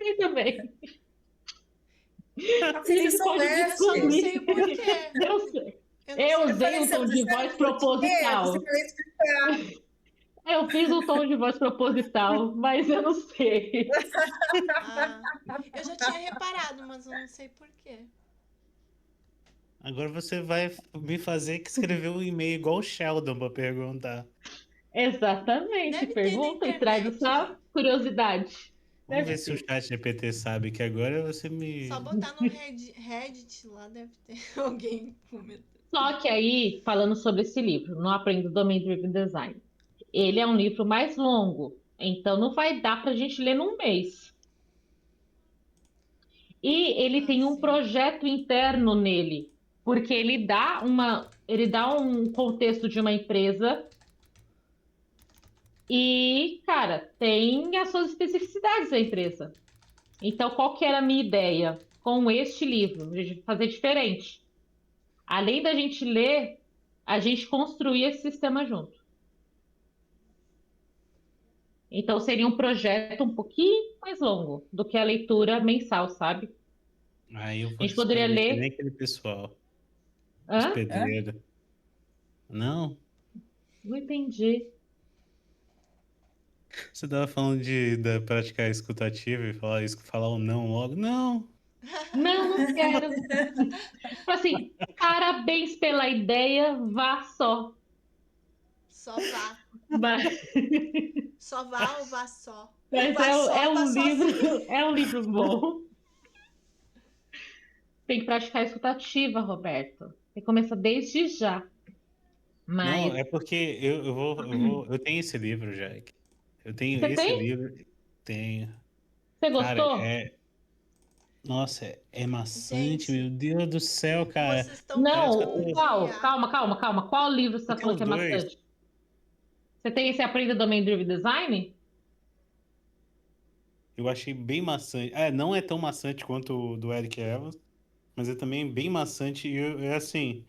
Sim, também. Ah, A vocês gente são pode Eu só não sei descobrir. o porquê. Eu sei. Eu não Eu sei o Eu usei falei um que tom você de sabe voz por quê? Você proposital. falou explicar. Eu fiz um tom de voz proposital, mas eu não sei. Ah, eu já tinha reparado, mas eu não sei porquê. Agora você vai me fazer que escrever um e-mail igual o Sheldon pra perguntar. Exatamente. Deve ter na Pergunta e traz a internet, sua gente. curiosidade. Vamos Deve ver se o ter. chat GPT sabe que agora você Só me. botar no Reddit lá, deve ter alguém comentando. Só que aí, falando sobre esse livro, Não Aprenda Domain Driven Design, ele é um livro mais longo, então não vai dar para a gente ler num mês. E ele Ah, tem um sim. projeto interno nele, porque ele dá um contexto de uma empresa e, cara, tem as suas especificidades da empresa. Então, qual que era a minha ideia com este livro? De fazer diferente. Além da gente ler, a gente construir esse sistema junto. Então, seria um projeto um pouquinho mais longo do que a leitura mensal, sabe? Aí eu A vou gente poderia escrever que nem ler. aquele pessoal, os Hã? Hã? pedreiros. Não? Não entendi. Você tava falando da praticar escutativa e falar o não logo. Não! Não, não quero. Tipo assim, parabéns pela ideia, vá só. Só vá. Mas, Só vá ou vá só. Ou mas vá é só ou vá um livro, sozinho. é um livro bom. Tem que praticar a escutativa, Roberto. Tem que começar desde já. Não, Mas é porque eu tenho esse livro, Jack. Eu tenho você esse tem? livro, tenho. Você Cara, gostou? nossa, é maçante, Gente, meu Deus do céu, cara. vocês estão com Parece que eu Não, tô. muita qual? IA. Calma, calma, calma. Qual livro você Eu está tenho falando os que é dois. maçante? Você tem esse Aprenda Domain Driven Design? Eu achei bem maçante. Não é tão maçante quanto o do Eric Evans, mas é também bem maçante. É assim,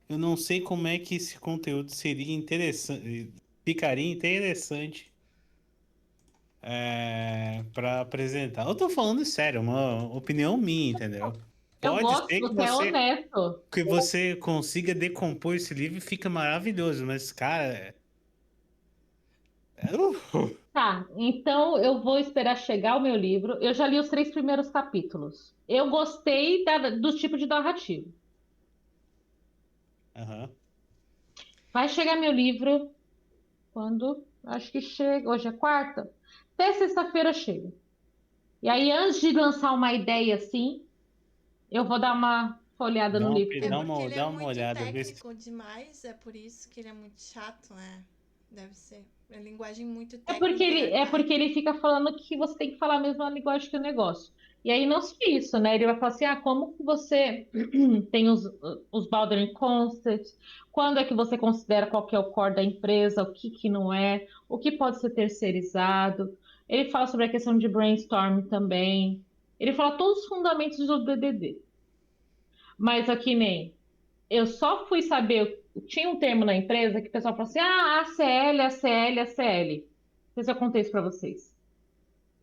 eu não sei como é que esse conteúdo seria interessante, ficaria interessante para apresentar. Eu tô falando sério, é uma opinião minha, entendeu? Eu Pode gosto, ser você é honesto. que você consiga decompor esse livro e fica maravilhoso, mas, cara. Tá, então eu vou esperar chegar o meu livro. Eu já li os 3 primeiros capítulos. Eu gostei do tipo de narrativa. Aham. Vai chegar meu livro quando? Acho que chega. Hoje é quarta. Até sexta-feira chega. E aí, antes de lançar uma ideia assim, eu vou dar uma folheada Dá no uma, livro pe- É dá também. porque uma, ele é dá uma muito olhada, vê se. técnico demais, é por isso que ele é muito chato, né? Deve ser. É linguagem muito É porque técnica e ele, é porque arcaica. ele fica falando que você tem que falar a mesma linguagem que o negócio. E aí não só isso, né? Ele vai falar assim, como que você tem os boundary concepts, quando é que você considera qual que é o core da empresa, o que que não é, o que pode ser terceirizado. Ele fala sobre a questão de brainstorming também. Ele fala todos os fundamentos do DDD. Mas aqui nem eu só fui saber, tinha um termo na empresa que o pessoal falou assim, ACL, ACL, ACL. Não sei se eu contei isso para vocês.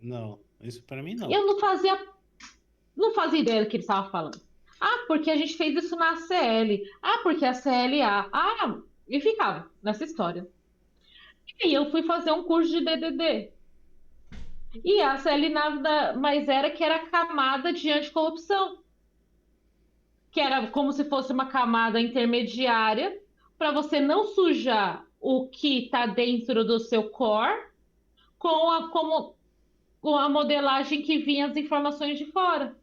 Não, isso pra mim não. Eu não fazia ideia do que ele estava falando. Porque a gente fez isso na ACL. Porque a CLA. E ficava nessa história. E aí eu fui fazer um curso de DDD. E a ACL nada mais era que era a camada de anticorrupção, que era como se fosse uma camada intermediária para você não sujar o que está dentro do seu core com a modelagem que vinha as informações de fora.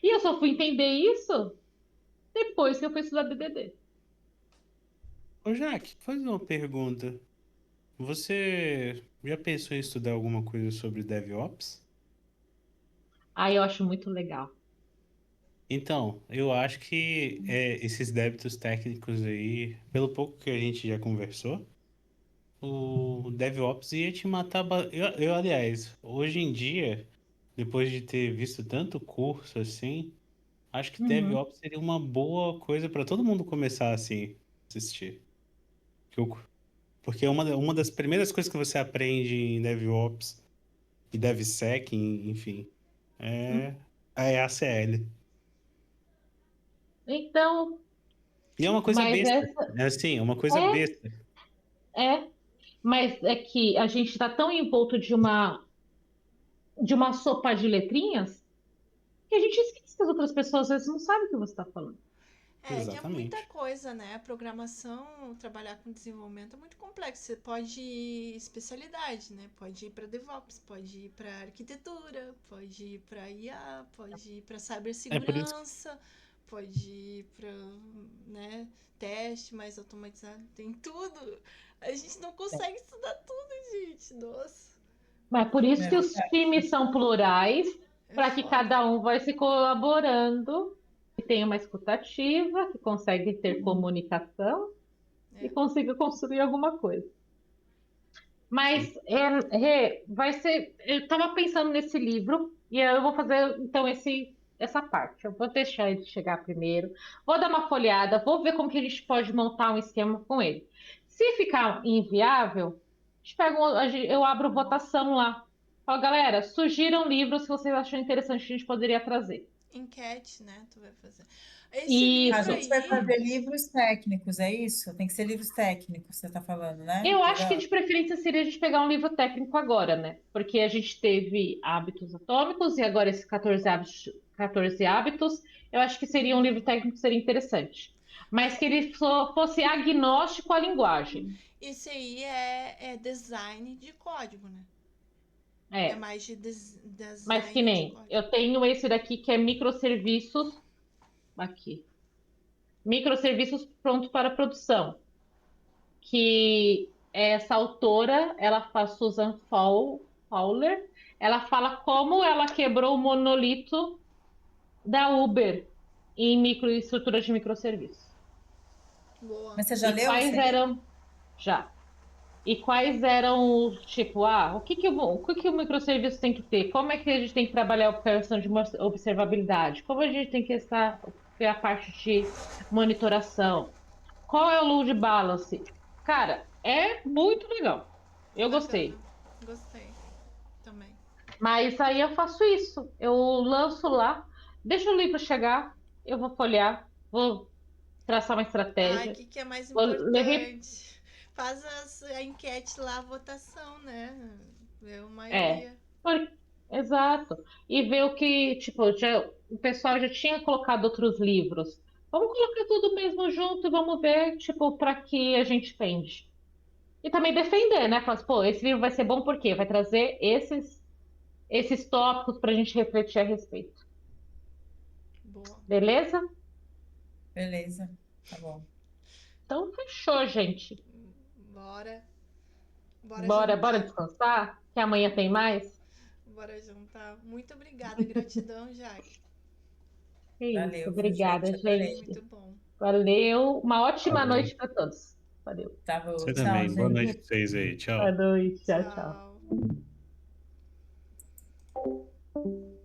E eu só fui entender isso depois que eu fui estudar DDD. Ô, Jaque, faz uma pergunta. Você já pensou em estudar alguma coisa sobre DevOps? Aí eu acho muito legal. Então, eu acho que esses débitos técnicos aí, pelo pouco que a gente já conversou, o DevOps ia te matar. Aliás, hoje em dia, depois de ter visto tanto curso assim, acho que Uhum. DevOps seria uma boa coisa para todo mundo começar assim, assistir. Que eu- Porque uma das primeiras coisas que você aprende em DevOps e DevSec, enfim, é a ACL. Então, E é uma coisa mas besta. essa É assim, é uma coisa besta. é, mas é que a gente está tão envolto de uma sopa de letrinhas que a gente esquece que as outras pessoas às vezes não sabem o que você está falando. É que é muita Exatamente. coisa, né? Programação, trabalhar com desenvolvimento é muito complexo. Você pode ir especialidade, né? Pode ir para DevOps, pode ir para arquitetura, pode ir para IA, pode ir para É por isso. cibersegurança, pode ir para, né, teste mais automatizado. Tem tudo. A gente não consegue estudar tudo, gente. Nossa, Mas por isso É que os verdade. times são plurais, é para que foda. cada um vai se colaborando, que tenha uma escutativa, que consegue ter comunicação e É. consiga construir alguma coisa. Sim. Mas vai ser. Eu estava pensando nesse livro e eu vou fazer então essa parte. Eu vou deixar ele chegar primeiro, vou dar uma folhada, vou ver como que a gente pode montar um esquema com ele. Se ficar inviável, eu abro votação lá. Falo, galera, sugiram livros que vocês acham interessante que a gente poderia trazer. Enquete, né? Tu vai fazer. Esse A livro Isso. gente vai aí. fazer livros técnicos, é isso? Tem que ser livros técnicos, você está falando, né? Eu acho que Legal. de preferência seria a gente pegar um livro técnico agora, né? Porque a gente teve Hábitos Atômicos e agora esse 14 hábitos, 14 hábitos. Eu acho que seria um livro técnico que seria interessante. Mas É, que ele só fosse agnóstico à linguagem. esse aí é design de código, né? É É. mais de Mas que design de nem, código. eu tenho esse daqui que é microserviços, aqui. Microserviços pronto para produção. Que essa autora, ela faz Susan Fowler, ela fala como ela quebrou o monolito da Uber em estruturas de microserviços. Boa. Mas você já E leu esse quais livro? eram, já, e quais eram os, tipo, o que que o microserviço tem que ter? Como é que a gente tem que trabalhar a questão de observabilidade? Como a gente tem que ter a parte de monitoração? Qual é o load balance? Cara, é muito legal. Eu Bacana. gostei. Gostei também. Mas aí eu faço isso. Eu lanço lá, deixo o livro chegar, eu vou folhear, vou traçar uma Ai, o estratégia, que é mais vou ler. importante? Faz a enquete lá, a votação, né? Vê a É, maioria. por- exato. E ver o que, tipo, o pessoal já tinha colocado outros livros. Vamos colocar tudo mesmo junto e vamos ver, tipo, para que a gente pende. E também defender, né? Falar assim, pô, esse livro vai ser bom porque vai trazer esses tópicos para a gente refletir a respeito. Boa. Beleza? Beleza, tá bom. Então fechou, gente. Bora. Bora Bora jantar. descansar, que amanhã tem mais. Bora jantar. Muito obrigada, gratidão, Jaque. É isso, Valeu, viu, obrigada, gente? Adorei. gente. Muito bom. Valeu. Uma Tá ótima bom. noite para todos. Valeu. Tá bom, Você tchau, também. Boa gente. noite pra vocês aí. Boa Tchau. noite. Tchau, tchau. Tchau.